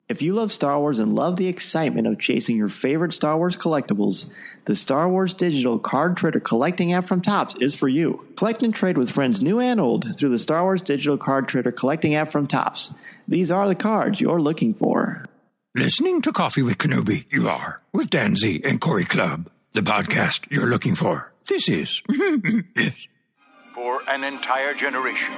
If you love Star Wars and love the excitement of chasing your favorite Star Wars collectibles, the Star Wars Digital Card Trader Collecting app from Topps is for you. Collect and trade with friends new and old through the Star Wars Digital Card Trader Collecting app from Topps. These are the cards you're looking for. Listening to Coffee with Kenobi, you are, with Dan Z and Corey Clubb, the podcast you're looking for. This is. Yes. For an entire generation,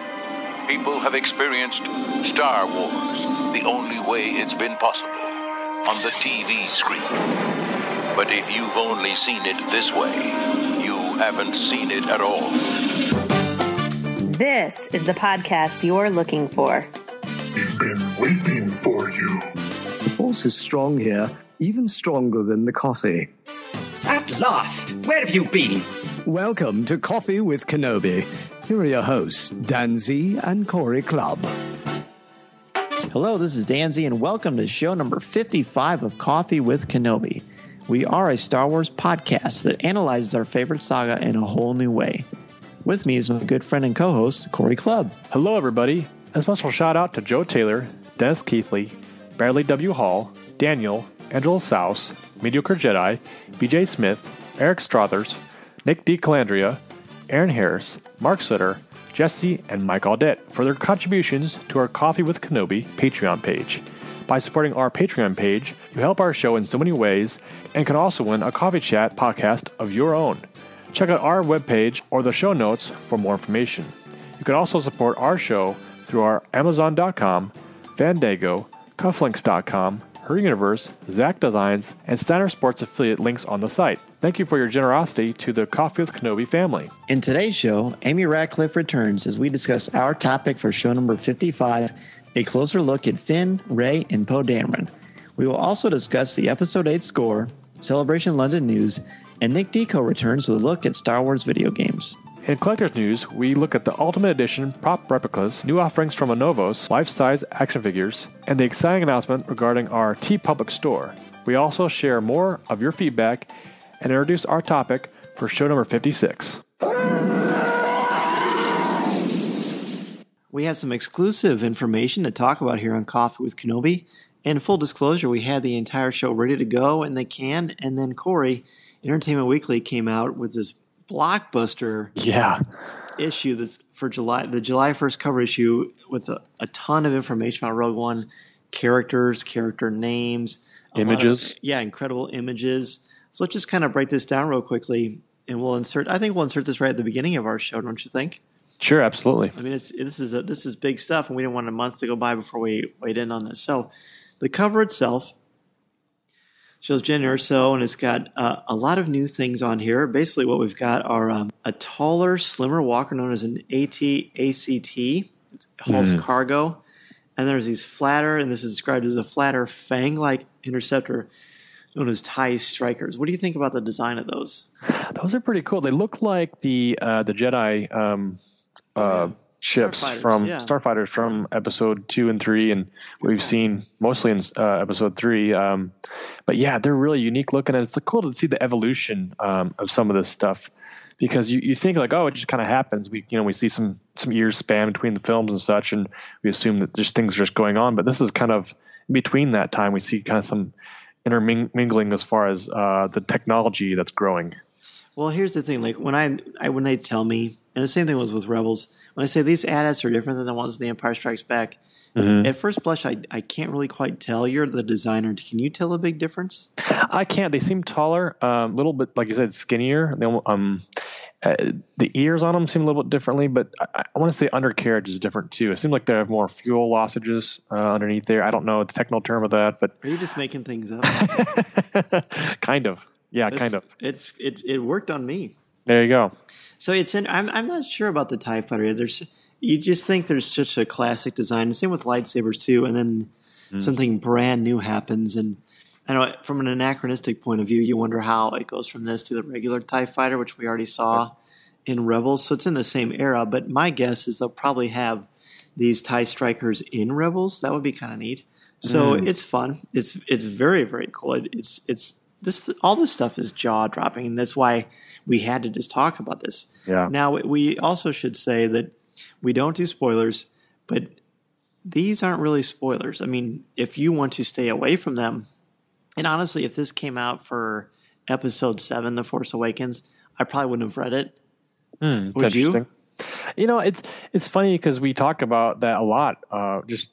people have experienced Star Wars the only way it's been possible, on the TV screen. But if you've only seen it this way, you haven't seen it at all. This is the podcast you're looking for. We've been waiting for you. The force is strong here, even stronger than the coffee. At last! Where have you been? Welcome to Coffee with Kenobi. Here are your hosts, Dan Z and Corey Clubb. Hello, this is Dan Z, and welcome to show number 55 of Coffee with Kenobi. We are a Star Wars podcast that analyzes our favorite saga in a whole new way. With me is my good friend and co-host, Corey Clubb. Hello, everybody. A special shout out to Joe Taylor, Dennis Keithley, Bradley W. Hall, Daniel, Angela Souse, Mediocre Jedi, BJ Smith, Eric Strothers, Nick DiCo, Aaron Harris, Mark Sutter, Jesse, and Mike Audette for their contributions to our Coffee with Kenobi Patreon page. By supporting our Patreon page, you help our show in so many ways and can also win a coffee chat podcast of your own. Check out our webpage or the show notes for more information. You can also support our show through our Amazon.com, Fandango, Cufflinks.com, Her Universe, Zach Designs, and Steiner Sports affiliate links on the site. Thank you for your generosity to the Coffee with Kenobi family. In today's show, Amy Ratcliffe returns as we discuss our topic for show number 55, a closer look at Finn, Rey, and Poe Dameron. We will also discuss the Episode 8 score, Celebration London news, and Nick DiCo returns with a look at Star Wars video games. In Collector's News, we look at the Ultimate Edition prop replicas, new offerings from ANOVOS, life-size action figures, and the exciting announcement regarding our TeePublic store. We also share more of your feedback and introduce our topic for show number 56. We have some exclusive information to talk about here on Coffee with Kenobi. And full disclosure, we had the entire show ready to go in the can, and then Corey, Entertainment Weekly, came out with this blockbuster issue that's for July, the July 1st cover issue with a ton of information about Rogue One, characters, character names, images. Incredible images. So let's just kind of break this down real quickly, and we'll insert this right at the beginning of our show, don't you think? Sure, absolutely. I mean, this is big stuff, and we didn't want a month to go by before we weighed in on this. So the cover itself shows Jyn Erso, and it's got a lot of new things on here. Basically, what we've got are a taller, slimmer walker known as an AT-ACT. It hauls cargo. And there's these flatter, and this is described as a flatter, fang-like interceptor known as TIE Strikers. What do you think about the design of those? Those are pretty cool. They look like the Jedi ships Starfighters from episode 2 and 3, and we've seen mostly in episode 3. But yeah, they're really unique looking, and it's cool to see the evolution of some of this stuff, because you think like, oh, it just kind of happens. We see some years span between the films and such, and we assume that there's things just going on. But this is kind of in between that time. We see kind of some intermingling as far as the technology that's growing. Well, here's the thing. Like when they tell me, and the same thing was with Rebels, when I say these AT-ATs are different than the ones in The Empire Strikes Back, at first blush, I can't really quite tell. You're the designer. Can you tell a big difference? I can't. They seem taller, a little bit, like you said, skinnier. The ears on them seem a little bit differently, but I want to say undercarriage is different too. It seems like they have more fuel losages underneath there. I don't know the technical term of that, but are you just making things up? Kind of. Yeah, kind of. It worked on me. There you go. So I'm not sure about the TIE Fighter. You just think there's such a classic design. Same with lightsabers too, and then something brand new happens. And I know from an anachronistic point of view, you wonder how it goes from this to the regular TIE Fighter, which we already saw in Rebels. So it's in the same era. But my guess is they'll probably have these TIE Strikers in Rebels. That would be kind of neat. So it's fun. It's very, very cool. All this stuff is jaw dropping, and that's why we had to just talk about this. Yeah. Now we also should say that we don't do spoilers, but these aren't really spoilers. I mean, if you want to stay away from them, and honestly, if this came out for Episode 7, The Force Awakens, I probably wouldn't have read it. Would you? It's funny because we talk about that a lot, just,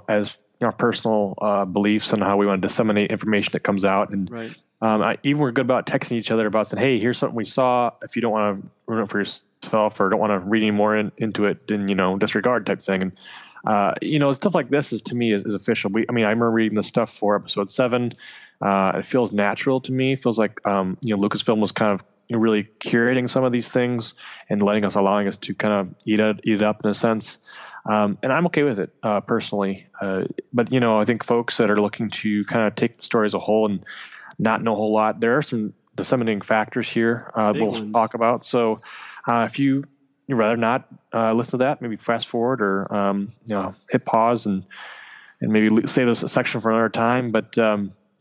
as our personal beliefs and how we want to disseminate information that comes out. And right. even we're good about texting each other about saying, hey, here's something we saw. If you don't want to ruin it for yourself or don't want to read any more into it, then, disregard type thing. And, stuff like this to me is official. I remember reading the stuff for Episode 7. It feels natural to me. It feels like, Lucasfilm was kind of really curating some of these things and allowing us to kind of eat it up in a sense. And I'm okay with it, personally. But, I think folks that are looking to kind of take the story as a whole and not know a whole lot, there are some disseminating factors here we'll talk about. So if you'd rather not listen to that, maybe fast forward or, hit pause and maybe save this section for another time. But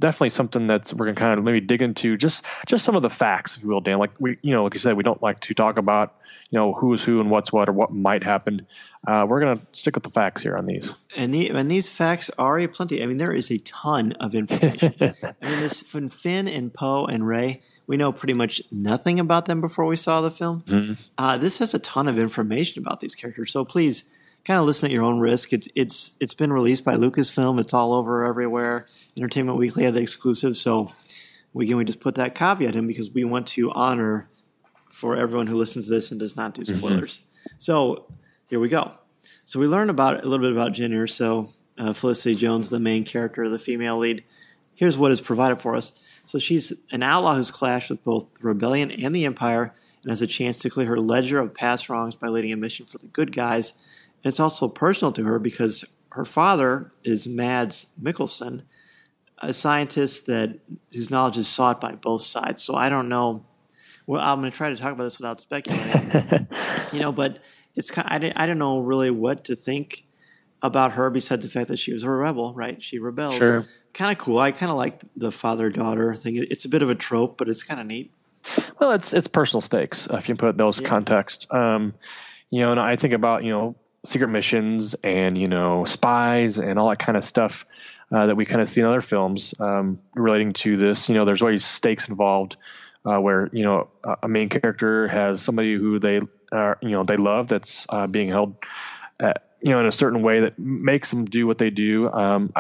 definitely something that we're going to kind of maybe dig into just some of the facts, if you will, Dan. Like like you said, we don't like to talk about, who's who and what's what or what might happen. We're going to stick with the facts here on these. And these facts are a plenty. There is a ton of information. This from Finn and Poe and Rey, we know pretty much nothing about them before we saw the film. Mm-hmm. This has a ton of information about these characters. So please kind of listen at your own risk. It's been released by Lucasfilm. It's all over everywhere. Entertainment Weekly had the exclusive. So we just put that caveat in because we want to honor for everyone who listens to this and does not do spoilers. Mm-hmm. So here we go. So we learned a little bit about Jyn Erso, Felicity Jones, the main character, the female lead. Here's what is provided for us. So she's an outlaw who's clashed with both the Rebellion and the Empire and has a chance to clear her ledger of past wrongs by leading a mission for the good guys. And it's also personal to her because her father is Mads Mikkelsen, a scientist whose knowledge is sought by both sides. So I don't know. Well, I'm going to try to talk about this without speculating. But it's I don't know really what to think about her besides the fact that she was a rebel, right? She rebels. Sure. Kind of cool. I kind of like the father-daughter thing. It's a bit of a trope, but it's kind of neat. Well, it's personal stakes if you put those context. And I think about secret missions and spies and all that kind of stuff that we kind of see in other films relating to this. There's always stakes involved where a main character has somebody who they love that's being held in a certain way that makes them do what they do. And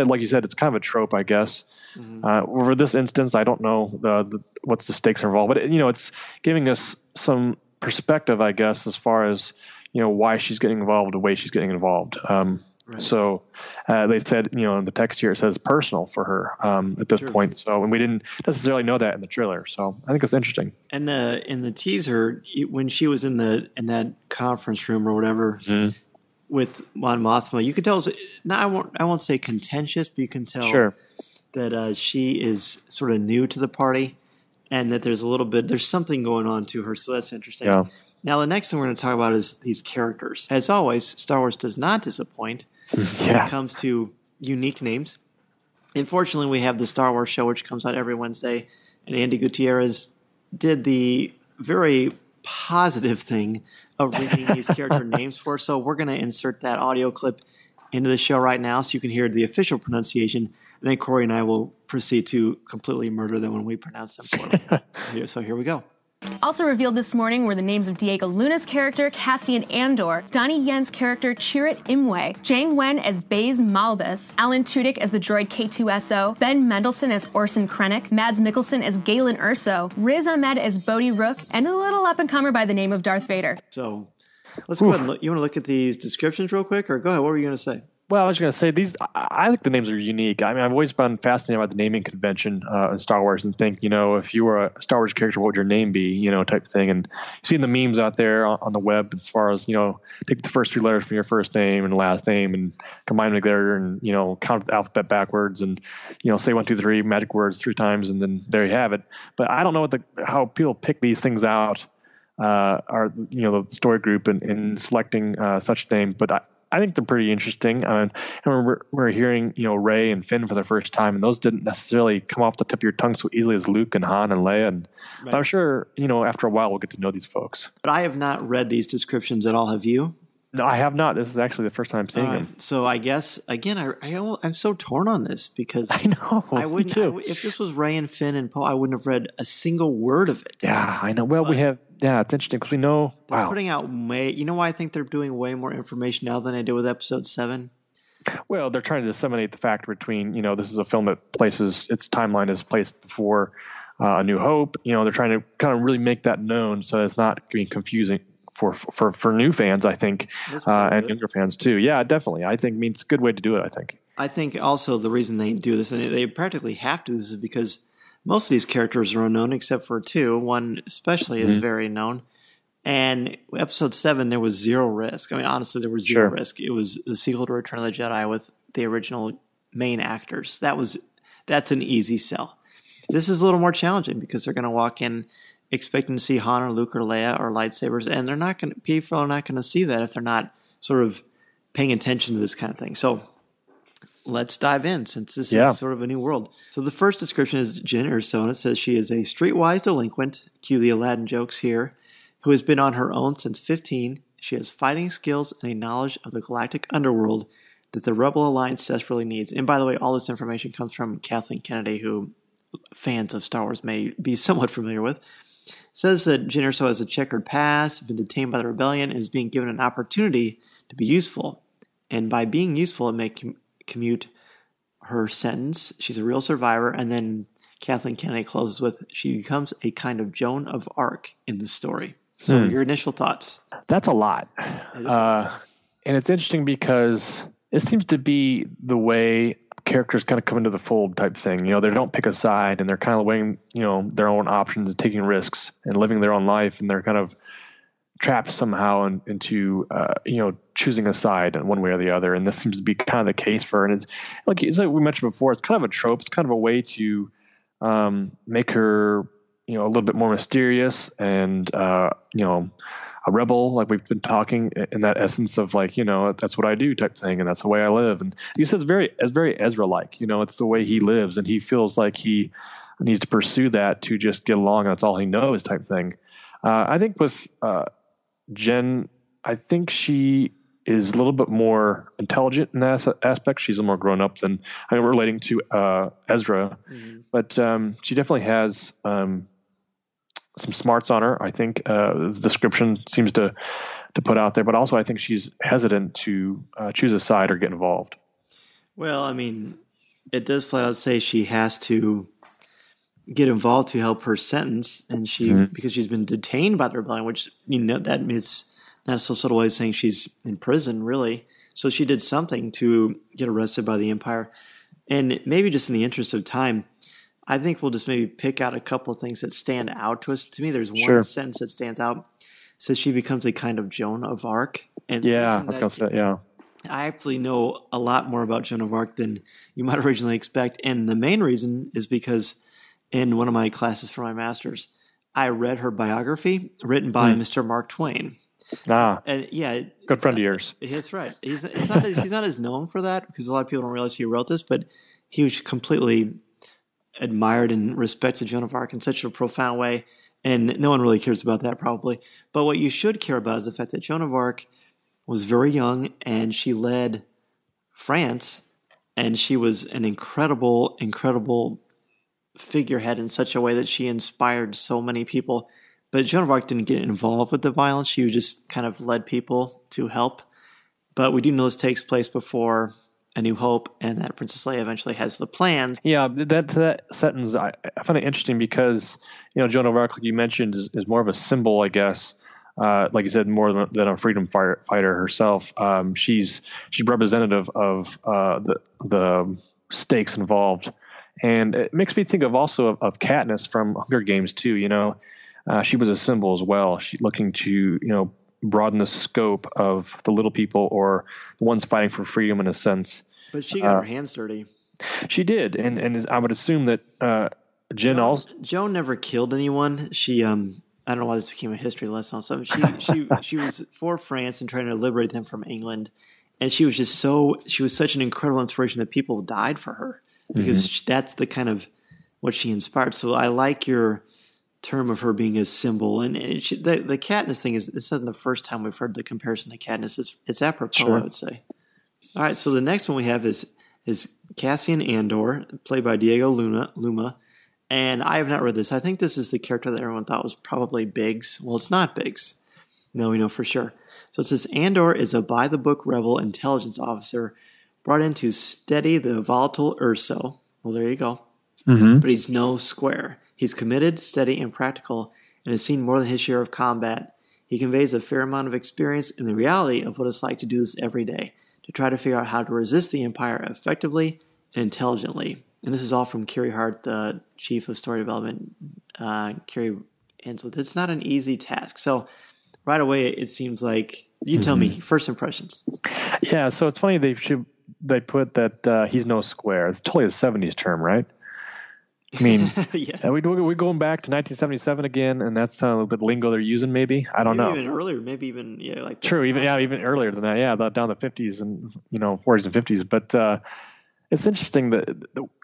like you said, it's kind of a trope, I guess. Mm-hmm. For this instance, I don't know what's the stakes involved, but it's giving us some perspective, I guess, as far as why she's getting involved, the way she's getting involved. Right. So they said, in the text here, it says personal for her at this point. So, and we didn't necessarily know that in the trailer. So I think it's interesting. And in the teaser, when she was in that conference room or whatever with Mon Mothma, you could tell. I won't say contentious, but you can tell that she is sort of new to the party, and that there's something going on to her. So that's interesting. Yeah. Now, the next thing we're going to talk about is these characters. As always, Star Wars does not disappoint when it comes to unique names. Unfortunately, we have the Star Wars show, which comes out every Wednesday, and Andy Gutierrez did the very positive thing of reading these character names for us. So we're going to insert that audio clip into the show right now so you can hear the official pronunciation, and then Corey and I will proceed to completely murder them when we pronounce them poorly. So here we go. Also revealed this morning were the names of Diego Luna's character, Cassian Andor, Donnie Yen's character, Chirrut Imwe, Zhang Wen as Baz Malbis, Alan Tudyk as the droid K2SO, Ben Mendelsohn as Orson Krennic, Mads Mikkelsen as Galen Erso, Riz Ahmed as Bodhi Rook, and a little up-and-comer by the name of Darth Vader. So, let's go ahead and you want to look at these descriptions real quick? Or go ahead, what were you going to say? Well, I was going to say I think the names are unique. I've always been fascinated by the naming convention in Star Wars and think, if you were a Star Wars character, what would your name be, type of thing. And you've seen the memes out there on the web as far as, take the first 3 letters from your first name and last name and combine them together and, count the alphabet backwards and, say 1, 2, 3 magic words 3 times and then there you have it. But I don't know how people pick these things out, the story group in selecting such names. But I think they're pretty interesting. I remember we're hearing, Rey and Finn for the first time, and those didn't necessarily come off the tip of your tongue so easily as Luke and Han and Leia. And right. I'm sure, after a while we'll get to know these folks. But I have not read these descriptions at all. Have you? No, I have not. This is actually the first time seeing him. So I guess, again, I'm so torn on this because I know. I wouldn't. If this was Rey and Finn and Poe, I wouldn't have read a single word of it. Yeah, I know. Well, we have. Yeah, it's interesting because we know. They're putting out You know why I think they're doing way more information now than they did with Episode 7? Well, they're trying to disseminate the fact between, this is a film that its timeline is placed before A New Hope. They're trying to kind of really make that known so it's not being confusing for new fans, I think, and younger fans too. Yeah, definitely. I think it's a good way to do it, I think. I think also the reason they do this, and they practically have to, is because most of these characters are unknown except for two. One especially is very known. And Episode 7, there was zero risk. I mean, honestly, there was zero risk. It was the sequel to Return of the Jedi with the original main actors. That's an easy sell. This is a little more challenging because they're going to walk in expecting to see Han or Luke or Leia or lightsabers, and people are not going to see that if they're not sort of paying attention to this kind of thing. So let's dive in, since this is sort of a new world. So the first description is Jyn Erso, and it says she is a streetwise delinquent, cue the Aladdin jokes here, who has been on her own since 15. She has fighting skills and a knowledge of the galactic underworld that the Rebel Alliance desperately needs. And by the way, all this information comes from Kathleen Kennedy, who fans of Star Wars may be somewhat familiar with. Says that Jyn Erso has a checkered past, been detained by the rebellion, and is being given an opportunity to be useful. And by being useful, it may commute her sentence. She's a real survivor. And then Kathleen Kennedy closes with, she becomes a kind of Joan of Arc in the story. So your initial thoughts? That's a lot. And it's interesting because it seems to be the way characters kind of come into the fold type thing. They don't pick a side, and they're kind of weighing, their own options, taking risks and living their own life. And they're kind of trapped somehow into, choosing a side in one way or the other. And this seems to be kind of the case for her. And it's like we mentioned before, it's kind of a trope. It's kind of a way to make her, a little bit more mysterious and, a rebel, like we've been talking in that essence of like, that's what I do type thing. And that's the way I live. And he says very Ezra-like, it's the way he lives. And he feels like he needs to pursue that to just get along. And that's all he knows type thing. I think with Jen, I think she is a little bit more intelligent in that aspect. She's a little more grown up than relating to Ezra, but she definitely has some smarts on her. I think the description seems to put out there, but also I think she's hesitant to choose a side or get involved. Well, I mean, it does flat out say she has to get involved to help her sentence, and because she's been detained by the rebellion, which that means that's so subtle way of saying she's in prison, really. So she did something to get arrested by the Empire, and maybe just in the interest of time, I think we'll just maybe pick out a couple of things that stand out to us. To me, there's one sentence that stands out. It says she becomes a kind of Joan of Arc. And I was going to say, I actually know a lot more about Joan of Arc than you might originally expect. And the main reason is because in one of my classes for my master's, I read her biography written by Mr. Mark Twain. And good friend of yours. That's right. He's not as known for that because a lot of people don't realize he wrote this, but he was completely admired and respected Joan of Arc in such a profound way, and no one really cares about that probably. But what you should care about is the fact that Joan of Arc was very young, and she led France, and she was an incredible figurehead in such a way that she inspired so many people. But Joan of Arc didn't get involved with the violence. She just kind of led people to help. But we do know this takes place before A New Hope, and that Princess Leia eventually has the plans. Yeah, that sentence, I find it interesting because, Joan of Arc, like you mentioned, is more of a symbol, I guess. Like you said, more than a freedom fighter herself. She's representative of the stakes involved. And it makes me think of also of Katniss from Hunger Games too. She was a symbol as well. She looking to, broaden the scope of the little people or the ones fighting for freedom in a sense. But she got her hands dirty. She did, and I would assume that Joan never killed anyone. She I don't know why this became a history lesson on something. She was for France and trying to liberate them from England, and she was such an incredible inspiration that people died for her because that's the kind of what she inspired. So I like your term of her being a symbol. And the Katniss thing this isn't the first time we've heard the comparison to Katniss. It's apropos, sure. I would say. All right, so the next one we have is Cassian Andor, played by Diego Luna. And I have not read this. I think this is the character that everyone thought was probably Biggs. Well, it's not Biggs. No, we know for sure. So it says, Andor is a by-the-book rebel intelligence officer brought in to steady the volatile Urso. Well, there you go. Mm-hmm. But he's no square. He's committed, steady, and practical, and has seen more than his share of combat. He conveys a fair amount of experience in the reality of what it's like to do this every day, to try to figure out how to resist the Empire effectively and intelligently. And this is all from Carrie Hart, the chief of story development. Carrie ends with, it's not an easy task. So right away, it seems like, you tell me, first impressions. Yeah, so it's funny they put that he's no square. It's totally a 70s term, right? I mean, yes. We're going back to 1977 again, and that's the lingo they're using. Maybe I don't know. Even earlier, maybe even like true. Even earlier than that. Yeah, down the 50s and 40s and 50s. But it's interesting that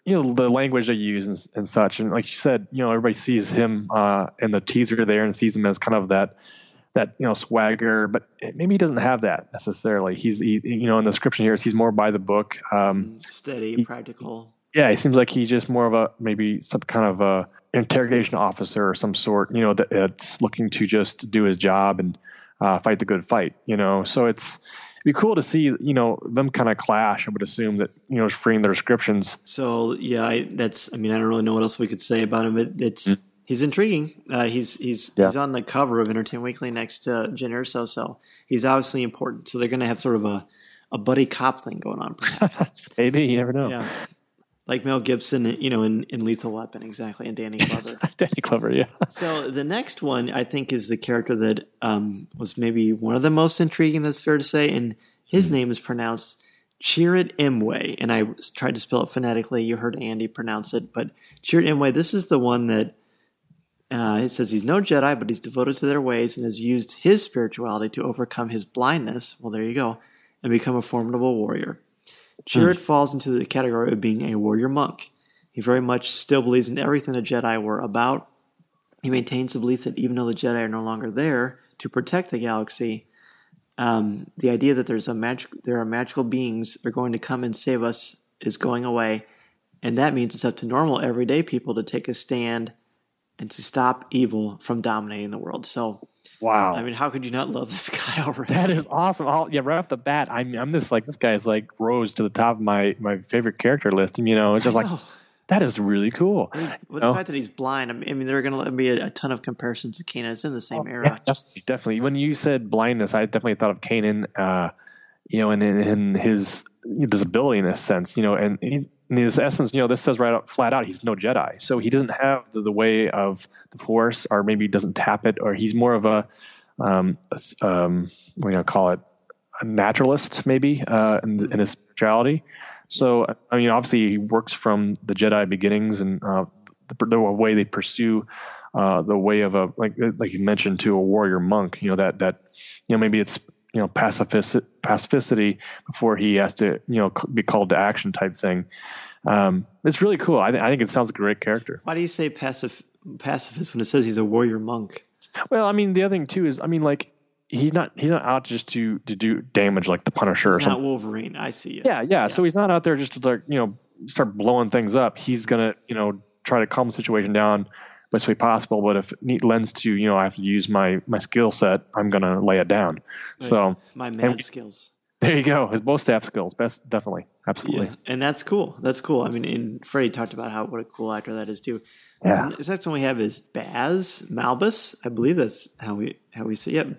the language they use and such. And like you said, everybody sees him in the teaser there and sees him as kind of that swagger, but maybe he doesn't have that necessarily. He's in the description here, he's more by the book, steady, practical. Yeah, he seems like he's just more of maybe some kind of a interrogation officer or some sort, that's looking to just do his job and fight the good fight, So it'd be cool to see, them kind of clash. I would assume that, freeing their descriptions. So, yeah, I don't really know what else we could say about him. He's intriguing. He's on the cover of Entertainment Weekly next to Jen Erso, so he's obviously important. So they're going to have sort of a buddy cop thing going on. Maybe, you never know. Yeah. Like Mel Gibson, in Lethal Weapon, exactly, and Danny Glover. Danny Glover, yeah. So the next one, I think, is the character that was maybe one of the most intriguing, that's fair to say, and his name is pronounced Chirrut Imwe, and I tried to spell it phonetically. You heard Andy pronounce it, but Chirrut Imwe, this is the one that it says he's no Jedi, but he's devoted to their ways and has used his spirituality to overcome his blindness. Well, there you go, and become a formidable warrior. Chirrut falls into the category of being a warrior monk. He very much still believes in everything the Jedi were about. He maintains the belief that even though the Jedi are no longer there to protect the galaxy, the idea that there are magical beings that are going to come and save us is going away, and that means it's up to normal, everyday people to take a stand and to stop evil from dominating the world. So, wow. I mean, how could you not love this guy already? That is awesome. Right off the bat, I'm just like, this guy is like rose to the top of my favorite character list. And, it's just like, that is really cool. The fact that he's blind, I mean, there are going to be a ton of comparisons to Kanan. It's in the same era. Yeah, definitely. When you said blindness, I definitely thought of Kanan, and in his disability in a sense, and in his essence, this says flat out, he's no Jedi. So he doesn't have the way of the Force, or maybe he doesn't tap it, or he's more of a call it a naturalist, maybe, in his spirituality. So, I mean, obviously he works from the Jedi beginnings and the way they pursue the way of like you mentioned, to a warrior monk, that maybe it's, pacificity before he has to, be called to action type thing. It's really cool. I think it sounds like a great character. Why do you say pacifist when it says he's a warrior monk? Well, I mean, the other thing too is, I mean, like, he's not out just to do damage like the Punisher or something. He's not Wolverine. I see it. Yeah. So he's not out there just to start blowing things up. He's gonna try to calm the situation down best way possible. But if it lends to I have to use my skill set, I'm gonna lay it down. Right. So my mad skills. There you go. His both staff skills, best, definitely, absolutely. Yeah, and that's cool. I mean, and Freddie talked about what a cool actor that is too. Yeah. So the next one we have is Baz Malbis. I believe that's how we say it.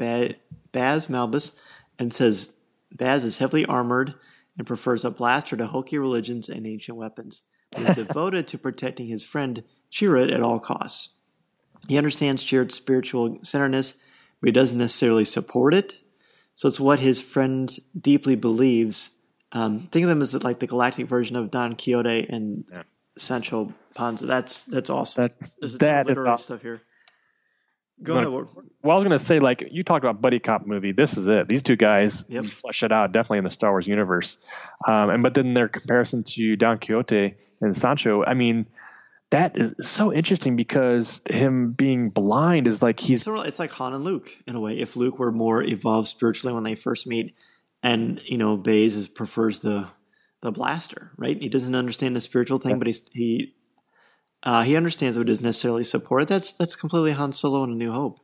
Baz Malbis, and says Baz is heavily armored and prefers a blaster to hokey religions and ancient weapons. He is devoted to protecting his friend Chirrut at all costs. He understands Chirrut's spiritual centeredness, but he doesn't necessarily support it. So it's what his friend deeply believes. Think of them as like the galactic version of Don Quixote and Sancho Panza. That's awesome. There's a ton of literary stuff here. Go ahead, Ward. Well, I was going to say, like, you talked about buddy cop movie. This is it. These two guys flesh it out definitely in the Star Wars universe. But then their comparison to Don Quixote and Sancho, I mean, that is so interesting because him being blind is like it's like Han and Luke in a way. If Luke were more evolved spiritually when they first meet, and Baz prefers the blaster, right? He doesn't understand the spiritual thing, but he understands what is necessarily supported. That's completely Han Solo in A New Hope.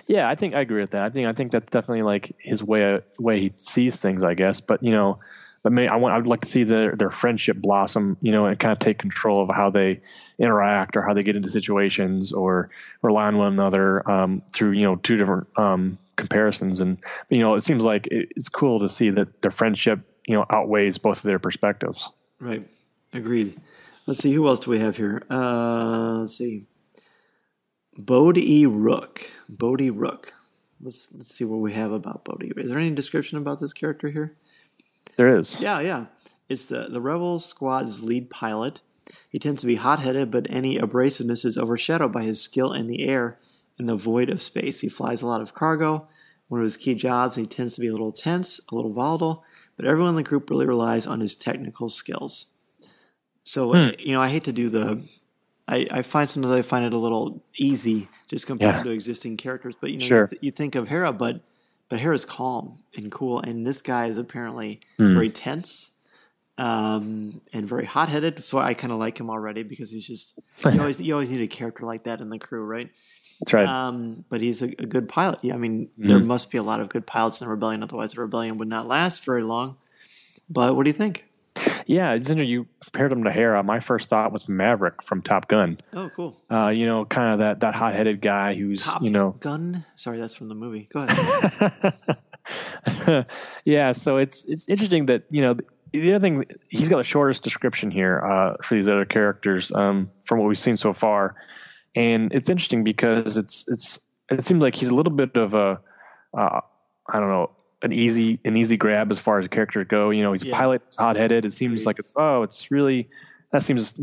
Yeah, I think I agree with that. I think that's definitely like his way he sees things, I guess. But I would like to see their friendship blossom, and kind of take control of how they interact or how they get into situations or rely on one another through two different comparisons. And it seems like it's cool to see that their friendship outweighs both of their perspectives. Right, agreed. Let's see, who else do we have here? Let's see, Bodhi Rook. Let's see what we have about Bodhi. Is there any description about this character here? There is. Yeah. It's the Rebel Squad's lead pilot. He tends to be hot-headed, but any abrasiveness is overshadowed by his skill in the air and the void of space. He flies a lot of cargo. One of his key jobs, and he tends to be a little tense, a little volatile, but everyone in the group really relies on his technical skills. So, I hate to do I find sometimes I find it a little easy just compared to existing characters, but sure. You think of Hera, but Hera's calm and cool, and this guy is apparently very tense and very hot-headed. So I kind of like him already because he's just you always need a character like that in the crew, right? That's right. But he's a good pilot. I mean, there must be a lot of good pilots in the Rebellion, otherwise the Rebellion would not last very long. But what do you think? Yeah, you compared him to Hera. My first thought was Maverick from Top Gun. Oh, cool. Kind of that hot-headed guy who's, Top Gun? Sorry, that's from the movie. Go ahead. Yeah, so it's interesting that, the other thing, he's got the shortest description here for these other characters from what we've seen so far. And it's interesting because it seems like he's a little bit of an easy grab as far as the characters go. He's a pilot, he's hot-headed. It seems like that seems,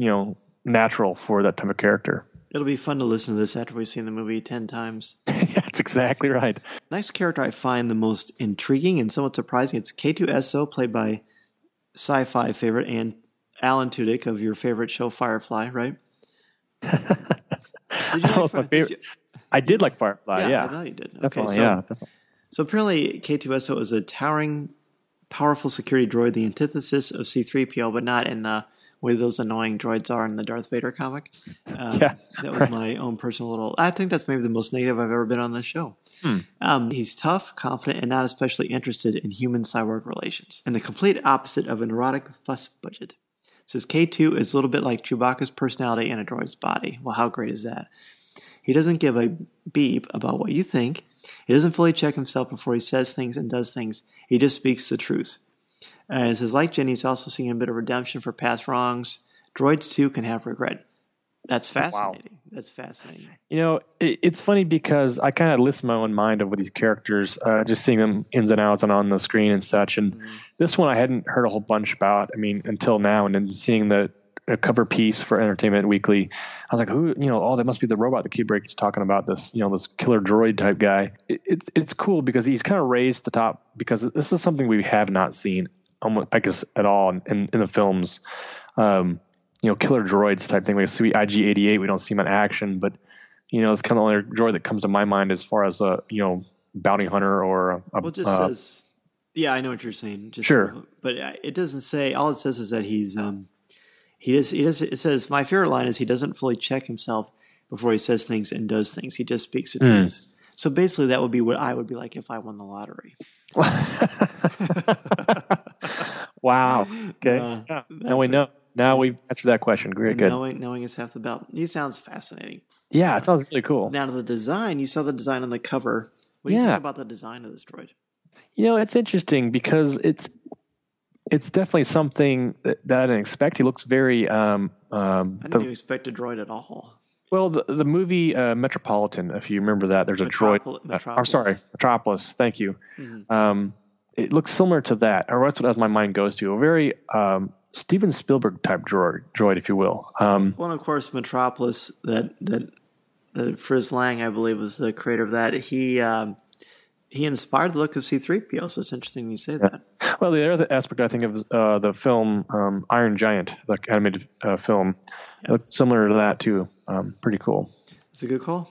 natural for that type of character. It'll be fun to listen to this after we've seen the movie 10 times. That's exactly right. Next character I find the most intriguing and somewhat surprising. It's K2SO, played by sci-fi favorite and Alan Tudyk of your favorite show, Firefly, right? I did like Firefly, yeah. I know you did. Definitely, definitely. So apparently K2SO is a towering, powerful security droid, the antithesis of C-3PO, but not in the way those annoying droids are in the Darth Vader comic. That was my own personal I think that's maybe the most negative I've ever been on this show. He's tough, confident, and not especially interested in human-cyborg relations, and the complete opposite of a neurotic fuss budget. Says K2 is a little bit like Chewbacca's personality in a droid's body. Well, how great is that? He doesn't give a beep about what you think. He doesn't fully check himself before he says things and does things. He just speaks the truth. It says, like Jenny, he's also seeing a bit of redemption for past wrongs. Droids, too, can have regret. That's fascinating. Wow. That's fascinating. It's funny because I kind of list my own mind over these characters, just seeing them ins and outs and on the screen and such. And this one I hadn't heard a whole bunch about, until now. And then seeing the cover piece for Entertainment Weekly, I was like, who, that must be the robot that Kubrick is talking about, this, this killer droid type guy. It's cool because he's kind of raised the top, because this is something we have not seen almost, I guess, at all in the films. Killer droids type thing, like a sweet IG-88. We don't see him in action, but it's kind of the only droid that comes to my mind as far as a bounty hunter or says, yeah, I know what you're saying. Sure, but it doesn't say. All it says is that he's it says, my favorite line is he doesn't fully check himself before he says things and does things. He just speaks the truth. So basically, that would be what I would be like if I won the lottery. Wow. Okay. Now we know. Now we've answered that question. Very good. Knowing is half the battle. He sounds fascinating. Yeah, it sounds really cool. Now to the design. You saw the design on the cover. What do you think about the design of this droid? It's interesting because it's definitely something that I didn't expect. He looks very... I didn't even expect a droid at all. Well, the movie Metropolitan, if you remember that, there's a droid... Metropolis. Thank you. Mm-hmm. It looks similar to that, or that's what my mind goes to. A very Steven Spielberg type droid, if you will. Well, of course, Metropolis, that Fritz Lang, I believe, was the creator of that. He inspired the look of C-3PO, so it's interesting you say that. Well, the other aspect I think of the film Iron Giant, the animated film, It looks similar to that too. Pretty cool. It's a good call.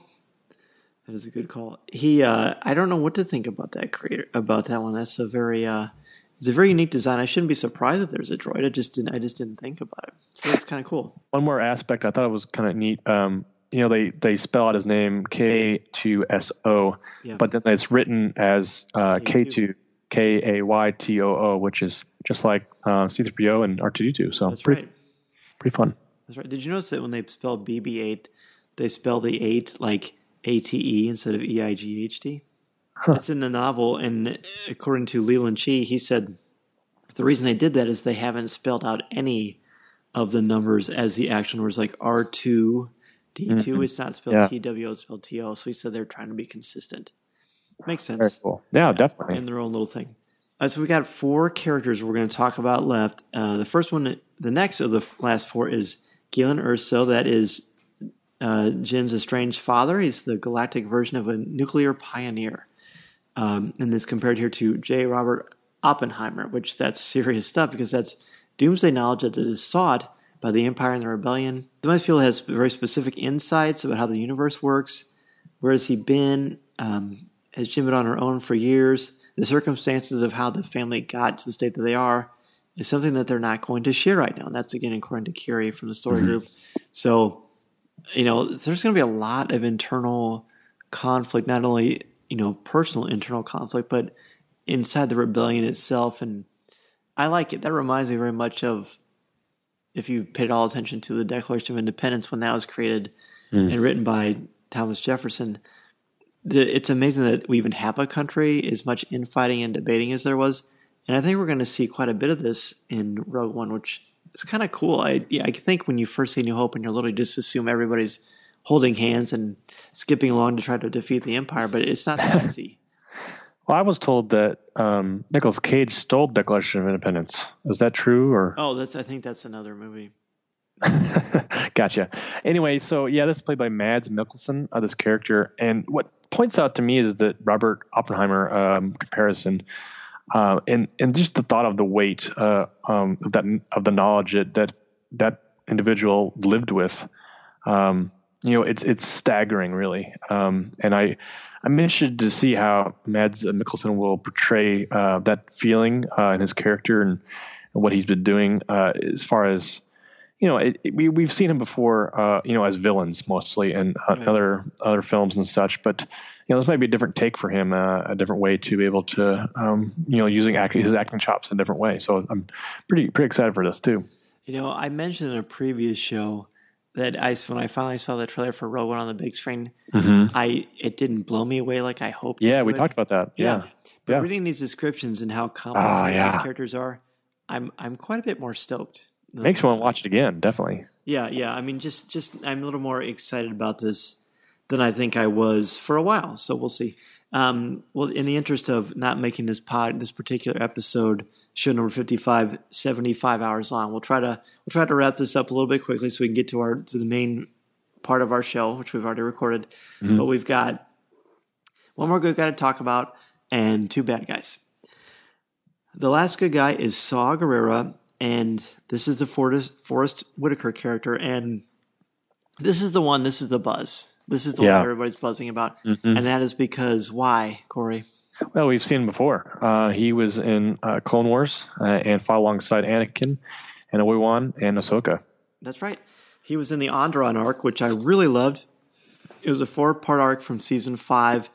That is a good call. He, I don't know what to think about that one. That's a very, it's a very unique design. I shouldn't be surprised that there's a droid. I just didn't think about it. So that's kind of cool. One more aspect I thought it was kind of neat. They spell out his name K2SO, but then it's written as K2 KAYTOO, which is just like C-3PO and R2-D2. So that's pretty fun. That's right. Did you notice that when they spell BB-8, they spell the 8 like ATE instead of EIGHT? Huh. It's in the novel, and according to Leland Chee, he said the reason they did that is they haven't spelled out any of the numbers as the actual numbers, like R2, D2. It's not spelled TWO, it's spelled TO. So he said they're trying to be consistent. Makes sense. Very cool. Yeah, definitely. In their own little thing. So we got 4 characters we're going to talk about left. The first one, the next of the last 4 is Galen Erso. That is Jin's estranged father. He's the galactic version of a nuclear pioneer. And is compared here to J. Robert Oppenheimer, which that's serious stuff because that's doomsday knowledge that is sought by the Empire and the Rebellion. Most people has very specific insights about how the universe works. Where has he been? Has Jin been on her own for years? The circumstances of how the family got to the state that they are is something that they're not going to share right now. And that's, again, according to Carrie from the story group. So, there's going to be a lot of internal conflict, not only, personal internal conflict, but inside the rebellion itself. And I like it. That reminds me very much of, if you paid all attention to the Declaration of Independence when that was created and written by Thomas Jefferson. It's amazing that we even have a country, as much infighting and debating as there was. And I think we're going to see quite a bit of this in Rogue One, which is kind of cool. I think when you first see New Hope and you're literally just assume everybody's holding hands and skipping along to try to defeat the Empire, but it's not that easy. Well, I was told that Nicolas Cage stole Declaration of Independence. Is that true? Or I think that's another movie. Gotcha. Anyway, so this is played by Mads Mikkelsen, this character, and what points out to me is that Robert Oppenheimer comparison, and just the thought of the weight of the knowledge that individual lived with. It's staggering, really. And I'm interested to see how Mads Mikkelsen will portray that feeling in his character and what he's been doing as far as. We've seen him before, as villains mostly in other films and such. But this might be a different take for him, a different way to be able to, using his acting chops in a different way. So I'm pretty excited for this too. I mentioned in a previous show that when I finally saw the trailer for Rogue One on the big screen, it didn't blow me away like I hoped. Yeah, we talked about that. Yeah. But reading these descriptions and how complicated these characters are, I'm quite a bit more stoked. Makes me want to watch it again, definitely. Yeah. I mean, just I'm a little more excited about this than I think I was for a while. So we'll see. Well, in the interest of not making this particular episode, show number 55, 75 hours long, we'll try to wrap this up a little bit quickly so we can get to the main part of our show, which we've already recorded. Mm-hmm. But we've got one more good guy to talk about and 2 bad guys. The last good guy is Saw Gerrera. And this is the Forrest Whitaker character, and this is the buzz. This is the one everybody's buzzing about, and that is because why, Corey? Well, we've seen him before. He was in Clone Wars and fought alongside Anakin and Obi-Wan and Ahsoka. That's right. He was in the Onderon arc, which I really loved. It was a 4-part arc from season 5.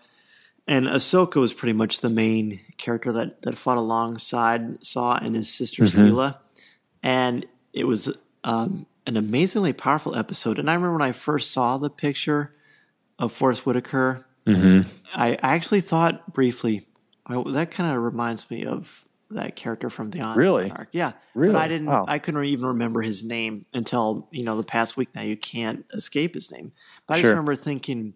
And Ahsoka was pretty much the main character that fought alongside Saw and his sister Steela. And it was an amazingly powerful episode. And I remember when I first saw the picture of Forrest Whitaker, I actually thought briefly, that kind of reminds me of that character from the Really? arc. Yeah. Really? But I couldn't even remember his name until, the past week now. You can't escape his name. But I just remember thinking,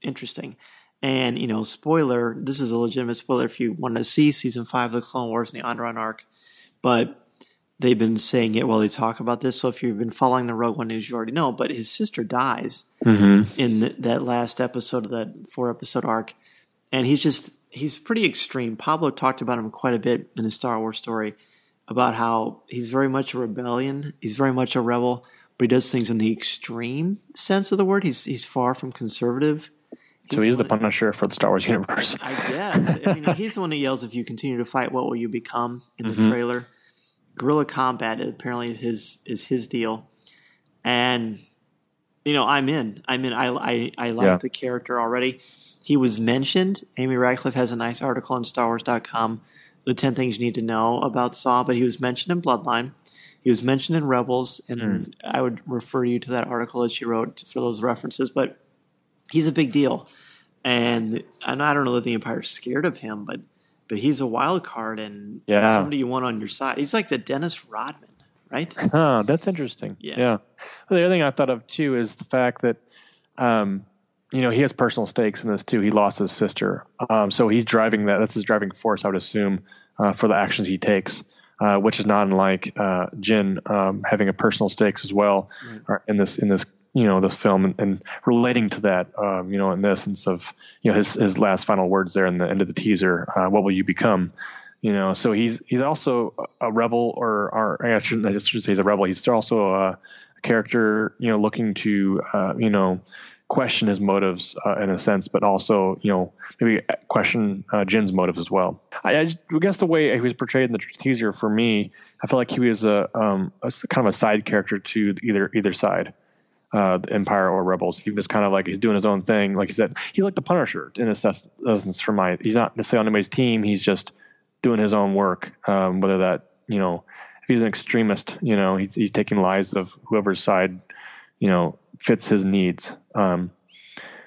interesting. And, spoiler, this is a legitimate spoiler if you want to see season 5 of the Clone Wars and the Onderon arc. But they've been saying it while they talk about this. So if you've been following the Rogue One news, you already know. But his sister dies in that last episode of that 4-episode arc. And he's pretty extreme. Pablo talked about him quite a bit in his Star Wars story about how he's very much a rebellion. He's very much a rebel, but he does things in the extreme sense of the word. He's far from conservative. So he's the Punisher for the Star Wars universe. I guess. I mean, he's the one who yells, "If you continue to fight, what will you become?" in the trailer. Guerrilla combat apparently is his deal, and I'm in. I like the character already. He was mentioned. Amy Ratcliffe has a nice article on StarWars.com, the 10 things you need to know about Saw. But he was mentioned in Bloodline. He was mentioned in Rebels, and I would refer you to that article that she wrote for those references. But he's a big deal, and I don't know that the Empire's scared of him, but he's a wild card and somebody you want on your side. He's like the Dennis Rodman, right? Oh, that's interesting. Yeah. Well, the other thing I thought of too is the fact that he has personal stakes in this too. He lost his sister, so he's driving that. That's his driving force, I would assume, for the actions he takes. Which is not unlike Jin having a personal stakes as well in this this film and relating to that in the essence of his last final words there in the end of the teaser. What will you become? So he's also a rebel, or I shouldn't say he's a rebel. He's also a character looking to question his motives in a sense, but also maybe question Jin's motives as well. I guess the way he was portrayed in the teaser, for me, I feel like he was a kind of a side character to either side, the Empire or Rebels. He was kind of like he's doing his own thing. Like you said, he's like the Punisher in a sense. He's not necessarily on anybody's team. He's just doing his own work. Whether that if he's an extremist, he's taking lives of whoever's side fits his needs.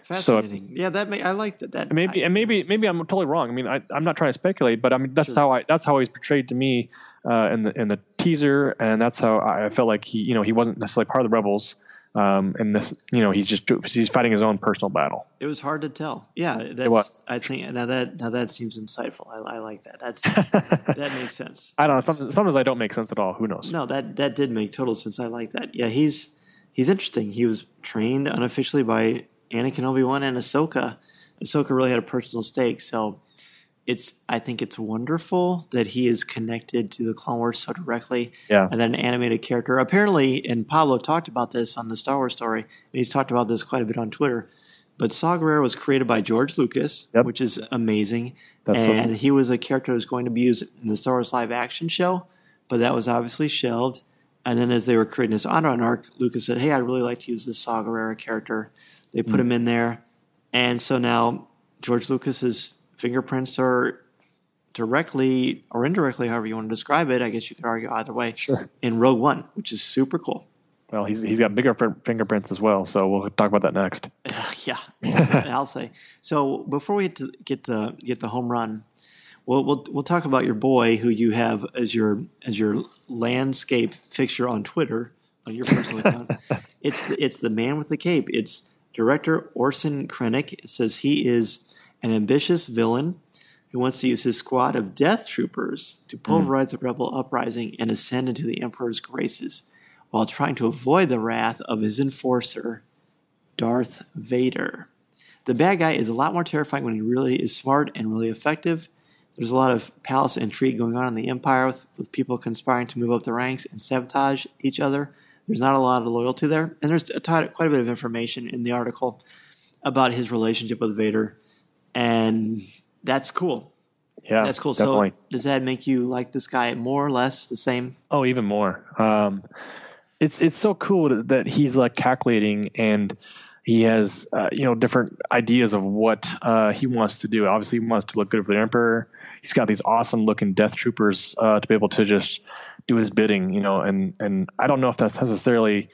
Fascinating. I like that. Maybe I'm totally wrong. I mean, I'm not trying to speculate, but I mean that's how he's portrayed to me in the teaser, and that's how I felt like he wasn't necessarily part of the Rebels. And this he's fighting his own personal battle. It was hard to tell. Yeah, it was. I think now that seems insightful. I like that. That makes sense. I don't know. Sometimes I don't make sense at all. Who knows? No, that did make total sense. I like that. Yeah, he's interesting. He was trained unofficially by Anakin, Obi-Wan, and Ahsoka. Ahsoka really had a personal stake, so I think it's wonderful that he is connected to the Clone Wars so directly. Yeah. And then an animated character. Apparently, and Pablo talked about this on the Star Wars Story, and he's talked about this quite a bit on Twitter, but Saw Gerrera was created by George Lucas, which is amazing. And he was a character that was going to be used in the Star Wars live action show, but that was obviously shelved. And then as they were creating this on arc, Lucas said, "Hey, I'd really like to use this Saw Gerrera character." They put him in there. And so now George Lucas's fingerprints are directly or indirectly, however you want to describe it. I guess you could argue either way. Sure. In Rogue One, which is super cool. Well, he's got bigger fingerprints as well, so we'll talk about that next. Yeah, I'll say. So before we get the home run, we'll talk about your boy who you have as your landscape fixture on Twitter on your personal account. It's the man with the cape. It's director Orson Krennic. It says he is an ambitious villain who wants to use his squad of death troopers to pulverize the rebel uprising and ascend into the Emperor's graces, while trying to avoid the wrath of his enforcer, Darth Vader. The bad guy is a lot more terrifying when he really is smart and really effective. There's a lot of palace intrigue going on in the Empire with people conspiring to move up the ranks and sabotage each other. There's not a lot of loyalty there. And there's quite a bit of information in the article about his relationship with Vader. And that's cool. Yeah, that's cool. Definitely. So does that make you like this guy more or less the same? Oh, even more. It's so cool that he's like calculating and he has different ideas of what he wants to do. Obviously, he wants to look good for the Emperor. He's got these awesome looking death troopers to be able to just do his bidding, and I don't know if that's necessarily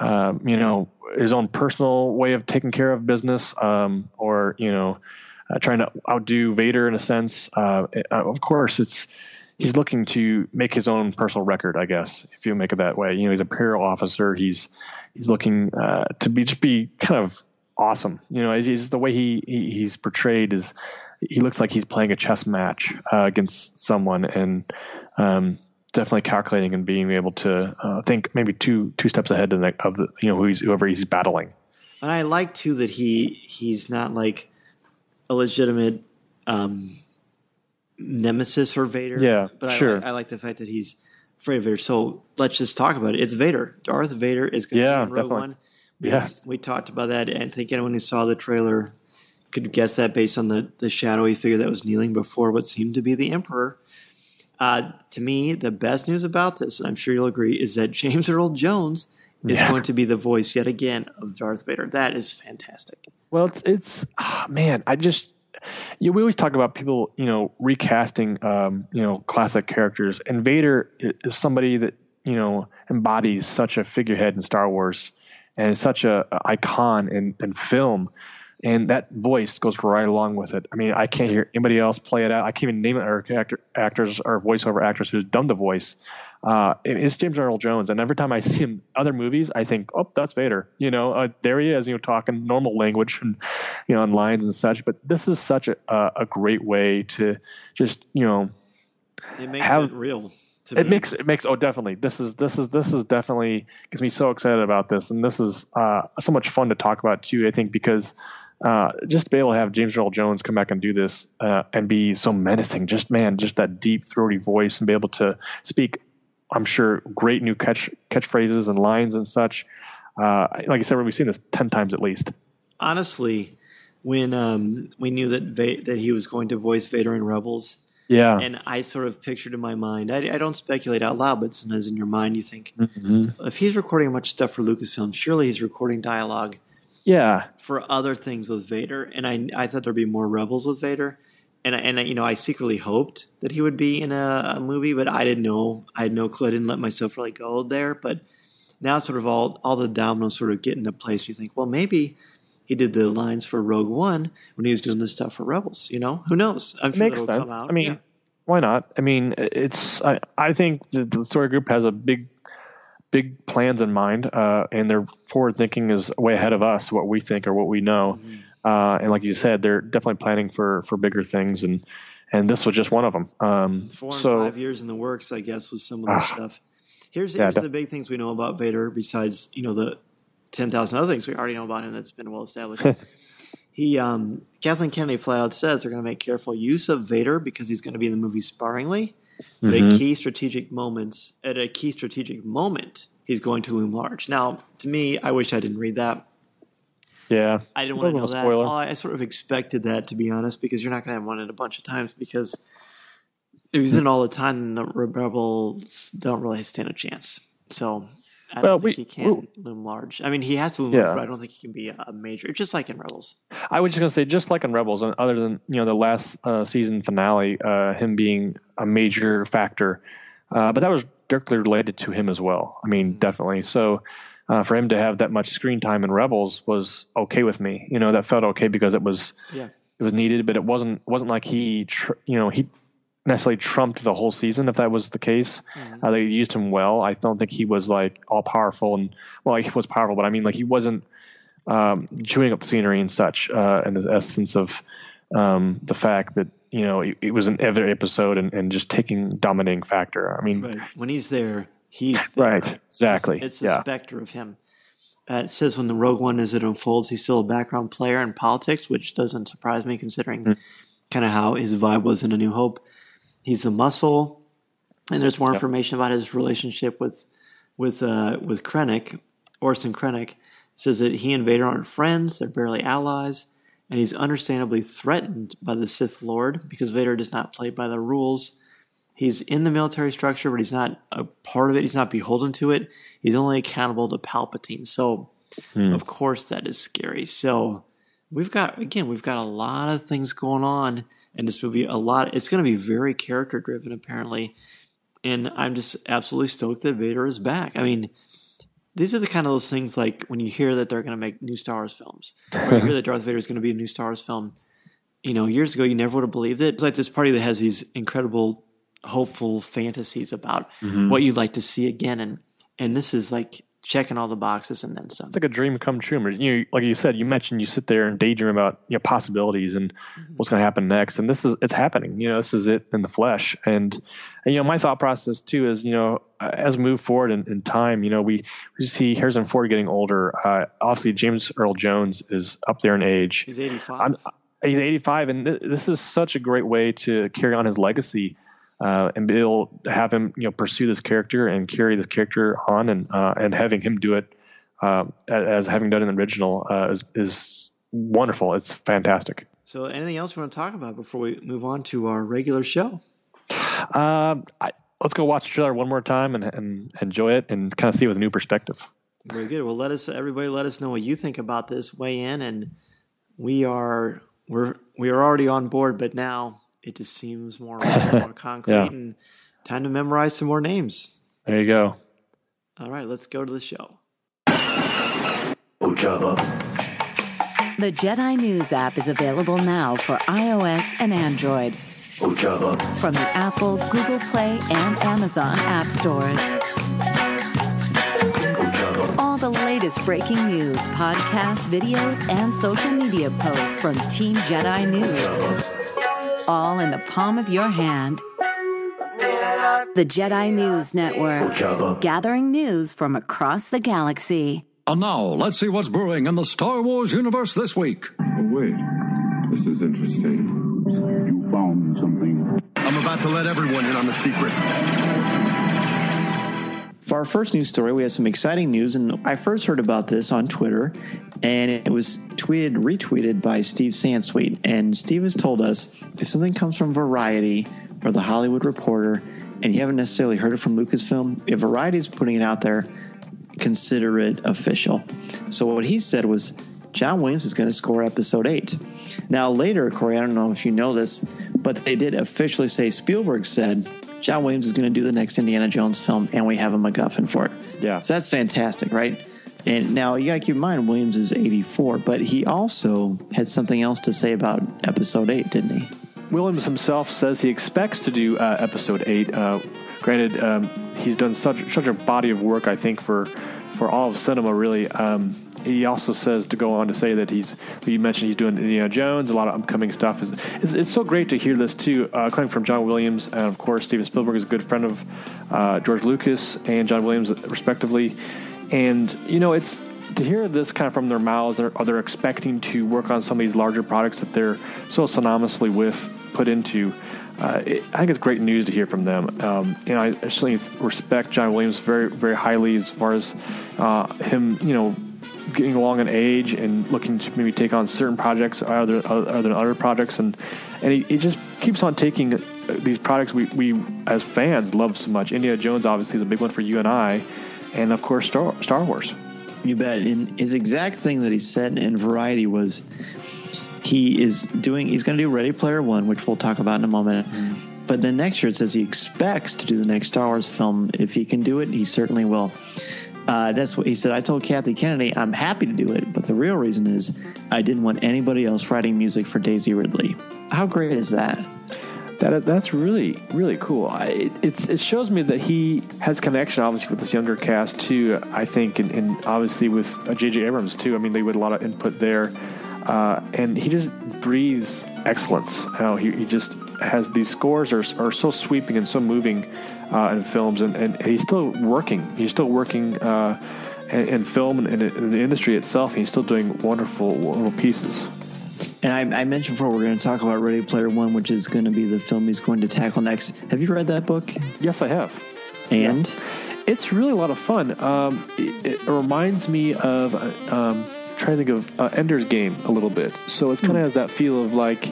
his own personal way of taking care of business, or trying to outdo Vader in a sense. Of course, he's looking to make his own personal record, I guess, if you make it that way. He's an Imperial officer. He's looking to be kind of awesome. It's the way he's portrayed is he looks like he's playing a chess match against someone, and definitely calculating and being able to think maybe two steps ahead of whoever he's battling. And I like too that he's not like a legitimate nemesis for Vader. Yeah, but sure. I like the fact that he's afraid of Vader. So let's just talk about it. It's Vader. Darth Vader is going to be in Rogue One. Yes. We talked about that, and I think anyone who saw the trailer could guess that based on the shadowy figure that was kneeling before what seemed to be the Emperor. To me, the best news about this, and I'm sure you'll agree, is that James Earl Jones is going to be the voice yet again of Darth Vader. That is fantastic. Well, man, we always talk about people, recasting, classic characters, and Vader is somebody that, embodies such a figurehead in Star Wars and such a icon in film. And that voice goes right along with it. I mean, I can't hear anybody else play it out. I can't even name it or actors or voiceover actors who's done the voice. It's James Earl Jones. And every time I see him in other movies, I think, oh, that's Vader. There he is, talking normal language and, and lines and such. But this is such a great way to just, it makes it real. It makes definitely. This is definitely gets me so excited about this. And this is so much fun to talk about too, I think, because just to be able to have James Earl Jones come back and do this and be so menacing, just that deep, throaty voice, and be able to speak, I'm sure, great new catchphrases and lines and such. Like I said, we've seen this 10 times at least. Honestly, when we knew that he was going to voice Vader in Rebels, and I sort of pictured in my mind, I don't speculate out loud, but sometimes in your mind you think, if he's recording a bunch of stuff for Lucasfilm, surely he's recording dialogue for other things with Vader. And I thought there'd be more Rebels with Vader. And I secretly hoped that he would be in a movie, but I didn't know. I had no clue. I didn't let myself really go there. But now sort of all the dominoes sort of get into place. You think, well, maybe he did the lines for Rogue One when he was doing this stuff for Rebels. Who knows? I'm sure makes sense. Come out. I mean, why not? I mean, I think the story group has a big plans in mind, and their forward thinking is way ahead of us, what we think or what we know. And like you said, they're definitely planning for bigger things, and this was just one of them. 4 and 5 years in the works, I guess, with some of this stuff. Here's the big things we know about Vader, besides the 10,000 other things we already know about him that's been well established. Kathleen Kennedy flat out says they're going to make careful use of Vader because he's going to be in the movie sparingly, but at a key strategic moment, he's going to loom large. Now, to me, I wish I didn't read that. Yeah. I didn't want to know that. Spoiler. I sort of expected that, to be honest, because you're not going to have one in a bunch of times, because if he's in all the time, the Rebels don't really stand a chance. So I don't think he can loom large. I mean, he has to loom large, but I don't think he can be a major. It's just like in Rebels. I was just going to say, just like in Rebels, other than the last season finale, him being a major factor, but that was directly related to him as well. I mean, definitely. So for him to have that much screen time in Rebels was okay with me. That felt okay because it was needed, but it wasn't like he necessarily trumped the whole season, if that was the case. They used him well. I don't think he was like all powerful, and he was powerful, but I mean, like, he wasn't chewing up the scenery and such, in the essence of the fact that it was an every episode and just dominating factor. I mean, when he's there, he's there. Right, exactly. It's the specter of him. It says when the Rogue One, as it unfolds, he's still a background player in politics, which doesn't surprise me considering kind of how his vibe was in A New Hope. He's the muscle, and there's more information about his relationship with Krennic. Orson Krennic says that he and Vader aren't friends; they're barely allies, and he's understandably threatened by the Sith Lord because Vader does not play by the rules. He's in the military structure, but he's not a part of it. He's not beholden to it. He's only accountable to Palpatine. So, of course, that is scary. So, we've got a lot of things going on in this movie. It's going to be very character driven, apparently. And I'm just absolutely stoked that Vader is back. I mean, these are the kind of those things like when you hear that they're going to make new Star Wars films, or you hear that Darth Vader is going to be a new Star Wars film. Years ago, you never would have believed it. It's like this party that has these incredible, hopeful fantasies about what you'd like to see again. And this is like checking all the boxes and then some. It's like a dream come true. Like you said, you mentioned you sit there and daydream about possibilities and what's going to happen next, and it's happening. This is it in the flesh. And my thought process too is as we move forward in time, we see Harrison Ford getting older. Obviously, James Earl Jones is up there in age. He's 85. He's 85, and this is such a great way to carry on his legacy. and be able to have him, pursue this character and carry this character on, and having him do it as having done in the original is wonderful. It's fantastic. So, anything else you want to talk about before we move on to our regular show? Let's go watch each other one more time and enjoy it and kind of see it with a new perspective. Very good. Well, everybody let us know what you think about this. Weigh in, and we are already on board, but now it just seems more concrete, and time to memorize some more names. There you go. All right, let's go to the show. Ojaba. The Jedi News App is available now for iOS and Android. Ojaba. From the Apple, Google Play, and Amazon app stores. Ojaba. All the latest breaking news, podcasts, videos, and social media posts from Team Jedi News. Ojaba. All in the palm of your hand. The Jedi News Network. Ojaba. Gathering news from across the galaxy. And now, let's see what's brewing in the Star Wars universe this week. Oh, wait. This is interesting. You found something. I'm about to let everyone in on the secret. For our first news story, we have some exciting news, and I first heard about this on Twitter, and it was retweeted by Steve Sansweet. And Steve has told us if something comes from Variety or The Hollywood Reporter, and you haven't necessarily heard it from Lucasfilm, if Variety is putting it out there, consider it official. So what he said was John Williams is going to score Episode 8. Now later, Corey, I don't know if you know this, but they did officially say Spielberg said John Williams is going to do the next Indiana Jones film, and we have a MacGuffin for it. Yeah. So that's fantastic, right? And now you got to keep in mind Williams is 84, but he also had something else to say about Episode 8, didn't he? Williams himself says he expects to do Episode 8. Granted, he's done such a body of work, I think, for all of cinema, really. He also says to go on to say that you mentioned he's doing Indiana Jones, a lot of upcoming stuff. It's so great to hear this, too, coming from John Williams. And, of course, Steven Spielberg is a good friend of George Lucas and John Williams, respectively. And, it's to hear this kind of from their mouths, they're expecting to work on some of these larger projects that they're so synonymously put into. I think it's great news to hear from them. I certainly respect John Williams very, very highly as far as him, getting along in age and looking to maybe take on certain projects other than other projects. And he just keeps on taking these projects we as fans love so much. Indiana Jones obviously is a big one for you and I, and of course Star Wars. You bet. And his exact thing that he said in Variety was he's going to do Ready Player One, which we'll talk about in a moment. But then next year it says he expects to do the next Star Wars film. If he can do it, he certainly will. That's what he said. I told Kathy Kennedy, I'm happy to do it, but the real reason is I didn't want anybody else writing music for Daisy Ridley. How great is that? That's really, really cool. It shows me that he has connection, obviously, with this younger cast, too, I think, and obviously with J.J. Abrams, too. I mean, they had a lot of input there. And he just breathes excellence. He just has these scores are so sweeping and so moving in films, and he's still working. He's still working in film and in the industry itself. He's still doing wonderful pieces. And I mentioned before we're going to talk about Ready Player One, which is going to be the film he's going to tackle next. Have you read that book? Yes, I have. And? Yeah. It's really a lot of fun. It reminds me of... trying to think of Ender's Game a little bit. So it's kind of has that feel of like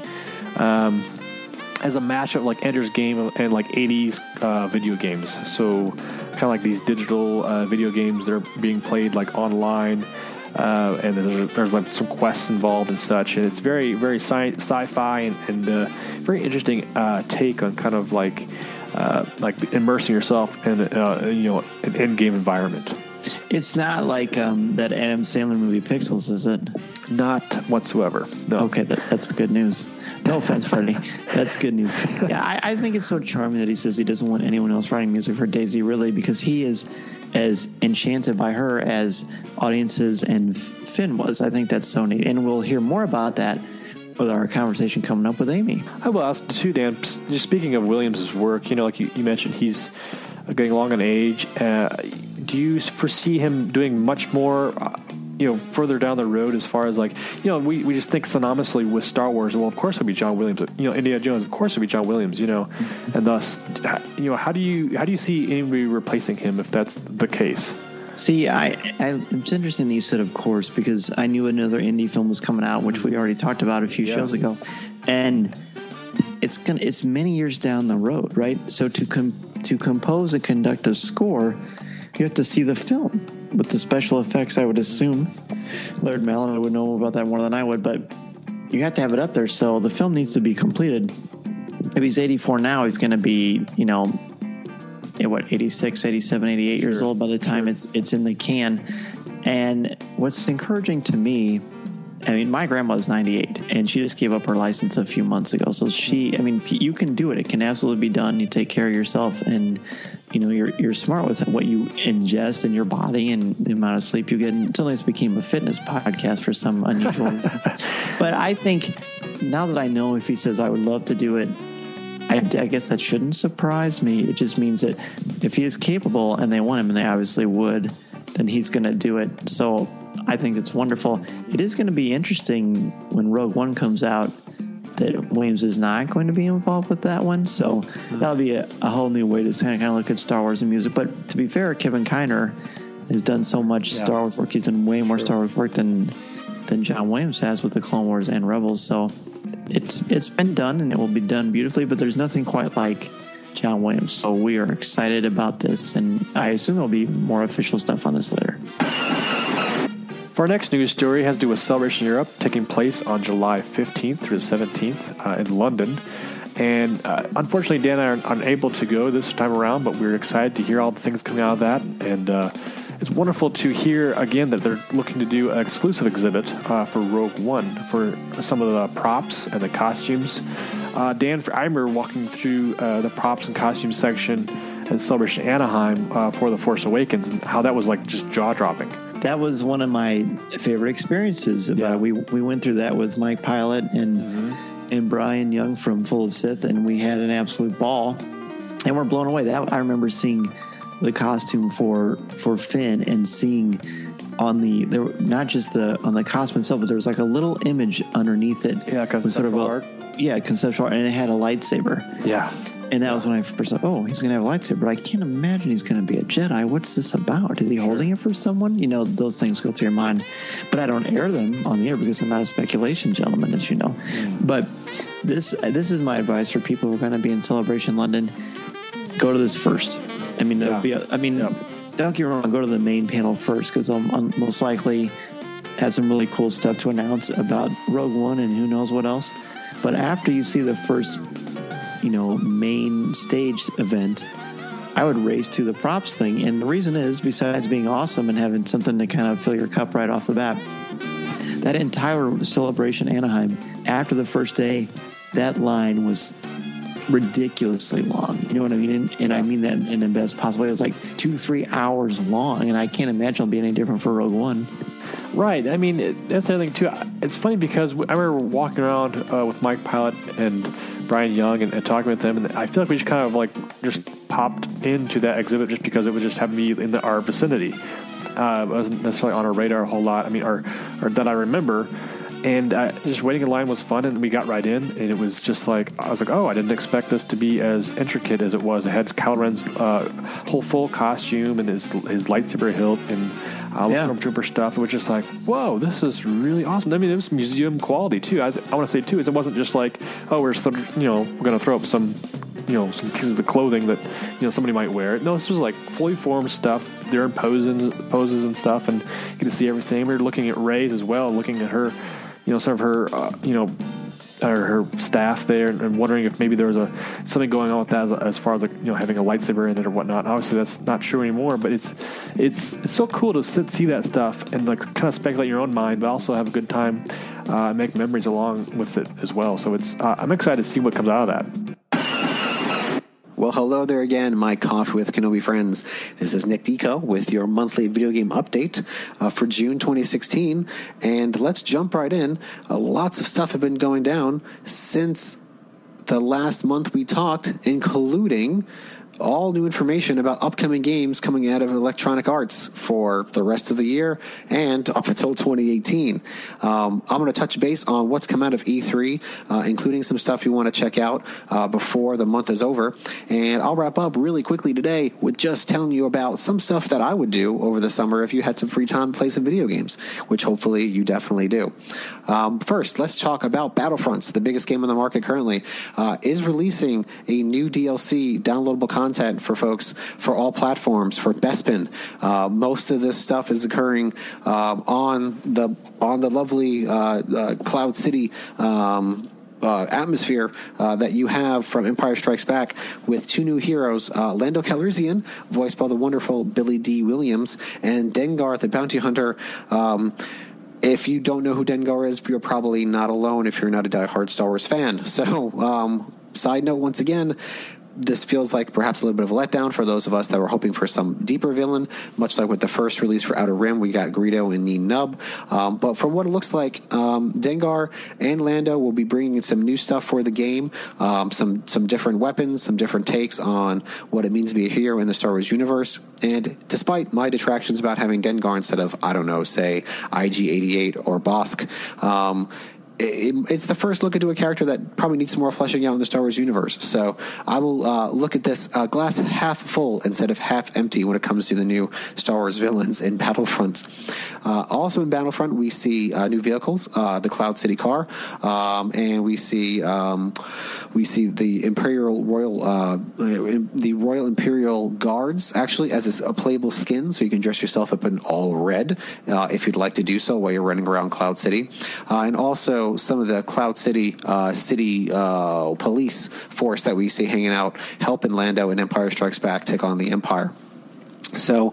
as a mashup like Ender's Game and like 80s video games. So kind of like these digital video games that are being played like online, and there's like some quests involved and such. And it's very, very sci-fi and very interesting take on kind of like immersing yourself in an in-game environment. It's not like that Adam Sandler movie Pixels, is it? Not whatsoever. No. Okay, that's good news. No offense, Freddie. That's good news. Yeah, I think it's so charming that he says he doesn't want anyone else writing music for Daisy Ridley, because he is as enchanted by her as audiences and Finn was. I think that's so neat. And we'll hear more about that with our conversation coming up with Amy. I will ask too, Dan, just speaking of Williams' work, like you mentioned, he's getting along in age. Do you foresee him doing much more further down the road as far as like, we just think synonymously with Star Wars. Well, of course it'll be John Williams. Indiana Jones, of course it'll be John Williams. And thus, how do you see anybody replacing him if that's the case? See, it's interesting that you said of course, because I knew another indie film was coming out, which we already talked about a few shows ago, and it's many years down the road, right? So to compose and conduct a score, you have to see the film with the special effects. I would assume Laird Mallon would know about that more than I would, but you have to have it up there. So the film needs to be completed. If he's 84 now, he's going to be 86, 87, 88 years old by the time it's in the can. And what's encouraging to me, my grandma's 98 and she just gave up her license a few months ago. So you can do it. It can absolutely be done. You take care of yourself, and you're smart with what you ingest in your body and the amount of sleep you get. And suddenly it's became a fitness podcast for some unusual reason. But I think now that I know, if he says I would love to do it, I guess that shouldn't surprise me. It just means that if he is capable and they want him, and they obviously would, then he's going to do it. So I think it's wonderful. It is going to be interesting when Rogue One comes out that Williams is not going to be involved with that one. So that'll be a whole new way to kind of look at Star Wars and music. But to be fair, Kevin Kiner has done so much Star Wars work. He's done way more Star Wars work than John Williams has with the Clone Wars and Rebels. So it's been done, and it will be done beautifully, but there's nothing quite like John Williams. So we are excited about this, and I assume there'll be more official stuff on this later. For our next news story, it has to do with Celebration Europe, taking place on July 15th through the 17th in London. And unfortunately, Dan and I are unable to go this time around, but we're excited to hear all the things coming out of that. And it's wonderful to hear, again, that they're looking to do an exclusive exhibit for Rogue One for some of the props and the costumes. Dan, I remember walking through the props and costumes section at Celebration Anaheim for The Force Awakens, and how that was like just jaw-dropping. That was one of my favorite experiences about it. We went through that with Mike Pilot and Brian Young from Full of Sith, and we had an absolute ball, and we're blown away. That I remember seeing the costume for Finn, and seeing on the costume itself, but there was like a little image underneath it. Yeah, conceptual art. Yeah, conceptual art, and it had a lightsaber. Yeah. And that was when I first thought, he's going to have a lightsaber. I can't imagine he's going to be a Jedi. What's this about? Is he holding it for someone? Those things go through your mind. But I don't air them on the air because I'm not a speculation gentleman, as you know. But this is my advice for people who are going to be in Celebration London. Go to this first. Don't get me wrong, go to the main panel first, because I'll most likely have some really cool stuff to announce about Rogue One and who knows what else. But after you see the first main stage event, I would race to the props thing. And the reason is, besides being awesome and having something to kind of fill your cup right off the bat, that entire Celebration Anaheim, after the first day, that line was ridiculously long. You know what I mean? And I mean that in the best possible way. It was like 2-3 hours long, and I can't imagine it'll be any different for Rogue One. Right. I mean, that's the other thing, too. It's funny because I remember walking around with Mike Pilot and Brian Young and talking with them, and I feel like we just kind of just popped into that exhibit just because it was just happened to be in our vicinity. It wasn't necessarily on our radar a whole lot. I mean, or that I remember. And just waiting in line was fun, and we got right in, and it was just like, I was like, I didn't expect this to be as intricate as it was. It had Kylo Ren's whole full costume and his lightsaber hilt and Stormtrooper stuff. It was just like, whoa, this is really awesome. I mean, it was museum quality, too. I want to say, too, is it wasn't just like, we're going to throw up some pieces of clothing that, somebody might wear. No, this was like fully formed stuff. They're in poses and stuff, and you get to see everything. We were looking at Rey's as well, looking at her, some of her, her staff there, and wondering if maybe there was something going on with that as far as having a lightsaber in it or whatnot. Obviously, that's not true anymore, but it's so cool to see that stuff and kind of speculate in your own mind, but also have a good time, make memories along with it as well. So I'm excited to see what comes out of that. Well, hello there again, my Coffee with Kenobi friends. This is Nick DiCo with your monthly video game update for June 2016. And let's jump right in. Lots of stuff have been going down since the last month we talked, including all new information about upcoming games coming out of Electronic Arts for the rest of the year and up until 2018. I'm going to touch base on what's come out of E3, including some stuff you want to check out before the month is over. And I'll wrap up really quickly today with just telling you about some stuff that I would do over the summer if you had some free time to play some video games, which hopefully you definitely do. First, let's talk about Battlefronts, the biggest game on the market currently, is releasing a new DLC, downloadable content for folks for all platforms for Bespin. Most of this stuff is occurring on the lovely Cloud City atmosphere that you have from Empire Strikes Back, with two new heroes, Lando Calrissian, voiced by the wonderful Billy D. Williams, and Dengar the Bounty Hunter. If you don't know who Dengar is, you're probably not alone if you're not a diehard Star Wars fan. So, side note once again, this feels like perhaps a little bit of a letdown for those of us that were hoping for some deeper villain, much like with the first release for Outer Rim, we got Greedo and Nien Nunb. But from what it looks like, Dengar and Lando will be bringing in some new stuff for the game, some different weapons, some different takes on what it means to be a hero in the Star Wars universe. And despite my detractions about having Dengar instead of, I don't know, say IG-88 or Bosk, it's the first look into a character that probably needs some more fleshing out in the Star Wars universe. So I will look at this glass half full instead of half empty when it comes to the new Star Wars villains in Battlefront. Also in Battlefront, we see new vehicles, the Cloud City car, and we see the Royal Imperial Guards actually as a playable skin, so you can dress yourself up in all red if you'd like to do so while you're running around Cloud City, and also some of the Cloud City police force that we see hanging out, helping Lando in Empire Strikes Back take on the Empire. So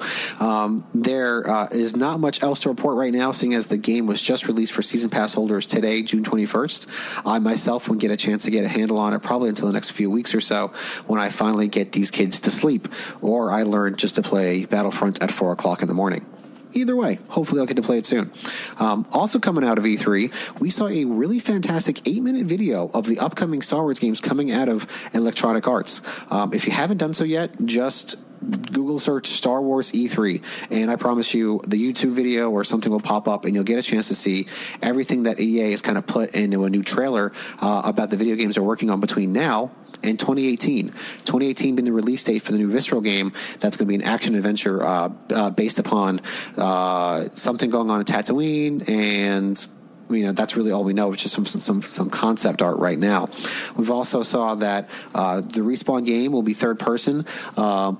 there is not much else to report right now, seeing as the game was just released for Season Pass holders today, June 21st. I myself won't get a chance to get a handle on it probably until the next few weeks or so, when I finally get these kids to sleep, or I learn just to play Battlefront at 4 o'clock in the morning. Either way, hopefully I'll get to play it soon. Also coming out of E3, we saw a really fantastic 8-minute video of the upcoming Star Wars games coming out of Electronic Arts. If you haven't done so yet, just Google search Star Wars E3, and I promise you the YouTube video or something will pop up and you'll get a chance to see everything that EA has kind of put into a new trailer about the video games they're working on between now and 2018. 2018 being the release date for the new Visceral game. That's going to be an action-adventure based upon something going on in Tatooine, and that's really all we know, which is some concept art right now. We've also saw that the Respawn game will be third person,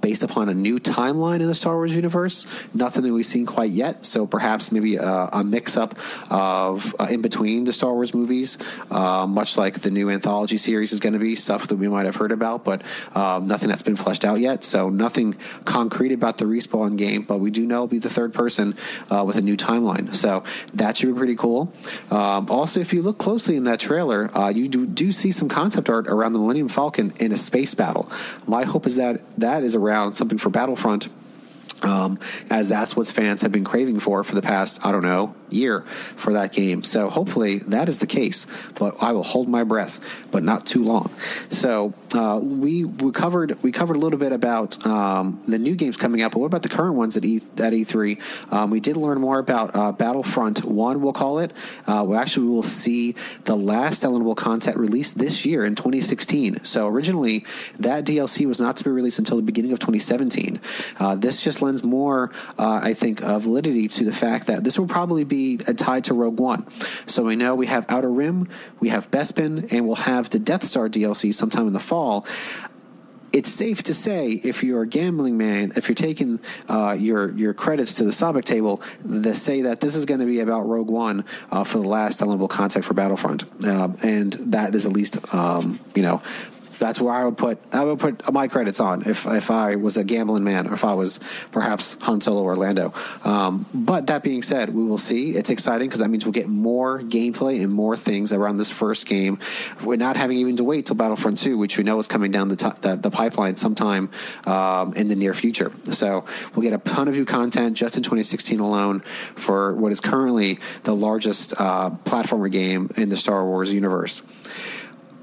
based upon a new timeline in the Star Wars universe. Not something we've seen quite yet, so perhaps maybe a mix-up of in between the Star Wars movies, much like the new anthology series is going to be, stuff that we might have heard about, but nothing that's been fleshed out yet. So nothing concrete about the Respawn game, but we do know it'll be the third person with a new timeline. So that should be pretty cool. Also, if you look closely in that trailer, you do see some concept art around the Millennium Falcon in a space battle. My hope is that is around something for Battlefront, as that's what fans have been craving for the past, I don't know, year for that game. So hopefully that is the case, but I will hold my breath, but not too long. So we covered a little bit about the new games coming out, but what about the current ones at E3? We did learn more about Battlefront 1, we'll call it. We will see the last downloadable content released this year in 2016. So originally that DLC was not to be released until the beginning of 2017. This just lends more, I think, validity to the fact that this will probably be tied to Rogue One. So we know we have Outer Rim, we have Bespin, and we'll have the Death Star DLC sometime in the fall. It's safe to say, if you're a gambling man, if you're taking your credits to the Sabak table, to say that this is going to be about Rogue One for the last downloadable content for Battlefront, and that is at least that's where I would put my credits on if I was a gambling man, or if I was perhaps Han Solo or Lando. But that being said, we will see. It's exciting because that means we'll get more gameplay and more things around this first game. We're not having even to wait till Battlefront 2, which we know is coming down the pipeline sometime in the near future. So we'll get a ton of new content just in 2016 alone for what is currently the largest platformer game in the Star Wars universe.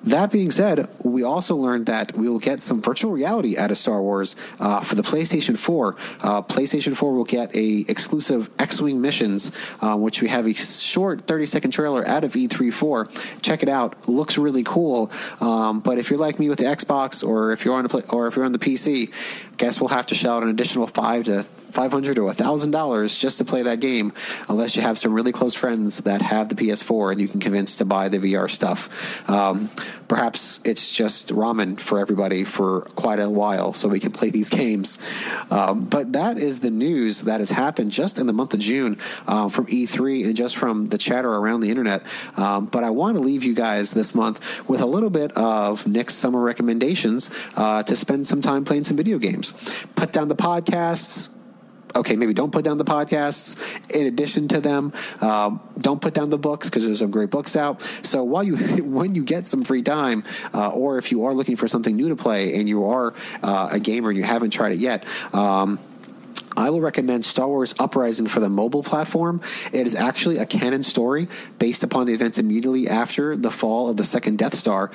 That being said, we also learned that we will get some virtual reality out of Star Wars for the PlayStation 4. PlayStation 4 will get a exclusive X-Wing missions, which we have a short 30-second trailer out of E3-4. Check it out. Looks really cool. But if you're like me with the Xbox, or if you're on the PC, guess we'll have to shell out an additional $500 to $1,000 just to play that game, unless you have some really close friends that have the PS4 and you can convince to buy the VR stuff. Perhaps it's just ramen for everybody for quite a while so we can play these games. But that is the news that has happened just in the month of June from E3 and just from the chatter around the internet. But I want to leave you guys this month with a little bit of Nick's summer recommendations to spend some time playing some video games. Put down the podcasts. Okay, maybe don't put down the podcasts. In addition to them, don't put down the books, because there's some great books out. So when you get some free time, or if you are looking for something new to play and you are a gamer and you haven't tried it yet, I will recommend Star Wars Uprising for the mobile platform. It is actually a canon story based upon the events immediately after the fall of the second Death Star,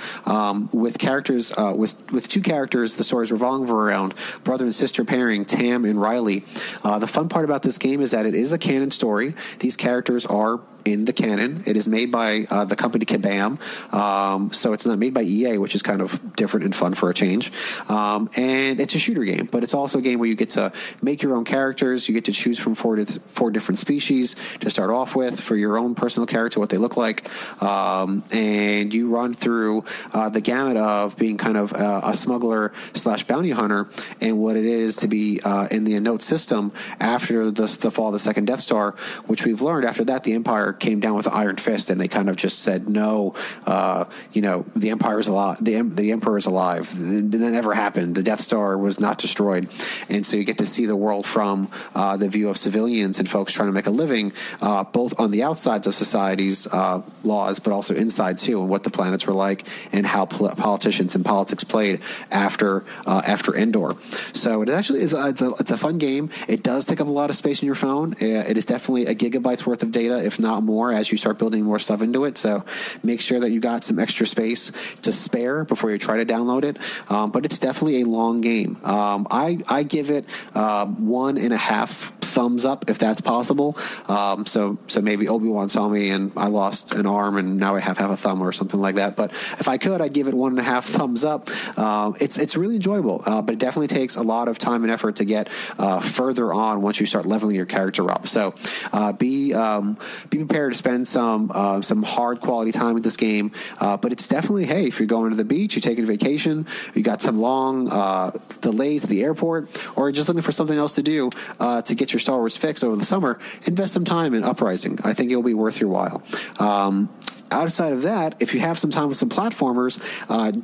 with characters with two characters the story is revolving around, brother and sister pairing Tam and Riley. The fun part about this game is that it is a canon story. These characters are in the canon. It is made by the company Kabam, so it's not made by EA, which is kind of different and fun for a change. And it's a shooter game, but it's also a game where you get to make your own characters. You get to choose from four different species to start off with for your own personal character, what they look like, and you run through the gamut of being kind of a smuggler / bounty hunter, and what it is to be in the ANOVOS system after the fall of the second Death Star, which we've learned after that the Empire came down with an iron fist, and they kind of just said, no, the Empire is alive. The Emperor is alive. That never happened. The Death Star was not destroyed. And so you get to see the world from the view of civilians and folks trying to make a living, both on the outsides of society's laws, but also inside too, and what the planets were like, and how politicians and politics played after Endor. So it actually is it's a fun game. It does take up a lot of space in your phone. It is definitely a gigabyte's worth of data, if not more, as you start building more stuff into it. So make sure that you got some extra space to spare before you try to download it. But it's definitely a long game. I give it 1.5 thumbs up, if that's possible. So maybe Obi-Wan saw me and I lost an arm and now I have half a thumb or something like that. But if I could, I'd give it 1.5 thumbs up. It's really enjoyable, but it definitely takes a lot of time and effort to get further on once you start leveling your character up. So be prepared to spend some hard quality time with this game. But it's definitely, hey, if you're going to the beach, you're taking a vacation, you got some long delays at the airport, or you're just looking for something else to do to get your Star Wars fix over the summer, invest some time in Uprising. I think it'll be worth your while. Outside of that, if you have some time with some platformers,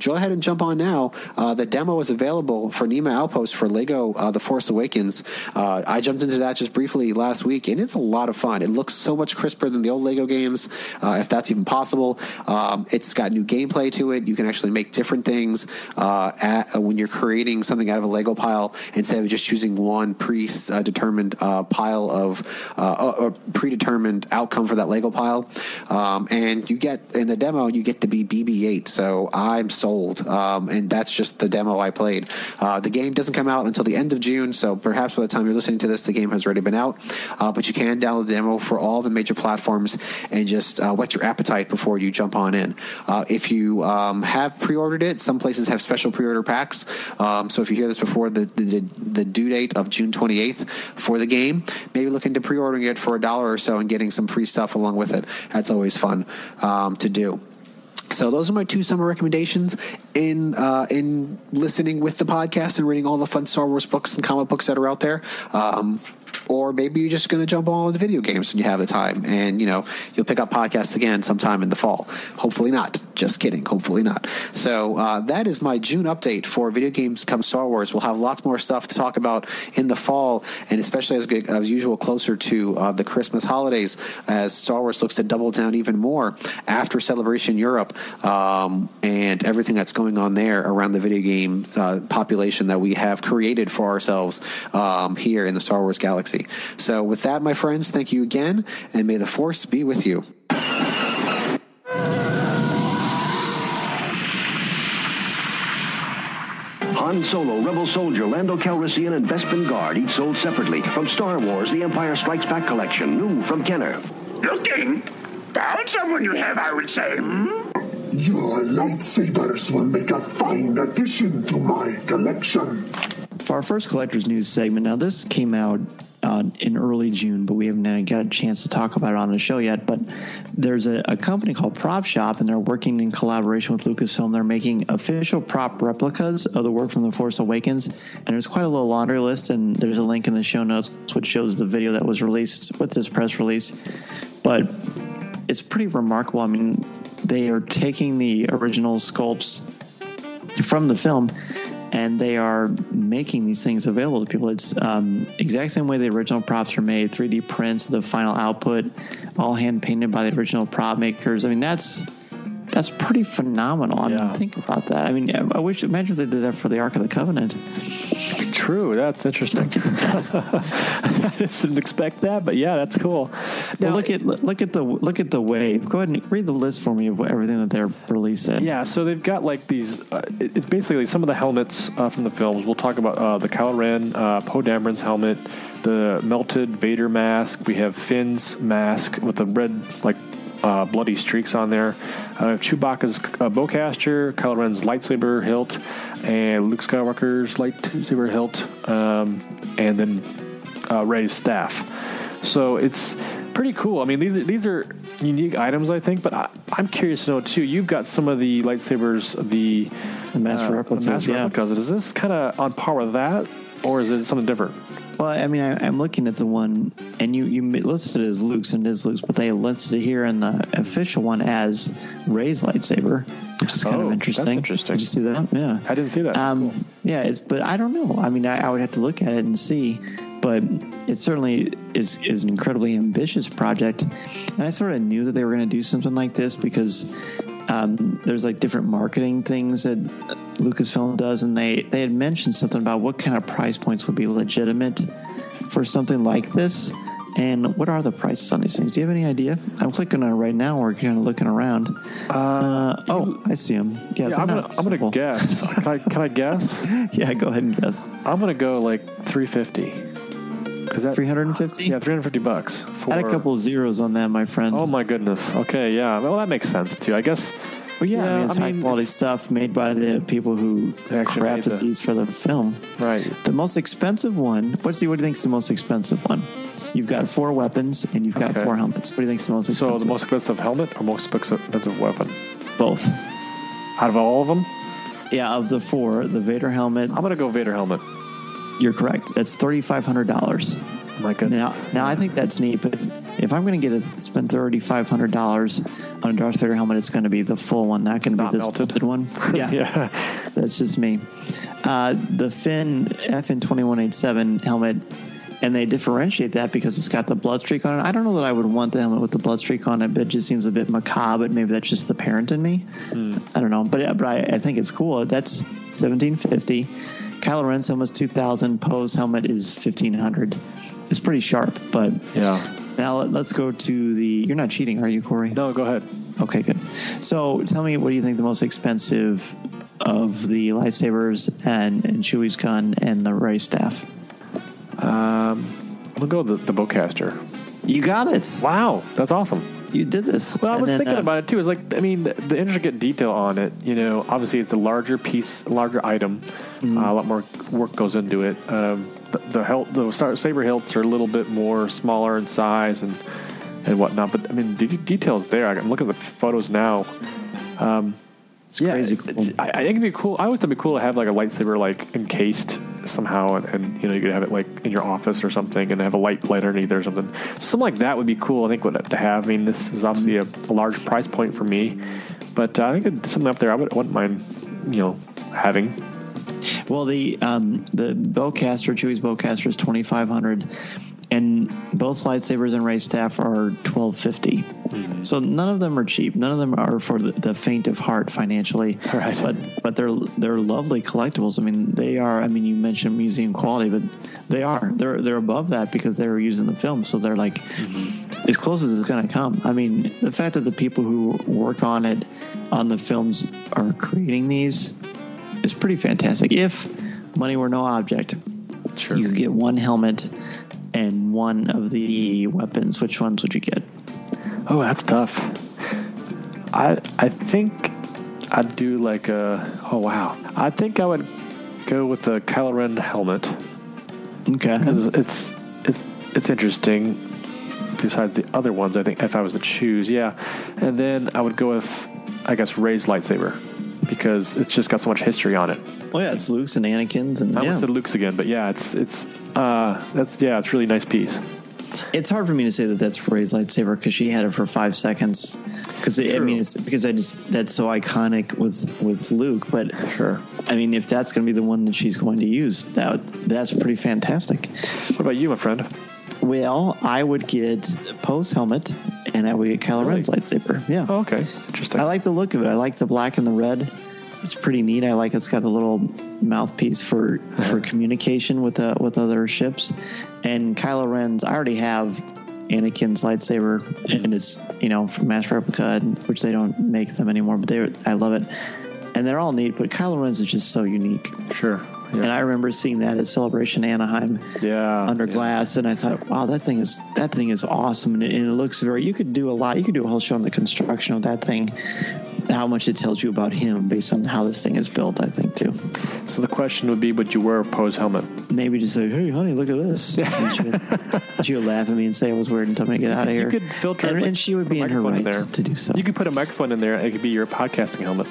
go ahead and jump on now. The demo is available for Nima Outpost for Lego The Force Awakens. I jumped into that just briefly last week, and it's a lot of fun. It looks so much crisper than the old Lego games, if that's even possible. It's got new gameplay to it. You can actually make different things when you're creating something out of a Lego pile, instead of just choosing one predetermined pile of a predetermined outcome for that Lego pile. And you get in the demo, you get to be BB-8, so I'm sold. And that's just the demo I played. The game doesn't come out until the end of June, so perhaps by the time you're listening to this, the game has already been out. But you can download the demo for all the major platforms and just whet your appetite before you jump on in. If you have pre-ordered it, some places have special pre-order packs. So if you hear this before the due date of June 28th for the game, maybe look into pre-ordering it for $1 or so and getting some free stuff along with it. That's always fun to do. So those are my 2 summer recommendations in listening with the podcast and reading all the fun Star Wars books and comic books that are out there. Or maybe you're just going to jump on all the video games when you have the time, and you'll pick up podcasts again sometime in the fall. Hopefully not. Just kidding. Hopefully not. So that is my June update for Video Games Come Star Wars. We'll have lots more stuff to talk about in the fall, and especially as usual closer to the Christmas holidays, as Star Wars looks to double down even more after Celebration Europe, and everything that's going on there around the video game population that we have created for ourselves here in the Star Wars galaxy. So with that, my friends, thank you again, and may the Force be with you. Han Solo, Rebel Soldier, Lando Calrissian, and Bespin Guard, each sold separately. From Star Wars, The Empire Strikes Back Collection, new from Kenner. Looking? Found someone you have, I would say, Your lightsabers will make a fine addition to my collection. For our first collector's news segment, now this came out in early June, but we haven't got a chance to talk about it on the show yet. But there's a company called Prop Shop, and they're working in collaboration with Lucasfilm. They're making official prop replicas of the work from The Force Awakens, and there's quite a little laundry list, and there's a link in the show notes which shows the video that was released with this press release. But it's pretty remarkable. I mean, they are taking the original sculpts from the film, and they are making these things available to people. It's exact same way the original props are made, 3D prints, the final output, all hand painted by the original prop makers. I mean, that's pretty phenomenal. I mean, think about that. I mean, imagine if they did that for the Ark of the Covenant. True, that's interesting. I didn't expect that, but yeah, that's cool. Now, look at the wave. Go ahead and read the list for me of everything that they're releasing. Yeah, so they've got like these. It's basically some of the helmets from the films. We'll talk about the Kylo Ren, Poe Dameron's helmet, the melted Vader mask. We have Finn's mask with the red bloody streaks on there. Chewbacca's bowcaster, Kylo Ren's lightsaber hilt, and Luke Skywalker's lightsaber hilt, and then Rey's staff. So it's pretty cool. I mean, these are unique items, I think, but I'm curious to know too. You've got some of the lightsabers, the master replicas. Replicas. Is this kind of on par with that, or is it something different? Well, I mean, I'm looking at the one, and you listed it as Luke's, and it is Luke's, but they listed it here in the official one as Rey's lightsaber, which is kind of interesting. That's interesting. Did you see that? Yeah. I didn't see that. Cool. Yeah, but I don't know. I mean, I would have to look at it and see, but it certainly is an incredibly ambitious project, and I sort of knew that they were going to do something like this because there's like different marketing things that Lucasfilm does, and they had mentioned something about what kind of price points would be legitimate for something like this, and what are the prices on these things? Do you have any idea? I'm clicking on it right now. We're kind of looking around. I see them. Yeah, I'm gonna guess. Can I guess? Yeah, go ahead and guess. I'm gonna go like $350. Is that $350? Yeah, $350. Add a couple of zeros on that, my friend. Oh my goodness. Okay, yeah. Well, that makes sense too. I guess. Well, yeah, I mean, it's high quality stuff made by the people who crafted these for the film. Right. The most expensive one. What do you think is the most expensive one? You've got 4 weapons and you've got 4 helmets. What do you think is the most expensive? So the most expensive helmet or most expensive weapon? Both. Out of all of them? Yeah, of the 4, the Vader helmet. I'm gonna go Vader helmet. You're correct. That's $3,500. My goodness. Now I think that's neat, but if I'm going to spend $3,500 on a Darth Vader helmet, it's going to be the full one, not going to be this melted one. Yeah. Yeah. That's just me. The Finn FN2187 helmet, and they differentiate that because it's got the blood streak on it. I don't know that I would want the helmet with the blood streak on it, but it just seems a bit macabre, but maybe that's just the parent in me. I don't know, but I think it's cool. That's $1,750. Kylo Ren's helmet is $2,000. Poe's helmet is $1,500. It's pretty sharp, but yeah. Now let's go to the. You're not cheating, are you, Corey? No, go ahead. Okay, good. So tell me, what do you think the most expensive of the lightsabers and Chewie's gun and the Rey staff? I'm gonna go with the bowcaster. You got it. Wow, that's awesome. You did this. Well, I was thinking about it too. It's like, I mean, the intricate detail on it, obviously it's a larger piece, larger item. A lot more work goes into it. The saber hilts are a little bit more smaller in size and whatnot. But I mean, the details there. I'm looking at the photos now. It's crazy cool. I think it'd be cool. I always thought it'd be cool to have like a lightsaber like encased somehow, and you could have it like in your office or something, and have a light underneath or something. Something like that would be cool. I think to have. I mean, this is obviously a large price point for me, but I think it's something up there I wouldn't mind, having. Well, the bowcaster, Chewie's bowcaster, is $2,500, and both lightsabers and Rey staff are $1,250. So none of them are cheap. None of them are for the faint of heart financially. Right. But they're lovely collectibles. I mean, they are. I mean, you mentioned museum quality, but they are. They're above that because they were used in the film. So they're like as close as it's going to come. I mean, the fact that the people who work on the films are creating these is pretty fantastic. If money were no object, sure, you could get one helmet and one of the weapons. Which ones would you get? Oh, that's tough. I think I'd do like I think I would go with the Kylo Ren helmet. Okay. Because it's interesting. Besides the other ones, I think if I was to choose, yeah. And then I would go with, I guess, Rey's lightsaber, because it's just got so much history on it. Well, yeah, it's Luke's and Anakin's, and I almost said Luke's again, but yeah, it's a really nice piece. It's hard for me to say that that's Rey's lightsaber because she had it for 5 seconds. Because it's because that's so iconic with Luke. But sure, I mean, if that's going to be the one that she's going to use, that's pretty fantastic. What about you, my friend? Well, I would get Poe's helmet, and I would get Kylo Ren's lightsaber. Yeah. Oh, okay. Interesting. I like the look of it. I like the black and the red. It's pretty neat. I like it's got the little mouthpiece for communication with other ships. And Kylo Ren's, I already have Anakin's lightsaber, and it's from mass replica, which they don't make them anymore, but I love it. And they're all neat, but Kylo Ren's is just so unique. Sure. Yeah. And I remember seeing that at Celebration Anaheim, under glass, and I thought, wow, that thing is awesome, and it looks very. You could do a lot. You could do a whole show on the construction of that thing, how much it tells you about him based on how this thing is built. I think too. So the question would be, would you wear Poe's helmet? Maybe just say, "Hey, honey, look at this." She would laugh at me and say I was weird and tell me to get out of here. You could filter, and she would be in her right to do so. You could put a microphone in there. It could be your podcasting helmet.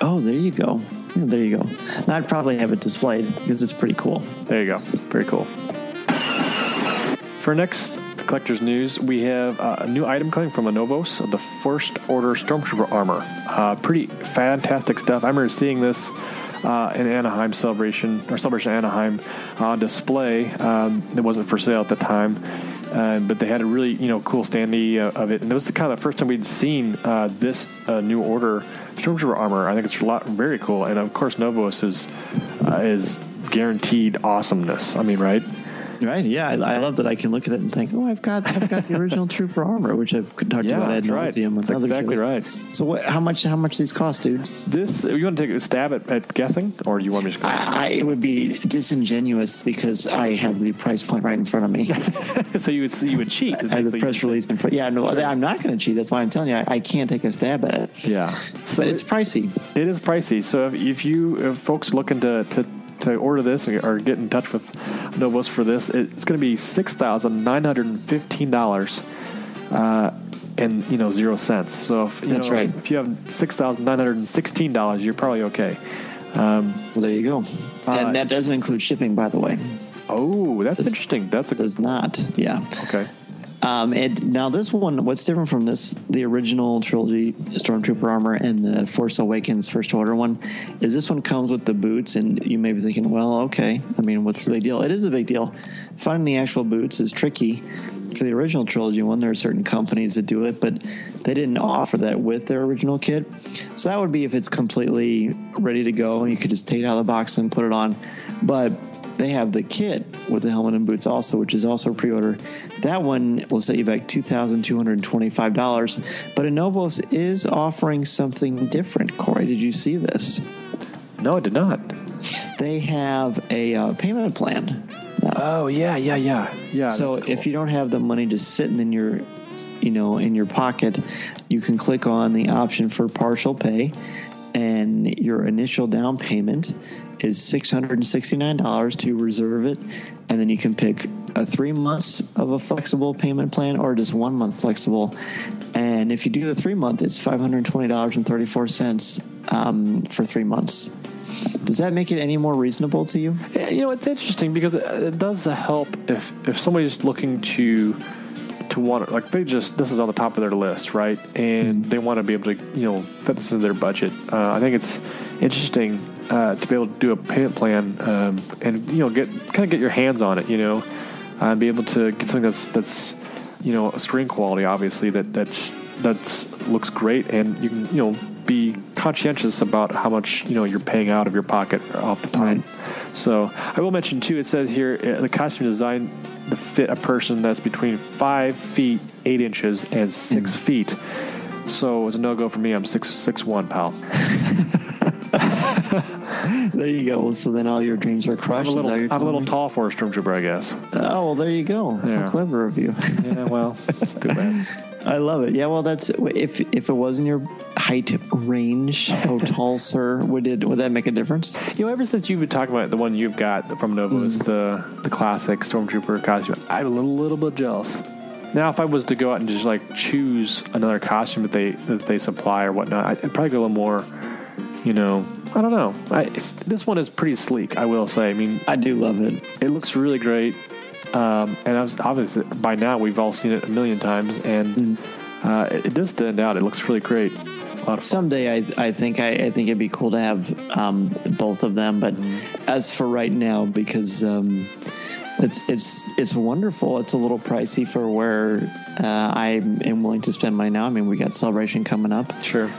Oh, there you go. Yeah, there you go. And I'd probably have it displayed because it's pretty cool. There you go. Very cool. For next collector's news, we have a new item coming from ANOVOS, the First Order Stormtrooper armor. Pretty fantastic stuff. I remember seeing this in Anaheim Celebration Anaheim on display. It wasn't for sale at the time. But they had a really, cool standee of it, and it was the kind of the first time we'd seen this new order Stormtrooper armor. I think it's very cool, and of course, ANOVOS is guaranteed awesomeness. I mean, right? Right. Yeah, I love that I can look at it and think, oh, I've got the original Trooper armor, which I've talked about ad nauseum on other exactly shows. Right. So how much these cost, dude? This, you want to take a stab at guessing, or do you want me to? It would be disingenuous because I have the price point right in front of me. So you would cheat. I have the press release. I'm not going to cheat. That's why I'm telling you I can't take a stab at it. Yeah, but it's pricey. It is pricey. So if folks looking to order this or get in touch with ANOVOS for this, it's going to be $6,915 and 0 cents. So if if you have $6,916, you're probably okay. Well, there you go. And that doesn't include shipping, by the way. Oh, that's interesting. Does not. Yeah. Okay. And now this one, what's different from the original trilogy Stormtrooper armor and the Force Awakens First Order one, is this one comes with the boots, and you may be thinking, well, okay, I mean, what's the big deal? It is a big deal. Finding the actual boots is tricky. For the original trilogy one, there are certain companies that do it, but they didn't offer that with their original kit. So that would be if it's completely ready to go, and you could just take it out of the box and put it on. But they have the kit with the helmet and boots also, which is also a pre-order. That one will set you back $2,225. But ANOVOS is offering something different. Corey, did you see this? No, I did not. They have a payment plan now. Oh, yeah. So if you don't have the money just sitting in your, in your pocket, you can click on the option for partial pay, and your initial down payment is $669 to reserve it, and then you can pick 3 months of a flexible payment plan or just 1 month flexible. And if you do the 3 month, it's $520.34 for 3 months. Does that make it any more reasonable to you? It's interesting because it does help if somebody's looking to want this is on the top of their list, right? And they want to be able to fit this into their budget. I think it's interesting to be able to do a payment plan and get your hands on it, and be able to get something that's a screen quality, obviously that's looks great, and you can be conscientious about how much you're paying out of your pocket off the top. Right. So I will mention too, it says here the costume design to fit a person that's between 5 feet 8 inches and 6 feet. So it was a no-go for me. I'm 6'1", pal. There you go. Well, so then all your dreams are crushed. I'm a little tall for a Stormtrooper, I guess. Oh, well, there you go. Yeah. How clever of you. Yeah, well, it's too bad. I love it. Yeah, well, that's if it was in your height range, how tall, sir, would that make a difference? Ever since you've been talking about the one you've got from ANOVOS, the classic Stormtrooper costume, I'm a little bit jealous. Now, if I was to go out and just like choose another costume that they supply or whatnot, I'd probably go a little more, I don't know. This one is pretty sleek, I will say. I mean, I do love it. It looks really great. And obviously by now we've all seen it a million times, and it does stand out. It looks really great. A lot of Someday, I think it'd be cool to have both of them. But as for right now, because it's wonderful. It's a little pricey for where I am willing to spend money now. I mean, we got Celebration coming up. Sure.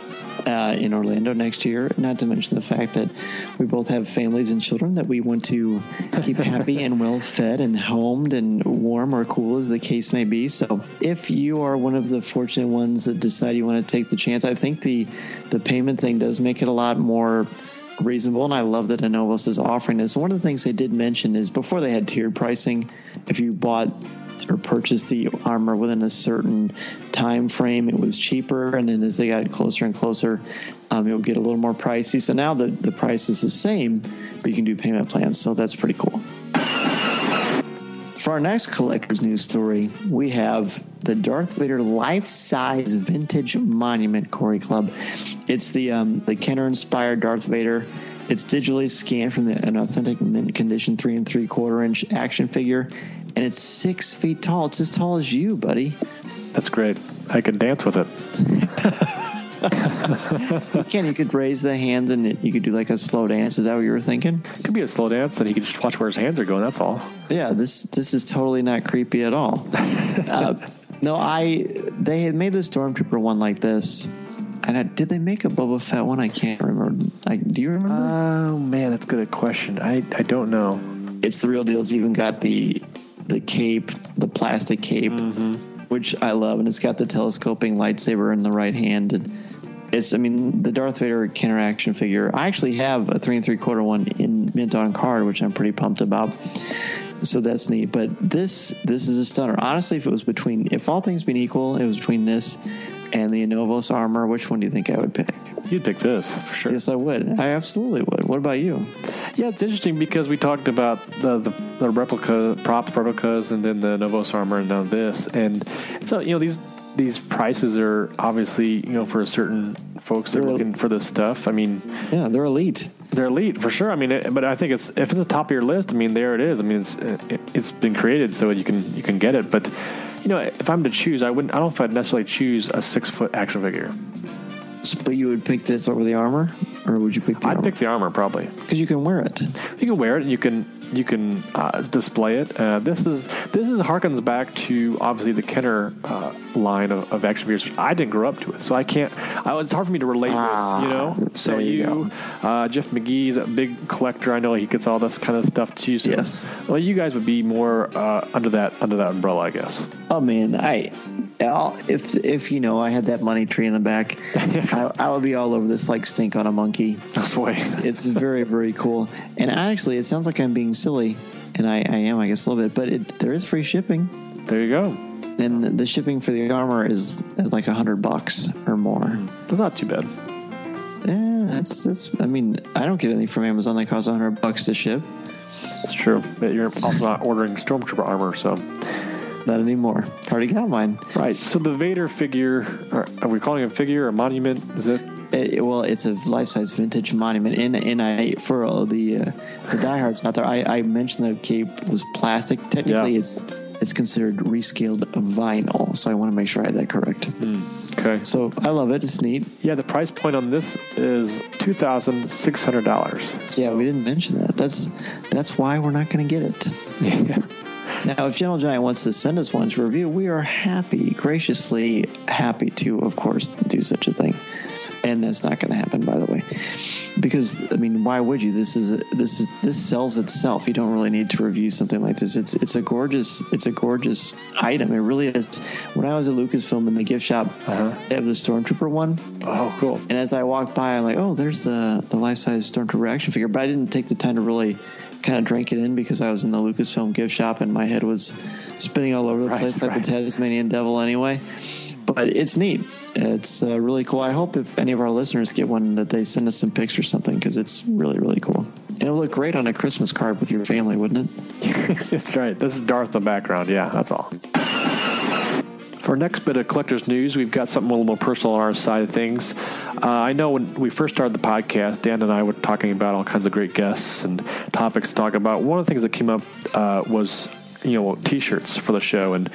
In Orlando next year, not to mention the fact that we both have families and children that we want to keep happy and well fed and homed and warm or cool as the case may be. So if you are one of the fortunate ones that decide you want to take the chance, I think the payment thing does make it a lot more reasonable, and I love that ANOVOS is offering this. One of the things they did mention is before they had tiered pricing, if you bought or purchased the armor within a certain time frame, it was cheaper, and then as they got closer and closer, it would get a little more pricey. So now the price is the same, but you can do payment plans, so that's pretty cool. For our next collector's news story, we have the Darth Vader life-size vintage monument, Corey Club. It's the Kenner-inspired Darth Vader. It's digitally scanned from an authentic mint condition 3 3/4 inch action figure, and it's 6 feet tall. It's as tall as you, buddy. That's great. I could dance with it. You could raise the hands and you could do like a slow dance. Is that what you were thinking? It could be a slow dance, and he could just watch where his hands are going. That's all. Yeah, this is totally not creepy at all. They had made the Stormtrooper one like this. And did they make a Boba Fett one? I can't remember. Do you remember? Oh, man, that's a good question. I don't know. It's the real deal. It's even got the cape, the plastic cape, which I love. And it's got the telescoping lightsaber in the right hand. And the Darth Vader Kenner action figure. I actually have a 3 3/4 one in mint on card, which I'm pretty pumped about. So that's neat. But this is a stunner. Honestly, if all things being equal, it was between this and the ANOVOS armor, which one do you think I would pick? You'd pick this, for sure. Yes, I would. I absolutely would. What about you? Yeah, it's interesting because we talked about the replicas, and then the ANOVOS armor, and now this. And so, these prices are obviously, for a certain folks that are looking for this stuff. I mean... Yeah, they're elite. They're elite, for sure. I mean, but I think if it's the top of your list, there it is. I mean, it's been created so you can get it, but... if I'm to choose, I don't know if I'd necessarily choose a 6-foot action figure. But you would pick this over the armor, or would you pick the armor? I'd pick the armor, probably. Because you can wear it. You can wear it, and you can display it. This harkens back to obviously the Kenner line of action figures. I didn't grow up to it, so I can't. It's hard for me to relate with. So Jeff McGee's a big collector. I know he gets all this kind of stuff too. So, yes. Well, you guys would be more under that umbrella, I guess. Oh man, if I had that money tree in the back, I would be all over this like stink on a monkey. Oh boy, it's very, very cool. And actually, it sounds like I'm being silly, and I am, I guess, a little bit. But there is free shipping. There you go. And the shipping for the armor is like $100 or more. That's not too bad. Yeah, that's. I mean, I don't get anything from Amazon that costs $100 to ship. It's true, but you're also not ordering Stormtrooper armor, so. Not anymore. Already got mine. Right. So the Vader figure, are we calling it a figure or a monument? Is it? Well, it's a life-size vintage monument. And for all the diehards out there, I mentioned the cape was plastic. Technically, it's considered rescaled vinyl. So I want to make sure I had that correct. Okay. So I love it. It's neat. Yeah, the price point on this is $2,600. Yeah, we didn't mention that. That's why we're not going to get it. Yeah. Now, if Gentle Giant wants to send us one to review, we are graciously happy to, of course, do such a thing. And that's not going to happen, by the way, because I mean, why would you? This sells itself. You don't really need to review something like this. It's a gorgeous item. It really is. When I was at Lucasfilm in the gift shop, they have the Stormtrooper one. Oh, cool! And as I walked by, I'm like, oh, there's the life-size Stormtrooper action figure. But I didn't take the time to really kind of drink it in because I was in the Lucasfilm gift shop and my head was spinning all over the place like the Tasmanian devil anyway. But it's neat. It's really cool. I hope if any of our listeners get one that they send us some pics or something because it's really, really cool. And it'll look great on a Christmas card with your family, wouldn't it? That's right. This is Darth in the background. Yeah, that's all. For our next bit of collector's news, we've got something a little more personal on our side of things. I know when we first started the podcast, Dan and I were talking about all kinds of great guests and topics to talk about. One of the things that came up was T-shirts for the show, and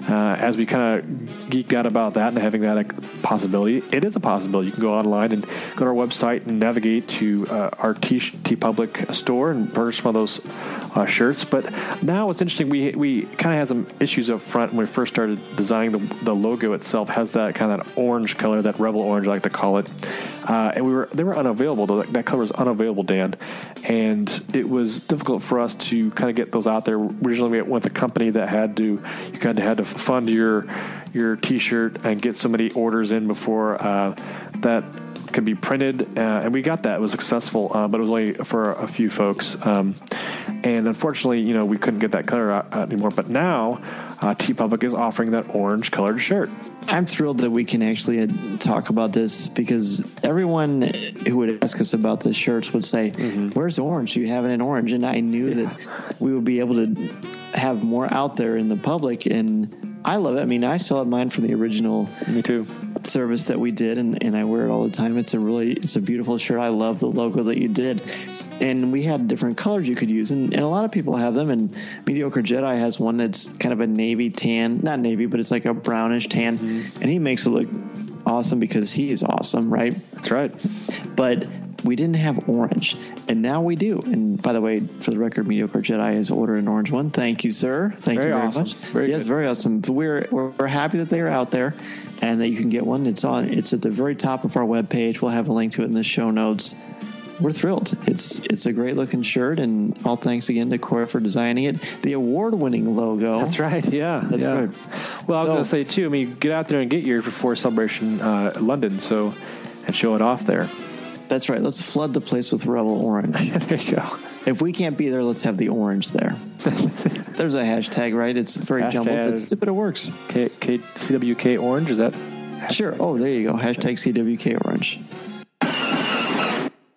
as we kind of geeked out about that and having that a possibility, it is a possibility. You can go online and go to our website and navigate to our TeePublic store and purchase one of those shirts. But now what's interesting, we kind of had some issues up front when we first started designing the logo itself. Has that kind of that orange color, that rebel orange I like to call it. And they were unavailable. That color was unavailable, Dan, and it was difficult for us to kind of get those out there. Originally, we went with a company that had to fund your T-shirt and get so many orders in before that could be printed, and we got that. It was successful, but it was only for a few folks, and unfortunately, we couldn't get that color out anymore. But now, TeePublic is offering that orange colored shirt. I'm thrilled that we can actually talk about this because everyone who would ask us about the shirts would say, where's orange? You have it in orange. And I knew that we would be able to have more out there in the public. And I love it. I mean, I still have mine from the original Me too. service that we did, and I wear it all the time. It's a beautiful shirt. I love the logo that you did. And we had different colors you could use, and a lot of people have them. And Mediocre Jedi has one that's kind of a navy tan, not navy, but it's like a brownish tan, and he makes it look awesome because he is awesome, right? That's right. But we didn't have orange, and now we do. And by the way, for the record, Mediocre Jedi has ordered an orange one. Thank you, sir. Thank you very much. Yes, very awesome. We're happy that they are out there, and that you can get one. It's at the very top of our webpage. We'll have a link to it in the show notes. We're thrilled. It's a great looking shirt, and all thanks again to Corey for designing it. The award-winning logo. That's right. Yeah, that's right. Well, I was going to say too. I mean, get out there and get yours before Celebration London, and show it off there. That's right. Let's flood the place with Rebel Orange. There you go. If we can't be there, let's have the orange there. There's a hashtag, right? It's very jumbled, but it works. CWK Orange, is that? Sure. Oh, there you go. Hashtag CWK Orange.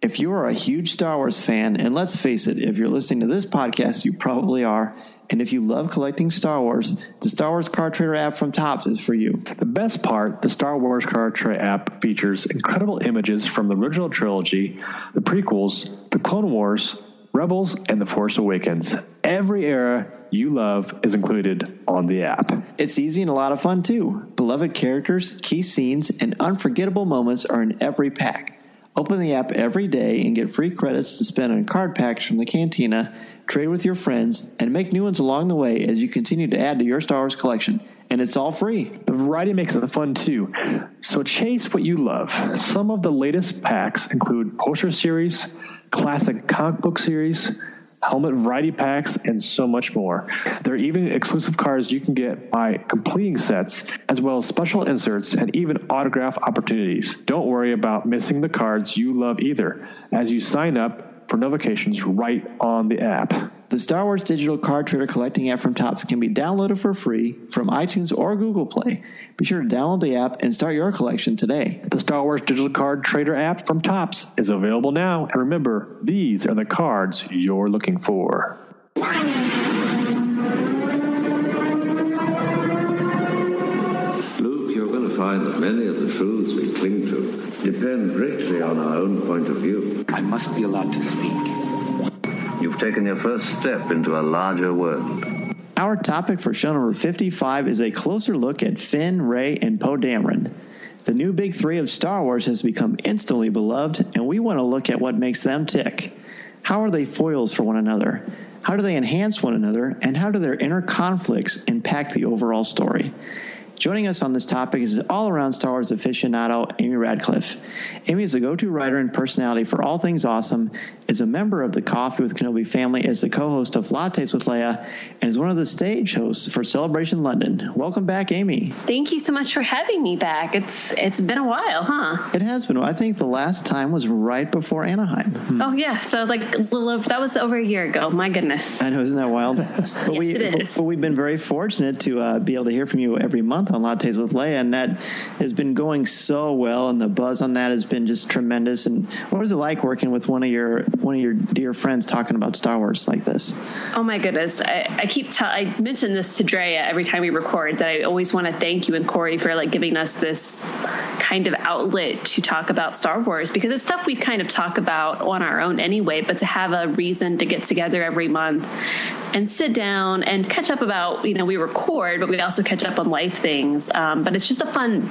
If you are a huge Star Wars fan, and let's face it, if you're listening to this podcast, you probably are, and if you love collecting Star Wars, the Star Wars Card Trader app from Topps is for you. The best part, the Star Wars Card Trader app features incredible images from the original trilogy, the prequels, the Clone Wars, Rebels, and The Force Awakens. Every era you love is included on the app. It's easy and a lot of fun, too. Beloved characters, key scenes, and unforgettable moments are in every pack. Open the app every day and get free credits to spend on card packs from the Cantina, trade with your friends, and make new ones along the way as you continue to add to your Star Wars collection. And it's all free. The variety makes it fun, too. So chase what you love. Some of the latest packs include poster series, classic comic book series, helmet variety packs, and so much more. There are even exclusive cards you can get by completing sets, as well as special inserts and even autograph opportunities. Don't worry about missing the cards you love either, as you sign up for notifications right on the app. The Star Wars Digital Card Trader collecting app from Topps can be downloaded for free from iTunes or Google Play. Be sure to download the app and start your collection today. The Star Wars Digital Card Trader app from Topps is available now. And remember, these are the cards you're looking for. Luke, you're going to find that many of the truths we cling to depend greatly on our own point of view. I must be allowed to speak. You've taken your first step into a larger world. Our topic for show number 55 is a closer look at Finn, Rey, and Poe Dameron. The new big three of Star Wars has become instantly beloved, and we want to look at what makes them tick. How are they foils for one another? How do they enhance one another? And how do their inner conflicts impact the overall story? Joining us on this topic is all-around Star Wars aficionado, Amy Ratcliffe. Amy is the go-to writer and personality for all things awesome, is a member of the Coffee with Kenobi family, is the co-host of Lattes with Leia, and is one of the stage hosts for Celebration London. Welcome back, Amy. Thank you so much for having me back. It's been a while, huh? It has been. I think the last time was right before Anaheim. Oh, yeah. So that was over a year ago. My goodness. I know, isn't that wild? But yes, it is. But we've been very fortunate to be able to hear from you every month on Lattes with Leia, and that has been going so well, and the buzz on that has been just tremendous. And what was it like working with one of your dear friends talking about Star Wars like this? Oh my goodness. I mention this to Drea every time we record, that I always want to thank you and Corey for giving us this kind of outlet to talk about Star Wars, because it's stuff we kind of talk about on our own anyway, but to have a reason to get together every month and sit down and catch up about, we record, but we also catch up on life things. But it's just a fun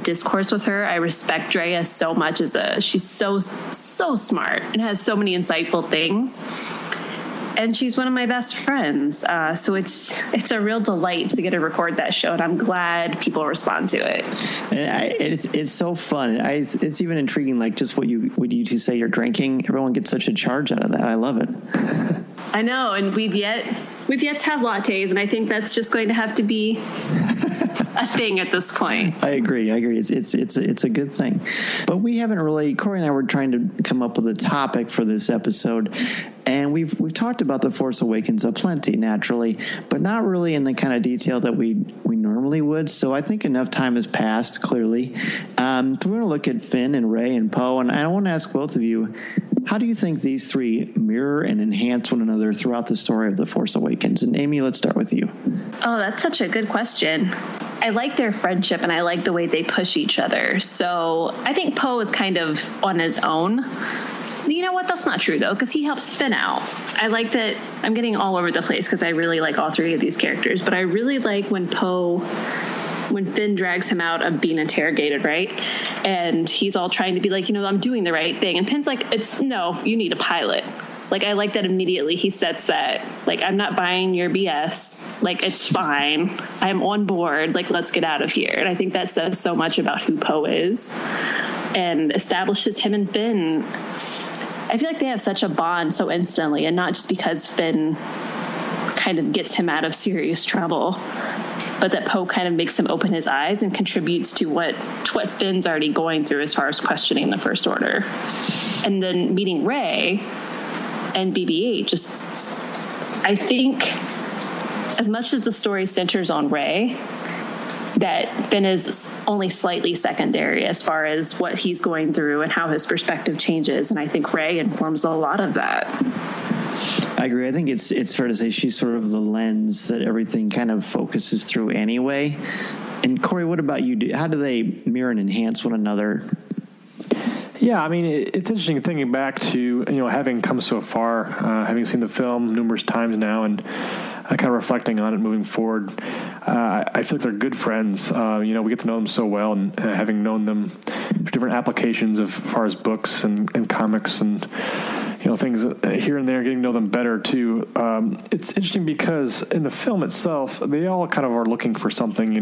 discourse with her. I respect Drea so much she's so smart and has so many insightful things. And she's one of my best friends. So it's a real delight to get to record that show, and I'm glad people respond to it. It's so fun. It's even intriguing, just what you two say you're drinking. Everyone gets such a charge out of that. I love it. I know, and we've yet to have lattes, and I think that's just going to have to be a thing at this point. I agree. It's a good thing. But we haven't really, Corey and I were trying to come up with a topic for this episode, and we've talked about The Force Awakens aplenty, naturally, but not really in the kind of detail that we normally would. So I think enough time has passed, clearly. So we're going to look at Finn and Rey and Poe, and I want to ask both of you, how do you think these three mirror and enhance one another throughout the story of The Force Awakens? And Amy, let's start with you. Oh, that's such a good question. I like their friendship, and I like the way they push each other. So I think Poe is kind of on his own. You know what? That's not true, though, because he helps Finn out. I like that. I'm getting all over the place because I really like all three of these characters, but I really like when Finn drags him out of being interrogated, right? And he's all trying to be like, I'm doing the right thing. And Finn's like, no, you need a pilot. I like that immediately he sets that, I'm not buying your BS. It's fine. I'm on board. Let's get out of here. And I think that says so much about who Poe is and establishes him and Finn. I feel like they have such a bond so instantly, and not just because Finn kind of gets him out of serious trouble, but that Poe kind of makes him open his eyes and contributes to what Finn's already going through as far as questioning the First Order. And then meeting Rey and BB-8, I think as much as the story centers on Rey, that Finn is only slightly secondary as far as what he's going through and how his perspective changes. And I think Rey informs a lot of that. I agree. I think it's fair to say she's sort of the lens that everything kind of focuses through anyway. And Corey, what about you? How do they mirror and enhance one another? Yeah, it's interesting thinking back to, having come so far, having seen the film numerous times now, and kind of reflecting on it moving forward. I feel like they're good friends. We get to know them so well, and having known them for different applications as far as books and comics and things here and there, getting to know them better too. It's interesting because in the film itself, they all kind of are looking for something.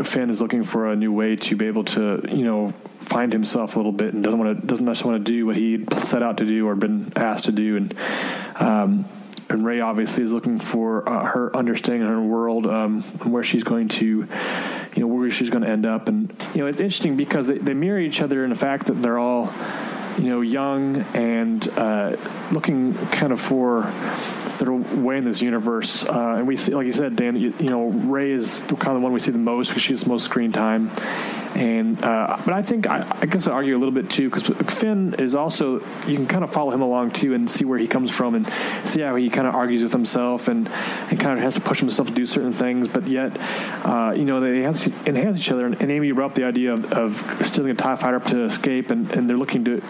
Finn is looking for a new way to be able to, find himself a little bit, and doesn't necessarily want to do what he set out to do or been asked to do. And Rey obviously is looking for her understanding of her world, and where she's going to, where she's going to end up. And it's interesting because they mirror each other in the fact that they're all, young and looking kind of for their way in this universe. And we see, like you said, Dan, Rey is kind of the one we see the most because she has the most screen time. And but I think I guess I argue a little bit too, because Finn is also, you can kind of follow him along too and see where he comes from and see how he kind of argues with himself and kind of has to push himself to do certain things, but yet they enhance each other. And Amy brought up the idea of stealing a TIE fighter up to escape, and they're looking to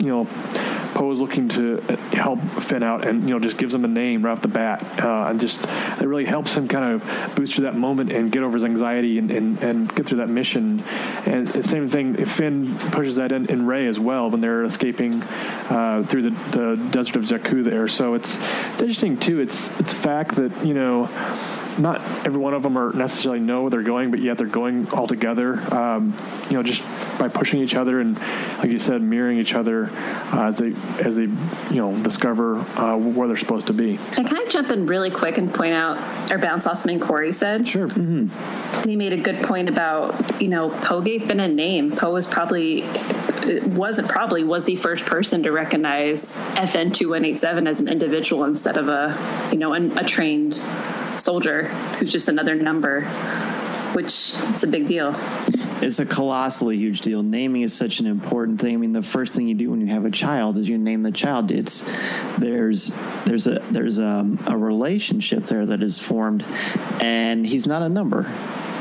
Poe is looking to help Finn out, and just gives him a name right off the bat, and just it really helps him kind of boost through that moment and get over his anxiety and get through that mission. And the same thing, Finn pushes that in Rey as well when they're escaping through the desert of Jakku there. So it's interesting too. It's the fact that not every one of them are necessarily know where they're going, but yet they're going all together. Just by pushing each other and, like you said, mirroring each other as they discover where they're supposed to be. And can I jump in really quick and point out or bounce off something Corey said? Sure. Mm-hmm. He made a good point about Poe gave Finn a name. Poe was was the first person to recognize FN-2187 as an individual instead of a trained soldier who's just another number, which it's a big deal. It's a colossally huge deal. Naming is such an important thing. I mean, the first thing you do when you have a child is you name the child. There's a relationship there that is formed, and he's not a number.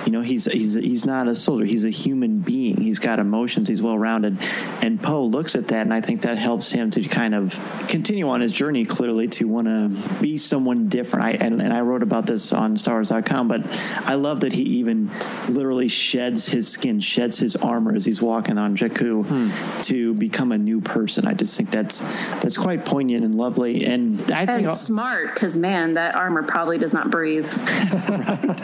He's not a soldier. He's a human being. He's got emotions. He's well-rounded. And Poe looks at that, and I think that helps him to kind of continue on his journey, clearly, to want to be someone different. I wrote about this on StarWars.com, but I love that he even literally sheds his skin, sheds his armor as he's walking on Jakku to become a new person. I just think that's quite poignant and lovely. And I think smart, because, man, that armor probably does not breathe. Right.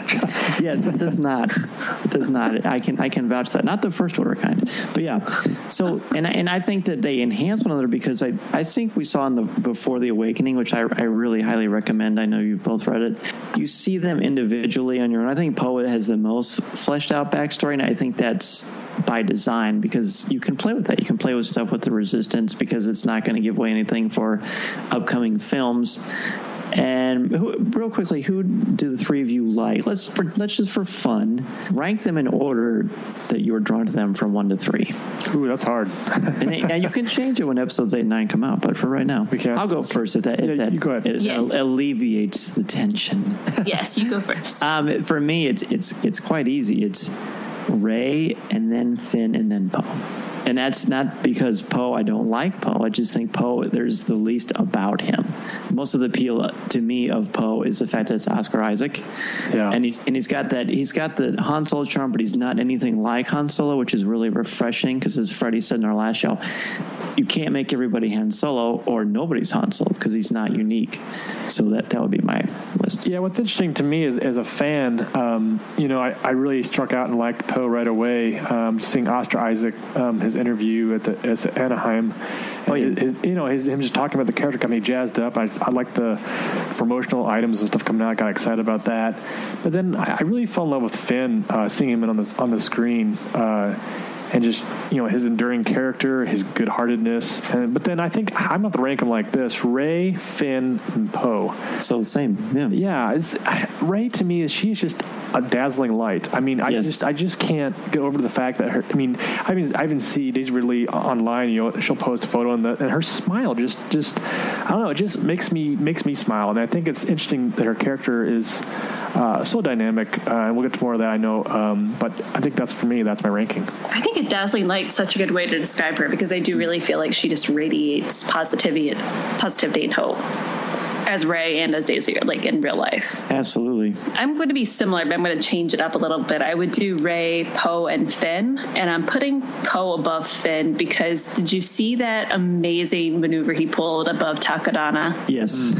Yes, it does not. It does not. I can vouch that. Not the first order kind, but yeah. So, and I think that they enhance one another because I think we saw in the Before the Awakening, which I really highly recommend. I know you've both read it. You see them individually on your own. I think Poe has the most fleshed out backstory, and I think that's by design because you can play with that. You can play with stuff with the Resistance because it's not going to give away anything for upcoming films. And real quickly, who do the three of you like? Let's just for fun rank them in order that you were drawn to them from 1 to 3. Ooh, that's hard. and you can change it when episodes 8 and 9 come out, but for right now, we can. I'll go first if that you go ahead. Alleviates the tension. Yes, you go first. For me, it's quite easy. It's Rey and then Finn and then Poe. And that's not because Poe, I don't like Poe. I just think Poe, there's the least about him. Most of the appeal to me of Poe is the fact that it's Oscar Isaac. Yeah. And he's got the Han Solo charm, but he's not anything like Han Solo, which is really refreshing because as Freddie said in our last show, you can't make everybody Han Solo or nobody's Han Solo because he's not unique. So that would be my list. Yeah, what's interesting to me is as a fan, I really struck out and liked Poe right away. Seeing Oscar Isaac, his interview at Anaheim, him just talking about the character got me jazzed up. I like the promotional items and stuff coming out. I got excited about that. But then I really fell in love with Finn, seeing him on the screen. And just, his enduring character, his good-heartedness. But then I think I'm going to rank them like this. Rey, Finn, and Poe. So same, yeah. Yeah, Rey to me, she's just a dazzling light. I mean, I just can't get over the fact that I even see Daisy Ridley online, she'll post a photo and her smile just I don't know, it just makes me smile. And I think it's interesting that her character is so dynamic, and we'll get to more of that, I know, but I think that's my ranking. I think a dazzling light is such a good way to describe her because I do really feel like she just radiates positivity and hope as Rey and as Daisy, like in real life. Absolutely. I'm going to be similar, but I'm going to change it up a little bit. I would do Rey, Poe, and Finn, and I'm putting Poe above Finn because did you see that amazing maneuver he pulled above Takodana? Yes.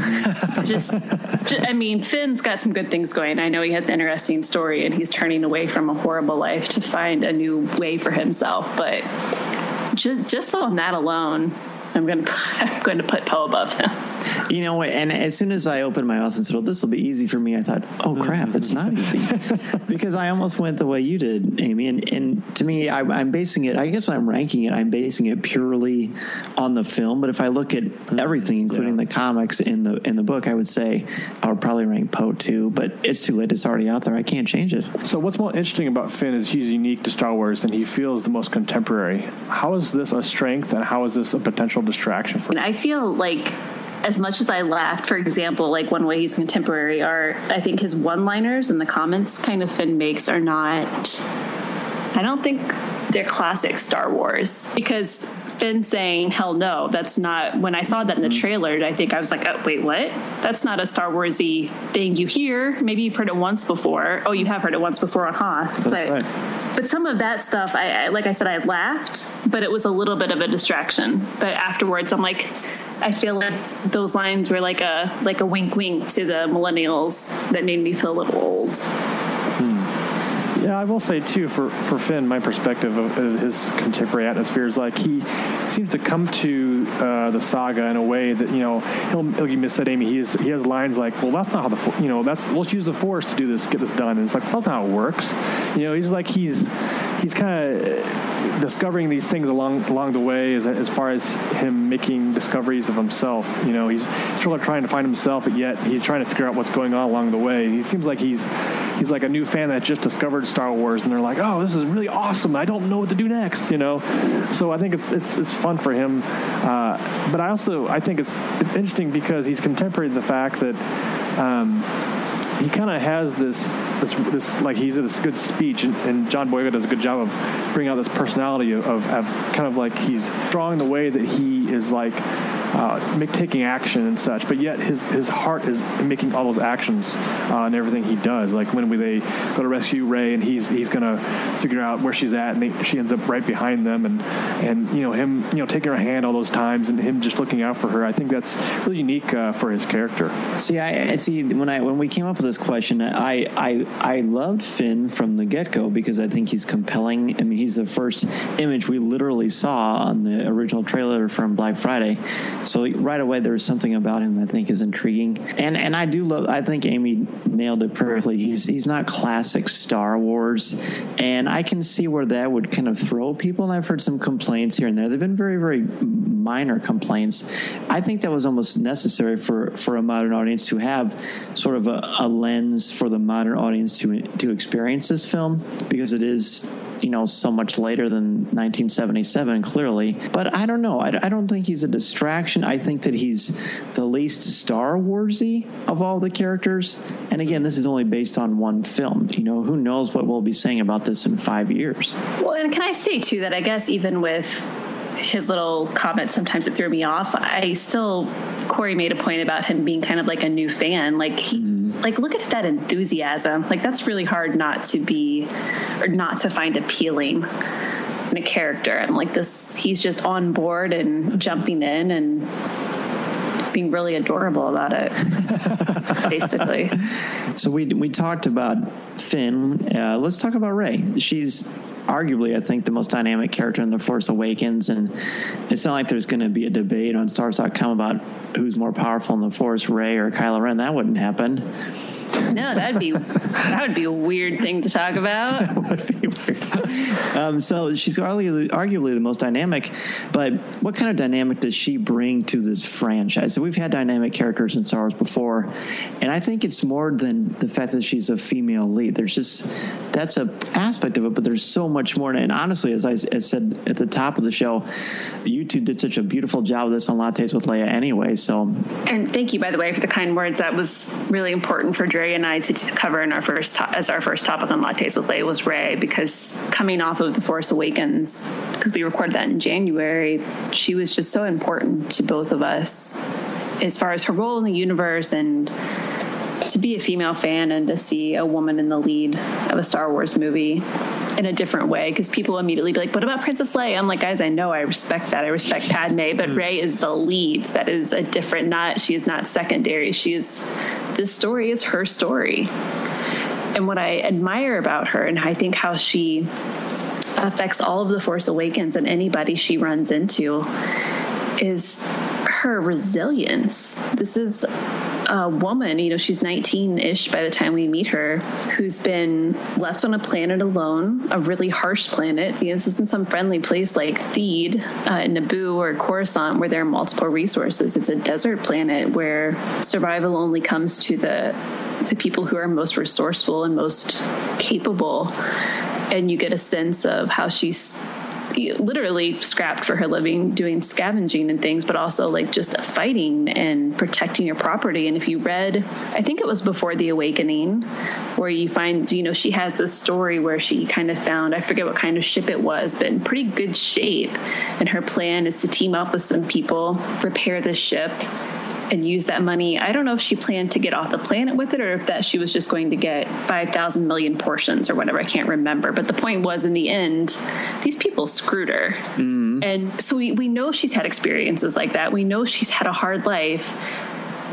Finn's got some good things going. I know he has an interesting story, and he's turning away from a horrible life to find a new way for himself, but just on that alone, I'm going to put Poe above him. And as soon as I opened my mouth and said, well, this will be easy for me, I thought, oh, crap, it's not easy. Because I almost went the way you did, Amy. And to me, I'm basing it, I guess when I'm ranking it, I'm basing it purely on the film. But if I look at everything, including the comics in the book, I would say I would probably rank Poe too. But it's too late. It's already out there. I can't change it. So what's more interesting about Finn is he's unique to Star Wars and he feels the most contemporary. How is this a strength and how is this a potential distraction for him? I feel like as much as I laughed, for example, like one way he's contemporary are, I think his one-liners and the comments kind of Finn makes are not, I don't think they're classic Star Wars because Finn saying, hell no, that's not, when I saw that in the trailer, I think I was like, oh, wait, what? That's not a Star Wars-y thing you hear. Maybe you've heard it once before. Oh, you have heard it once before on Hoth. But some of that stuff, I like I said, I laughed, but it was a little bit of a distraction. But afterwards, I'm like, I feel like those lines were like a wink wink to the millennials that made me feel a little old. Yeah, I will say too, for Finn, my perspective of his contemporary atmosphere is like he seems to come to the saga in a way that, you know, you said, Amy, he has lines like, well, that's not how let's use the Force to do this, get this done. And it's like, well, that's not how it works. You know, he's like he's kind of discovering these things along the way as far as him making discoveries of himself. You know, he's sort of trying to find himself, but yet he's trying to figure out what's going on along the way. He seems like he's like a new fan that just discovered Star Wars, and they're like, oh, this is really awesome. I don't know what to do next, you know? So I think it's fun for him. But I think it's interesting because he's contemporary to the fact that he kind of has this like he's this good speech, and John Boyega does a good job of bringing out this personality of kind of like he's strong the way that he is like taking action and such, but yet his heart is making all those actions and everything he does. Like when they go to rescue Rey, and he's gonna figure out where she's at, and she ends up right behind them, and you know him, you know, taking her hand all those times, and him just looking out for her. I think that's really unique for his character. See, I see when we came up with this question, I loved Finn from the get-go because I think he's compelling. I mean, he's the first image we literally saw on the original trailer from Black Friday. So right away, there's something about him I think is intriguing, and I do love. I think Amy nailed it perfectly. He's not classic Star Wars, and I can see where that would kind of throw people. And I've heard some complaints here and there. They've been very, very minor complaints. I think that was almost necessary for a modern audience to have sort of a lens for the modern audience to experience this film, because it is, you know, so much later than 1977, clearly. But I don't know. I don't think he's a distraction. I think that he's the least Star Warsy of all the characters. And again, this is only based on one film. You know, who knows what we'll be saying about this in 5 years. Well, and can I say, too, that I guess even with his little comments, sometimes it threw me off. Corey made a point about him being kind of like a new fan. Like, like, look at that enthusiasm. Like, that's really hard not to find appealing in a character. And like this, he's just on board and jumping in and being really adorable about it, basically. So we talked about Finn. Let's talk about Rey. She's arguably, I think, the most dynamic character in The Force Awakens, and it's not like there's going to be a debate on Stars.com about who's more powerful in The Force, Rey or Kylo Ren. That wouldn't happen. No, that would be a weird thing to talk about. That would be weird. So she's arguably the most dynamic, but what kind of dynamic does she bring to this franchise? So we've had dynamic characters in Star Wars before, and I think it's more than the fact that she's a female lead. There's just, that's an aspect of it, but there's so much more. And honestly, as I said at the top of the show, YouTube did such a beautiful job of this on Lattes with Leia anyway. So, and thank you, by the way, for the kind words. That was really important for Dre and I to cover in our first topic on Lattes with Leia was Rey, because coming off of The Force Awakens, because we recorded that in January, she was just so important to both of us as far as her role in the universe, and to be a female fan and to see a woman in the lead of a Star Wars movie in a different way, because people immediately be like, what about Princess Leia? I'm like, guys, I know, I respect that. I respect Padme, but Rey is the lead. That is a different, she is not secondary. This story is her story. And what I admire about her, and I think how she affects all of The Force Awakens and anybody she runs into, is her resilience. This is a woman, she's 19-ish by the time we meet her, who's been left on a planet alone, a really harsh planet. This isn't some friendly place like Theed in Naboo or Coruscant where there are multiple resources. It's a desert planet where survival only comes to the people who are most resourceful and most capable. And you get a sense of how she's literally scrapped for her living, doing scavenging and things, but also like just fighting and protecting your property. And if you read, I think it was Before the Awakening, where you find, she has this story where she kind of found, I forget what kind of ship it was, but in pretty good shape. And her plan is to team up with some people, repair the ship, and use that money. I don't know if she planned to get off the planet with it or if that she was just going to get 5,000 million portions or whatever. I can't remember. But the point was, in the end, these people screwed her. Mm-hmm. And so we know she's had experiences like that. We know she's had a hard life.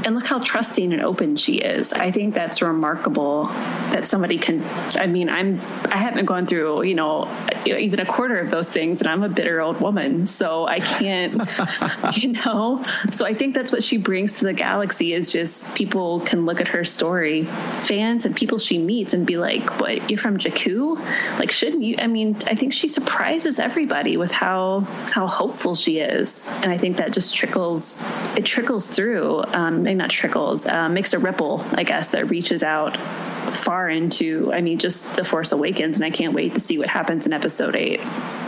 And look how trusting and open she is. I think that's remarkable that somebody can, I mean, I haven't gone through, even a quarter of those things, and I'm a bitter old woman, so I can't, so I think that's what she brings to the galaxy, is just people can look at her story, fans and people she meets, and be like, what, you're from Jakku? Like, shouldn't you? I mean, I think she surprises everybody with how hopeful she is. And I think that just trickles through, not trickles, makes a ripple, I guess, that reaches out far into, just The Force Awakens, and I can't wait to see what happens in Episode 8.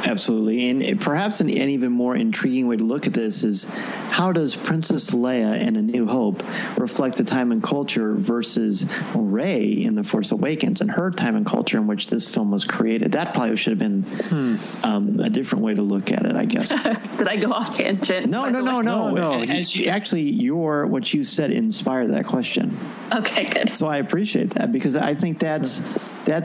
Absolutely. And perhaps an even more intriguing way to look at this is, how does Princess Leia in A New Hope reflect the time and culture versus Rey in The Force Awakens and her time and culture in which this film was created? That probably should have been a different way to look at it, I guess. Did I go off tangent? No. What you said inspired that question. Okay, good. So I appreciate that, because I think that's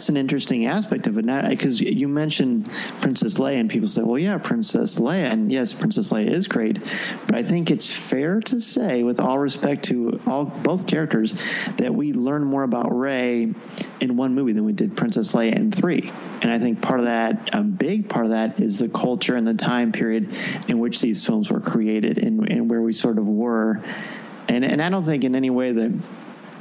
an interesting aspect of it. Because you mentioned Princess Leia, and people say, well, yeah, Princess Leia. And yes, Princess Leia is great. But I think it's fair to say, with all respect to both characters, that we learn more about Rey in one movie than we did Princess Leia in 3. And I think a big part of that is the culture and the time period in which these films were created, and where we sort of were. And I don't think in any way that,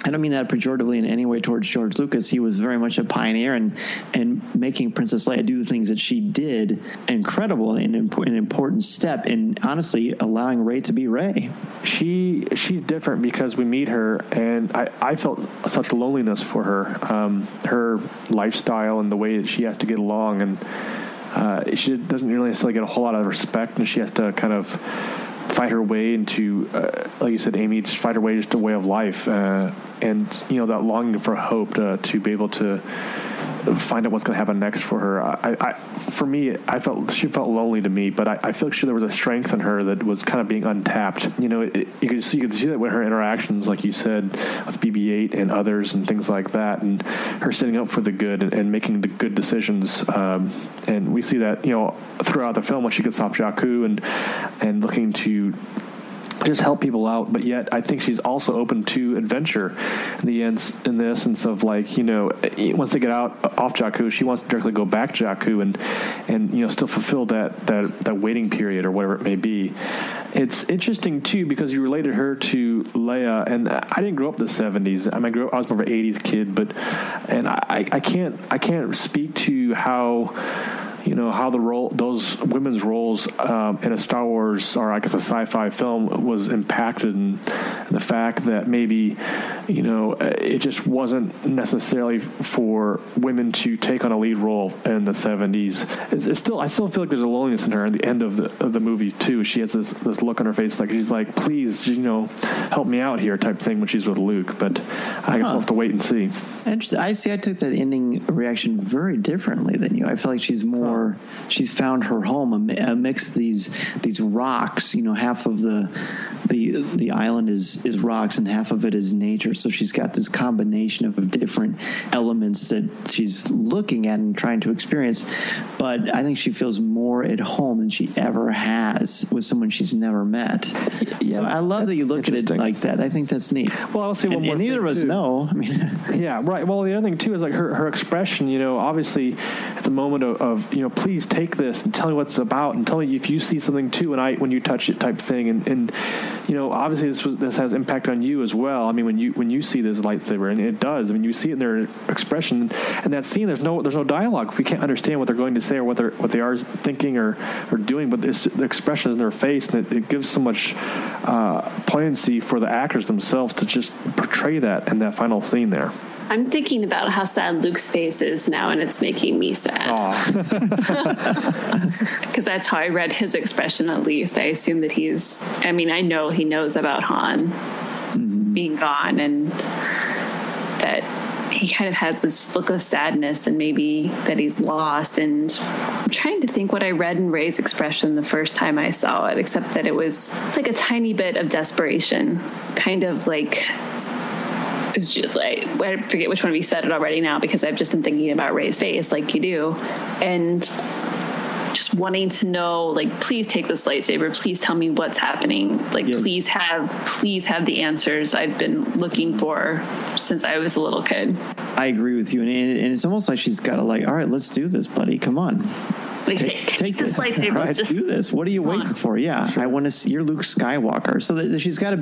I don't mean that pejoratively in any way towards George Lucas. He was very much a pioneer, and making Princess Leia do the things that she did, incredible and an important step in, honestly, allowing Rey to be Rey. She's different because we meet her, and I felt such loneliness for her, her lifestyle and the way that she has to get along, and she doesn't really necessarily get a whole lot of respect, and she has to kind of fight her way into, like you said, Amy, just fight her way just a way of life, and that longing for hope to be able to find out what's going to happen next for her. For me, she felt lonely to me, but I feel like there was a strength in her that was kind of being untapped. You could see that with her interactions, like you said, with BB-8 and others and things like that, and her standing up for the good and making the good decisions. And we see that throughout the film when she gets off Jakku and looking to just help people out, but yet I think she's also open to adventure in the essence of, like, once they get off Jakku, she wants to directly go back to Jakku and still fulfill that waiting period or whatever it may be. It's interesting too, because you related her to Leia, and I didn't grow up in the 70s. I was more of an 80s kid, and I can't speak to how those women's roles in a Star Wars, or I guess a sci-fi film, was impacted, and the fact that maybe it just wasn't necessarily for women to take on a lead role in the 70s. I still feel like there's a loneliness in her at the end of the movie too. She has this look on her face, like she's like, please, help me out here type thing when she's with Luke. But I guess we'll have to wait and see. Interesting. I took that ending reaction very differently than you. I feel like she's more, she's found her home amidst these rocks. Half of the island is rocks and half of it is nature. So she's got this combination of different elements that she's looking at and trying to experience. But I think she feels more at home than she ever has with someone she's never met. Yeah, so I love that you look at it like that. I think that's neat. Well, I'll say one more thing. Neither of us know. Yeah, right. Well, the other thing too is like her expression. Obviously, it's a moment of please take this and tell me what it's about, and tell me if you see something too, and when you touch it type thing, and obviously this has impact on you as well. I mean, when you see this lightsaber, and it does. I mean, you see it in their expression, and that scene. There's no dialogue. We can't understand what they're going to say or what they are thinking or doing, but the expression is in their face, and it gives so much poignancy for the actors themselves to just portray that in that final scene there. I'm thinking about how sad Luke's face is now, and it's making me sad. Because that's how I read his expression, at least. I assume that I know he knows about Han being gone, and that he kind of has this look of sadness and maybe that he's lost. And I'm trying to think what I read in Rey's expression the first time I saw it, except that it was like a tiny bit of desperation, kind of like, it's just like, I forget which one of you said it already now, because I've just been thinking about Rey's face like you do. And just wanting to know, like, please take this lightsaber. Please tell me what's happening. Like, yes. please have the answers I've been looking for since I was a little kid. I agree with you. And it's almost like she's got to, like, all right, let's do this, buddy. Come on. Like, take this lightsaber. Right, just do this. What are you waiting for? Yeah, I want to see your Luke Skywalker. So she's got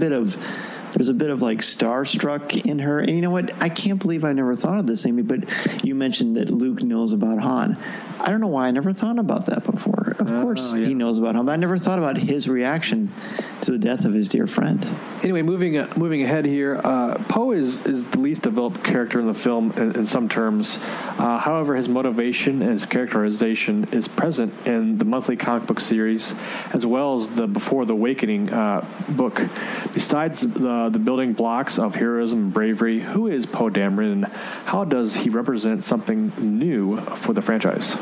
there's a bit of like starstruck in her. And you know what? I can't believe I never thought of this, Amy, but you mentioned that Luke knows about Han. I don't know why I never thought about that before. Of course he knows about Han, but I never thought about his reaction to the death of his dear friend. Anyway, moving ahead here, Poe is the least developed character in the film in some terms. However, his motivation and his characterization is present in the monthly comic book series, as well as the Before the Awakening book. Besides the building blocks of heroism and bravery, who is Poe Dameron, and how does he represent something new for the franchise?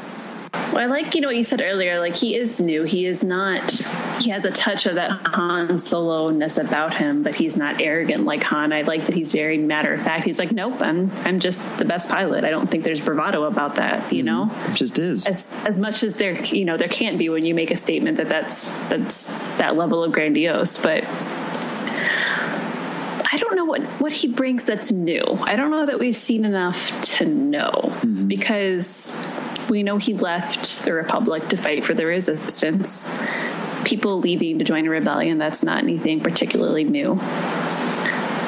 Well, I like, what you said earlier, like he is new. He has a touch of that Han Solo-ness about him, but he's not arrogant like Han. I like that he's very matter of fact. He's like, nope, I'm just the best pilot. I don't think there's bravado about that, you know? It just is. As much as there can't be when you make a statement that's that level of grandiose, but I don't know what he brings that's new. I don't know that we've seen enough to know, because we know he left the Republic to fight for the Resistance. People leaving to join a rebellion, that's not anything particularly new.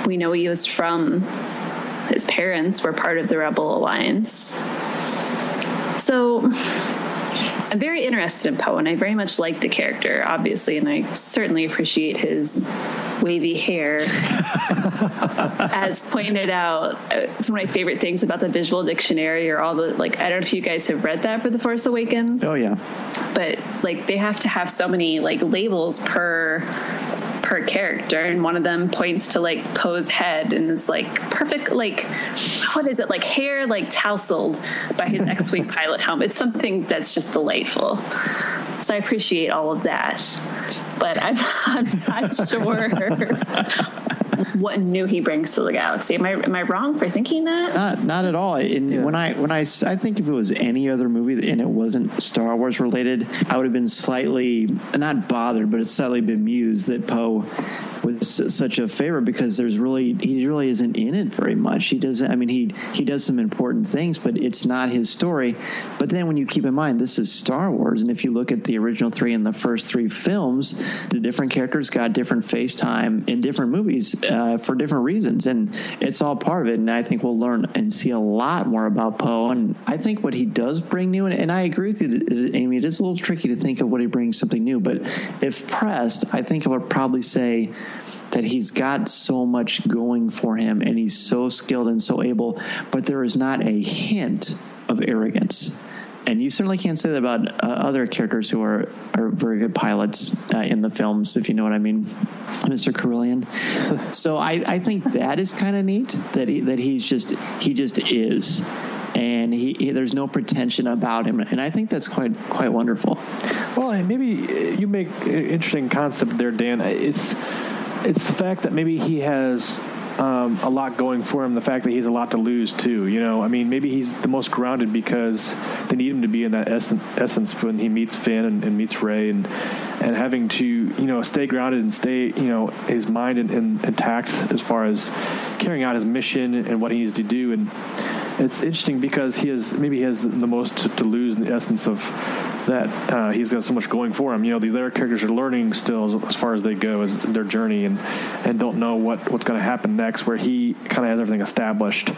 We know he was his parents were part of the Rebel Alliance. So I'm very interested in Poe, and I very much like the character, obviously, and I certainly appreciate his wavy hair. As pointed out, it's one of my favorite things about the visual dictionary, or all the, like, I don't know if you guys have read that for The Force Awakens. Oh, yeah. But, like, they have to have so many, like, labels per character, and one of them points to, like, Poe's head, and it's like perfect, like, what is it, like hair like tousled by his X-Wing pilot helmet. It's something that's just delightful. So I appreciate all of that, but I'm not sure what new he brings to the galaxy. Am I wrong for thinking that? Not at all. When I think if it was any other movie and it wasn't Star Wars related, I would have been slightly not bothered, but slightly bemused that Poe was such a favorite, because he really isn't in it very much. He doesn't. I mean, he does some important things, but it's not his story. But then when you keep in mind this is Star Wars, and if you look at the original 3 and the first 3 films, the different characters got different face time in different movies for different reasons, and it's all part of it. And I think we'll learn and see a lot more about Poe. And I think what he does bring new, and I agree with you, Amy, it is a little tricky to think of what he brings something new. But if pressed, I think I would probably say that he's got so much going for him, and he's so skilled and so able, but there is not a hint of arrogance. And you certainly can't say that about other characters who are very good pilots in the films, if you know what I mean, Mr. Carillion. So I think that is kind of neat, that he just is, and there's no pretension about him, and I think that's quite wonderful. Well, and maybe you make an interesting concept there, Dan. It's the fact that maybe he has a lot going for him, the fact that he has a lot to lose too. I mean, maybe he's the most grounded because they need him to be in that essence when he meets Finn and meets Rey, and having to stay grounded and stay his mind intact as far as carrying out his mission and what he needs to do. And it's interesting because he has the most to lose in the essence of that. He's got so much going for him. These other characters are learning still as far as they go as their journey, and don't know what's going to happen next, where he kind of has everything established,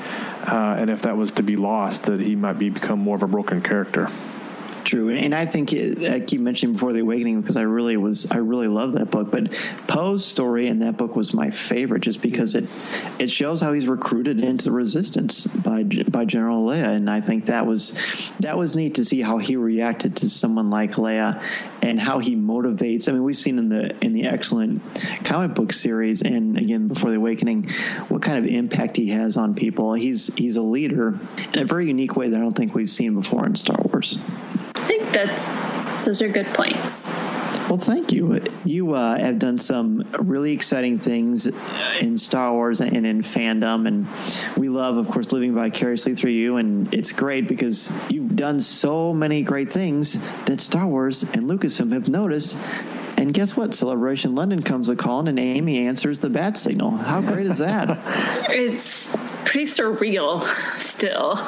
and if that was to be lost, that he might become more of a broken character. True, and I think I keep mentioning Before the Awakening because I really love that book. But Poe's story in that book was my favorite, just because it shows how he's recruited into the Resistance by General Leia, and I think that was neat to see how he reacted to someone like Leia and how he motivates. I mean, we've seen in the excellent comic book series, and again Before the Awakening, what kind of impact he has on people. He's a leader in a very unique way that I don't think we've seen before in Star Wars. I think those are good points. Well, thank you. You have done some really exciting things in Star Wars and in fandom, and we love, of course, living vicariously through you, and it's great because you've done so many great things that Star Wars and Lucasfilm have noticed. And guess what? Celebration London comes a-calling, and Amy answers the bat signal. How great is that? It's pretty surreal still.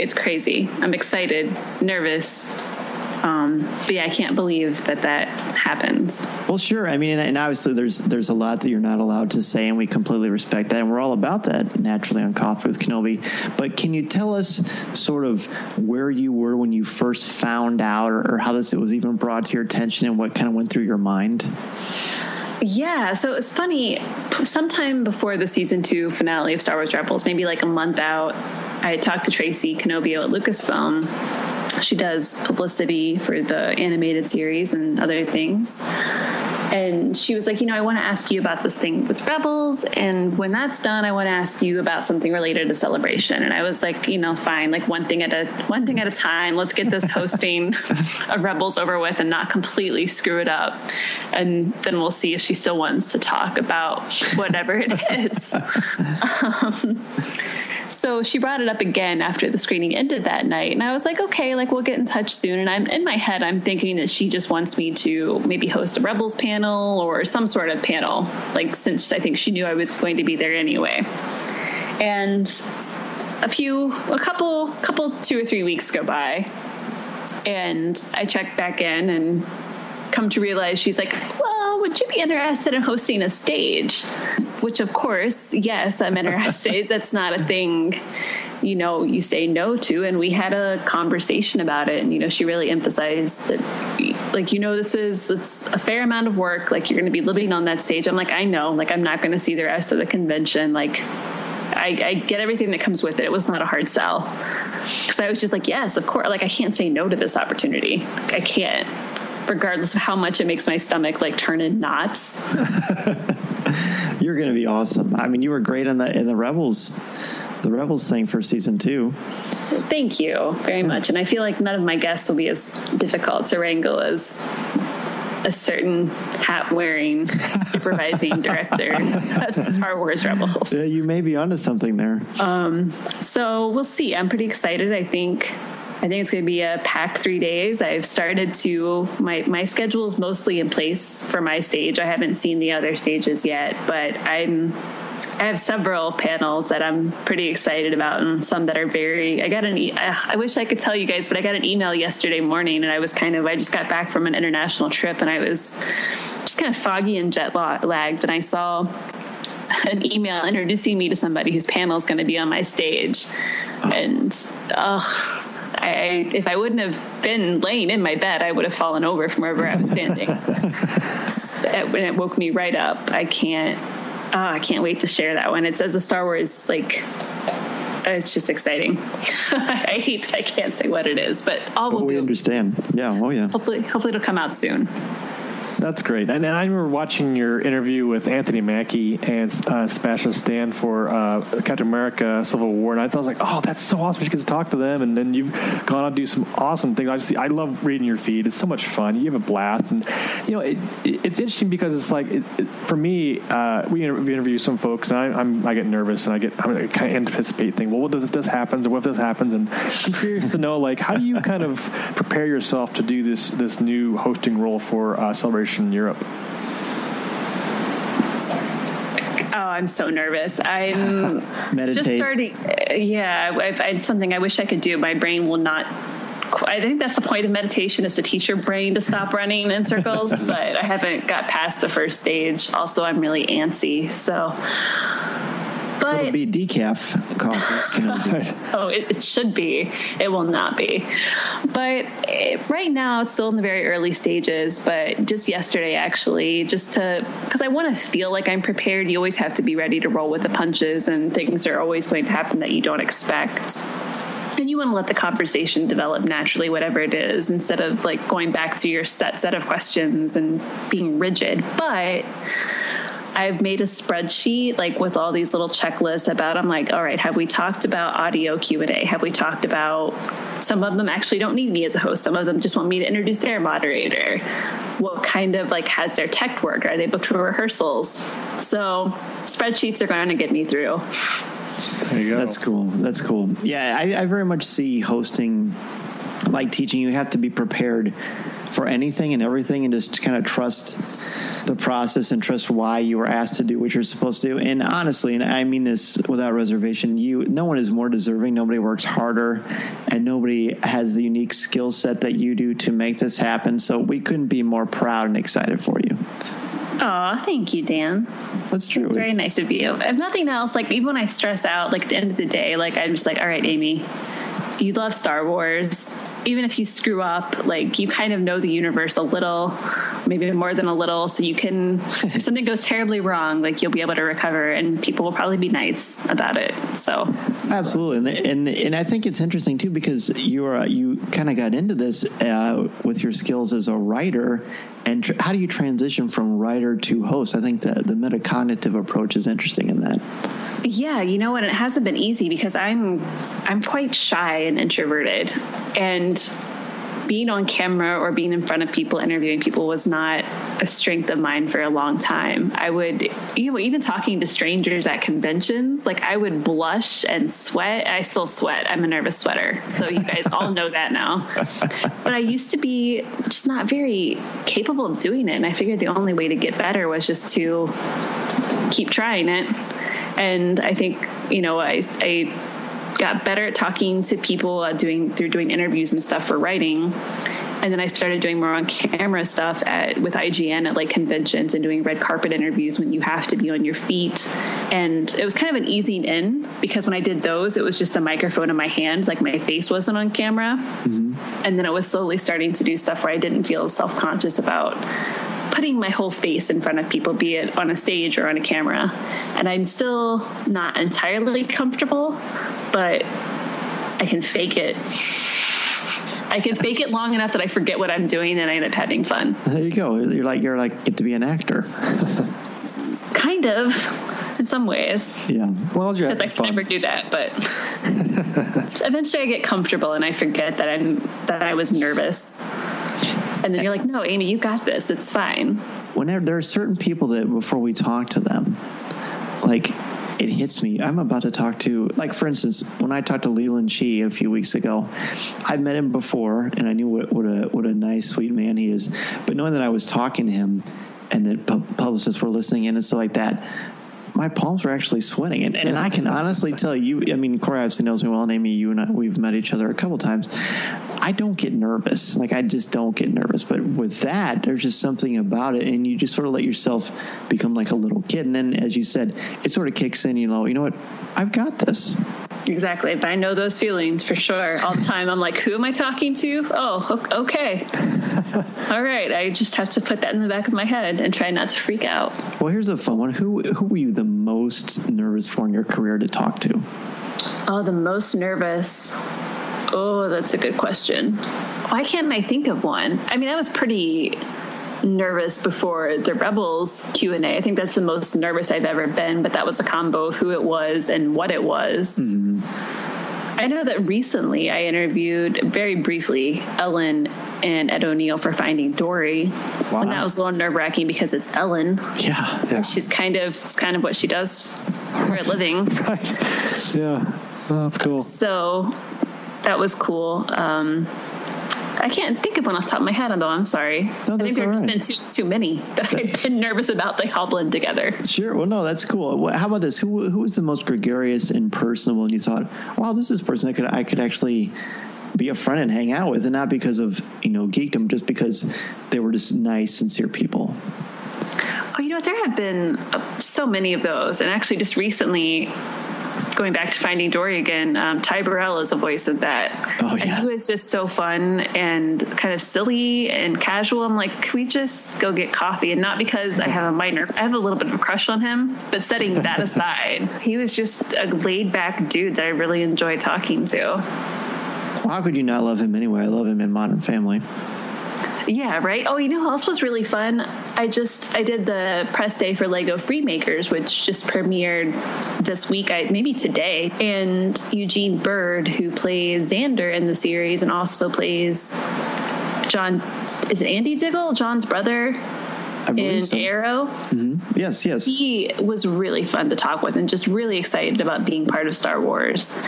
It's crazy. I'm excited, nervous. But yeah, I can't believe that happens. Well, sure. I mean, and obviously there's a lot that you're not allowed to say, and we completely respect that. And we're all about that naturally on Coffee with Kenobi. But can you tell us sort of where you were when you first found out, or how it was even brought to your attention, and what kind of went through your mind? Yeah, so it's funny. Sometime before the season 2 finale of Star Wars Rebels, maybe like a month out, I talked to Tracy Canobio at Lucasfilm. She does publicity for the animated series and other things. And she was like, I want to ask you about this thing with Rebels. And when that's done, I want to ask you about something related to Celebration. And I was like, fine, like one thing at a time. Let's get this hosting of Rebels over with and not completely screw it up. And then we'll see if she still wants to talk about whatever it is. So she brought it up again after the screening ended that night. And I was like, okay, like we'll get in touch soon. And in my head, I'm thinking that she just wants me to maybe host a Rebels panel or some sort of panel, like since I think she knew I was going to be there anyway. And a couple 2 or 3 weeks go by, and I check back in and come to realize she's like, well, would you be interested in hosting a stage? Which, of course, yes, I'm interested. That's not a thing, you say no to. And we had a conversation about it. And, she really emphasized that, like, it's a fair amount of work. Like, you're going to be living on that stage. I'm like, I know, like, I'm not going to see the rest of the convention. Like, I get everything that comes with it. It was not a hard sell. Because I was just like, yes, of course. Like, I can't say no to this opportunity. Like, I can't, regardless of how much it makes my stomach, like, turn in knots. You're going to be awesome. I mean, you were great in the Rebels thing for season 2. Thank you very much. And I feel like none of my guests will be as difficult to wrangle as a certain hat-wearing supervising director of Star Wars Rebels. Yeah, you may be onto something there. So we'll see. I'm pretty excited. I think it's going to be a packed 3 days. I've started to, my schedule is mostly in place for my stage. I haven't seen the other stages yet, but I have several panels that I'm pretty excited about, and some that are I wish I could tell you guys, but I got an email yesterday morning, and I just got back from an international trip, and I was just kind of foggy and jet lagged, and I saw an email introducing me to somebody whose panel is going to be on my stage. And, if I wouldn't have been laying in my bed, I would have fallen over from wherever I was standing. When it woke me right up. I can't wait to share that one. It's as a Star Wars, like, it's just exciting. I can't say what it is, but we understand. Yeah. Oh yeah. Hopefully it'll come out soon. That's great. And I remember watching your interview with Anthony Mackie and Sebastian Stan for Captain America Civil War, and I was like, oh, that's so awesome. You get to talk to them, and then you've gone on to do some awesome things. I love reading your feed. It's so much fun. You have a blast. And, it's interesting because it's like, for me, we interview some folks, and I get nervous, and I kind of anticipate things. Well, what if this happens, or what if this happens? And I'm curious to know, like, how do you kind of prepare yourself to do this new hosting role for Celebration in Europe? Oh, I'm so nervous. I'm Meditate. Just starting. Yeah, it's something I wish I could do. My brain will not. I think that's the point of meditation, is to teach your brain to stop running in circles, but I haven't got past the first stage. Also, I'm really antsy, so. So it'll be decaf coffee. Oh, it should be. It will not be. But right now, it's still in the very early stages. But just yesterday, actually, because I want to feel like I'm prepared. You always have to be ready to roll with the punches, and things are always going to happen that you don't expect. And you want to let the conversation develop naturally, whatever it is, instead of like going back to your set of questions and being rigid. But I've made a spreadsheet like with all these little checklists about, I'm like, all right, have we talked about audio Q&A? Have we talked about, some of them actually don't need me as a host. Some of them just want me to introduce their moderator. What kind of like has their tech worked? Are they booked for rehearsals? So spreadsheets are going to get me through. There you go. That's cool. Yeah, I very much see hosting like teaching. You have to be prepared for anything and everything, and just kind of trust the process and trust why you were asked to do what you're supposed to do. And honestly, and I mean this without reservation, no one is more deserving. Nobody works harder, and nobody has the unique skill set that you do to make this happen. So we couldn't be more proud and excited for you. Oh, thank you, Dan. That's true. It's very nice of you. If nothing else, like even when I stress out, like at the end of the day, like I'm just like, all right, Amy, you love Star Wars. Even if you screw up, like you kind of know the universe a little, maybe more than a little. So you can, if something goes terribly wrong, like you'll be able to recover, and people will probably be nice about it. So absolutely, and I think it's interesting too, because you kind of got into this with your skills as a writer. And how do you transition from writer to host? I think the metacognitive approach is interesting in that. Yeah, you know what? It hasn't been easy because I'm quite shy and introverted, and being on camera or being in front of people, interviewing people, was not a strength of mine for a long time. I would, even talking to strangers at conventions, like I would blush and sweat. I still sweat. I'm a nervous sweater. So you guys all know that now. But I used to be just not very capable of doing it. And I figured the only way to get better was just to keep trying it. And I think, I got better at talking to people through doing interviews and stuff for writing. And then I started doing more on camera stuff with IGN at like conventions and doing red carpet interviews when you have to be on your feet. And it was kind of an easing in because when I did those, it was just a microphone in my hand, like my face wasn't on camera. Mm-hmm. And then I was slowly starting to do stuff where I didn't feel self-conscious about putting my whole face in front of people, be it on a stage or on a camera. And I'm still not entirely comfortable, but I can fake it. I can fake it long enough that I forget what I'm doing and I end up having fun. There you go. You're like get to be an actor. Kind of, in some ways. Yeah. Well, I can never do that, but eventually I get comfortable and I forget that I was nervous. And then you're like, no, Amy, you got this. It's fine. Whenever there are certain people that before we talk to them, like it hits me. I'm about to talk to, like, for instance, when I talked to Leland Chee a few weeks ago, I met him before and I knew what a nice, sweet man he is. But knowing that I was talking to him and that publicists were listening in and stuff like that, my palms were actually sweating. And I can honestly tell you, I mean, Corey obviously knows me well, and Amy, you and I, we've met each other a couple times. I don't get nervous. Like, I just don't get nervous. But with that, there's just something about it, and you just sort of let yourself become like a little kid. And then, as you said, it sort of kicks in, you know what? I've got this. Exactly. But I know those feelings for sure. All the time. I'm like, who am I talking to? Oh, okay. All right. I just have to put that in the back of my head and try not to freak out. Well, here's a fun one. Who were you the most nervous for in your career to talk to? Oh, the most nervous. Oh, that's a good question. Why can't I think of one? I mean, I was pretty nervous before the Rebels Q&A. I think that's the most nervous I've ever been, but that was a combo of who it was and what it was. Mm-hmm. I know that recently I interviewed very briefly Ellen and Ed O'Neill for Finding Dory. Wow. And that was a little nerve-wracking because it's Ellen. Yeah. It's kind of what she does for a living. Right. Yeah. Oh, that's cool. So that was cool. I can't think of one off the top of my head, though. I'm sorry. No, I think there have right. just been too many that I've been nervous about. They all blend together. Sure. Well, no, that's cool. How about this? Who was the most gregarious and personable? And you thought, wow, this is a person I could actually be a friend and hang out with, and not because of geekdom, just because they were just nice, sincere people. Oh, you know what? There have been so many of those. And actually just recently, going back to Finding Dory again, Ty Burrell is the voice of that. Oh, yeah. And he was just so fun and kind of silly and casual. I'm like, can we just go get coffee? And not because I have a little bit of a crush on him, but setting that aside, he was just a laid back dude that I really enjoyed talking to. Well, how could you not love him anyway? I love him in Modern Family. Yeah, right? Oh, you know who else was really fun? I did the press day for Lego Freemakers, which just premiered this week, maybe today. And Eugene Bird, who plays Xander in the series and also plays John, is it Andy Diggle, John's brother in so. Arrow? Mm-hmm. Yes. He was really fun to talk with and just really excited about being part of Star Wars.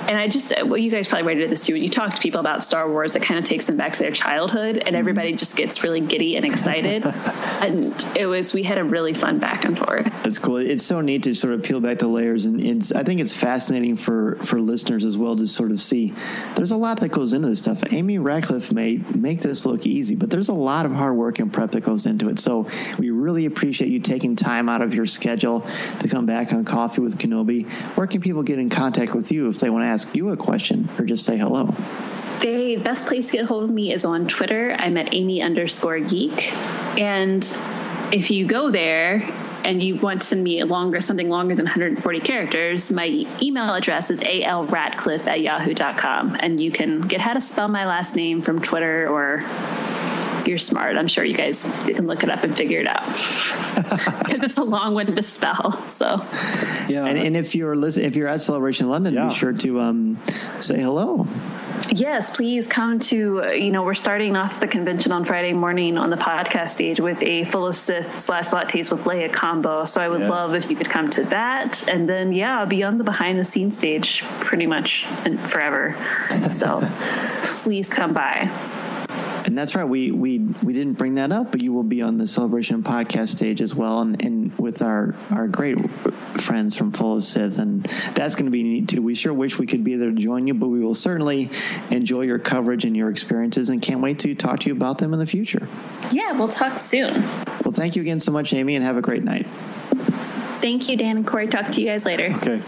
And you guys probably already did this too. When you talk to people about Star Wars, it kind of takes them back to their childhood, and everybody just gets really giddy and excited. And we had a really fun back and forth. That's cool. It's so neat to sort of peel back the layers, and I think it's fascinating for listeners as well to sort of see. There's a lot that goes into this stuff. Amy Ratcliffe may make this look easy, but there's a lot of hard work and prep that goes into it. So we really appreciate you taking time out of your schedule to come back on Coffee with Kenobi. Where can people get in contact with you if they want to ask you a question or just say hello? The best place to get a hold of me is on Twitter. I'm at Amy_geek. And if you go there and you want to send me something longer than 140 characters, my email address is alratcliffe@yahoo.com. And you can get how to spell my last name from Twitter, or you're smart. I'm sure you guys can look it up and figure it out because it's a long one to spell. So, yeah. And if you're at Celebration London, be sure to say hello. Yes, please come to, we're starting off the convention on Friday morning on the podcast stage with a Full of Sith / Lattes with Leia combo. So I would love if you could come to that. And then, I'll be on the behind the scenes stage pretty much forever. So please come by. And that's right. We didn't bring that up, but you will be on the Celebration podcast stage as well, and with our great friends from Full of Sith, and that's going to be neat too. We sure wish we could be there to join you, but we will certainly enjoy your coverage and your experiences, and can't wait to talk to you about them in the future. Yeah, we'll talk soon. Well, thank you again so much, Amy, and have a great night. Thank you, Dan and Corey. Talk to you guys later. Okay.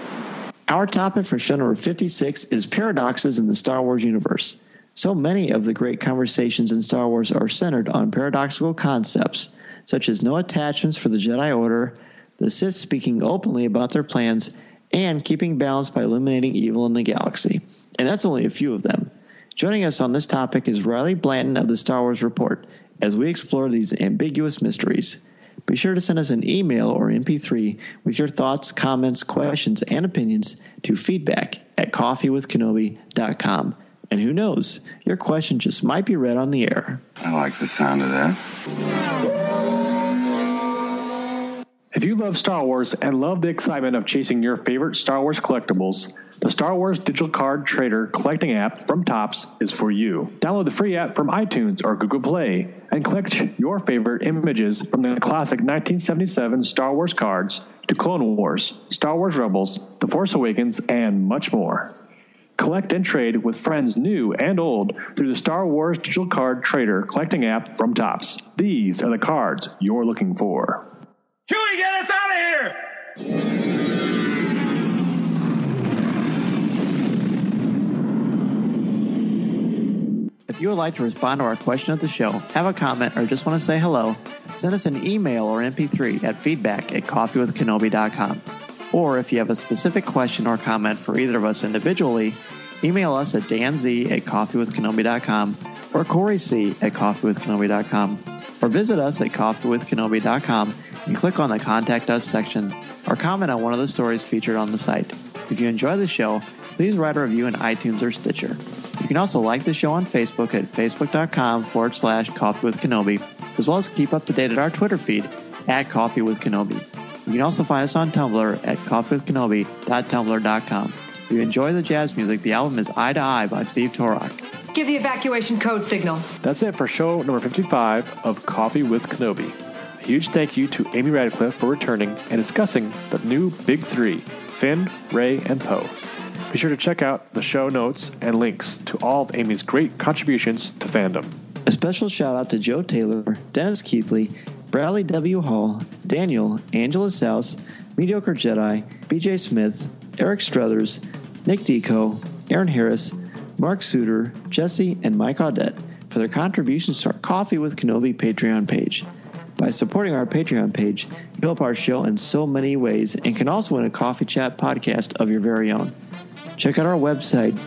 Our topic for show number 56 is paradoxes in the Star Wars universe. So many of the great conversations in Star Wars are centered on paradoxical concepts, such as no attachments for the Jedi Order, the Sith speaking openly about their plans, and keeping balance by eliminating evil in the galaxy. And that's only a few of them. Joining us on this topic is Riley Blanton of the Star Wars Report, as we explore these ambiguous mysteries. Be sure to send us an email or MP3 with your thoughts, comments, questions, and opinions to feedback@coffeewithkenobi.com. And who knows, your question just might be read on the air. I like the sound of that. If you love Star Wars and love the excitement of chasing your favorite Star Wars collectibles, the Star Wars Digital Card Trader collecting app from Topps is for you. Download the free app from iTunes or Google Play and collect your favorite images from the classic 1977 Star Wars cards to Clone Wars, Star Wars Rebels, The Force Awakens, and much more. Collect and trade with friends new and old through the Star Wars Digital Card Trader collecting app from Topps. These are the cards you're looking for. Chewie, get us out of here! If you would like to respond to our question of the show, have a comment, or just want to say hello, send us an email or MP3 at feedback@coffeewithkenobi.com. Or if you have a specific question or comment for either of us individually, email us at danz@coffeewithkenobi.com or coreec@coffeewithkenobi.com, or visit us at coffeewithkenobi.com and click on the Contact Us section, or comment on one of the stories featured on the site. If you enjoy the show, please write a review in iTunes or Stitcher. You can also like the show on Facebook at facebook.com/coffeewithkenobi, as well as keep up to date at our Twitter feed at coffeewithkenobi. You can also find us on Tumblr at coffeewithkenobi.tumblr.com. If you enjoy the jazz music, the album is Eye to Eye by Steve Torok. Give the evacuation code signal. That's it for show number 55 of Coffee with Kenobi. A huge thank you to Amy Ratcliffe for returning and discussing the new Big Three, Finn, Rey, and Poe. Be sure to check out the show notes and links to all of Amy's great contributions to fandom. A special shout out to Joe Taylor, Dennis Keithley, Bradley W. Hall, Daniel, Angela Souse, Mediocre Jedi, BJ Smith, Eric Struthers, Nick DiCo, Aaron Harris, Mark Suter, Jesse, and Mike Audette for their contributions to our Coffee with Kenobi Patreon page. By supporting our Patreon page, you help our show in so many ways and can also win a coffee chat podcast of your very own. Check out our website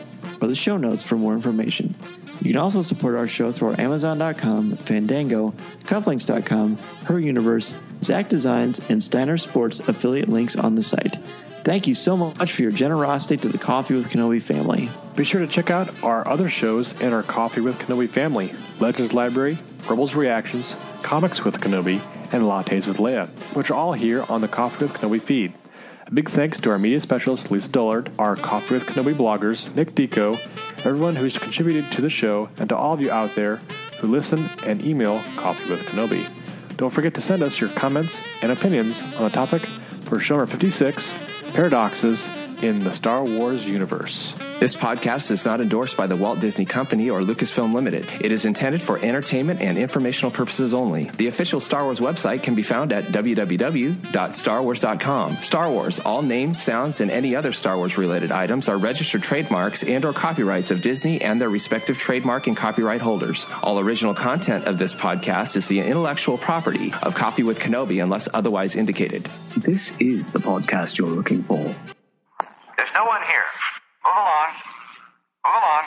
or the show notes for more information. You can also support our show through our Amazon.com, Fandango, Cufflinks.com, Her Universe, Zach Designs, and Steiner Sports affiliate links on the site. Thank you so much for your generosity to the Coffee with Kenobi family. Be sure to check out our other shows in our Coffee with Kenobi family: Legends Library, Rebels Reactions, Comics with Kenobi, and Lattes with Leia, which are all here on the Coffee with Kenobi feed. A big thanks to our media specialist, Lisa Dullard, our Coffee with Kenobi bloggers, Nick DiCo, everyone who's contributed to the show, and to all of you out there who listen and email Coffee with Kenobi. Don't forget to send us your comments and opinions on the topic for show number 56, Paradoxes in the Star Wars Universe. This podcast is not endorsed by the Walt Disney Company or Lucasfilm Limited. It is intended for entertainment and informational purposes only. The official Star Wars website can be found at www.starwars.com. Star Wars, all names, sounds, and any other Star Wars-related items are registered trademarks and or copyrights of Disney and their respective trademark and copyright holders. All original content of this podcast is the intellectual property of Coffee with Kenobi unless otherwise indicated. This is the podcast you're looking for. There's no one here. Move along. Move along.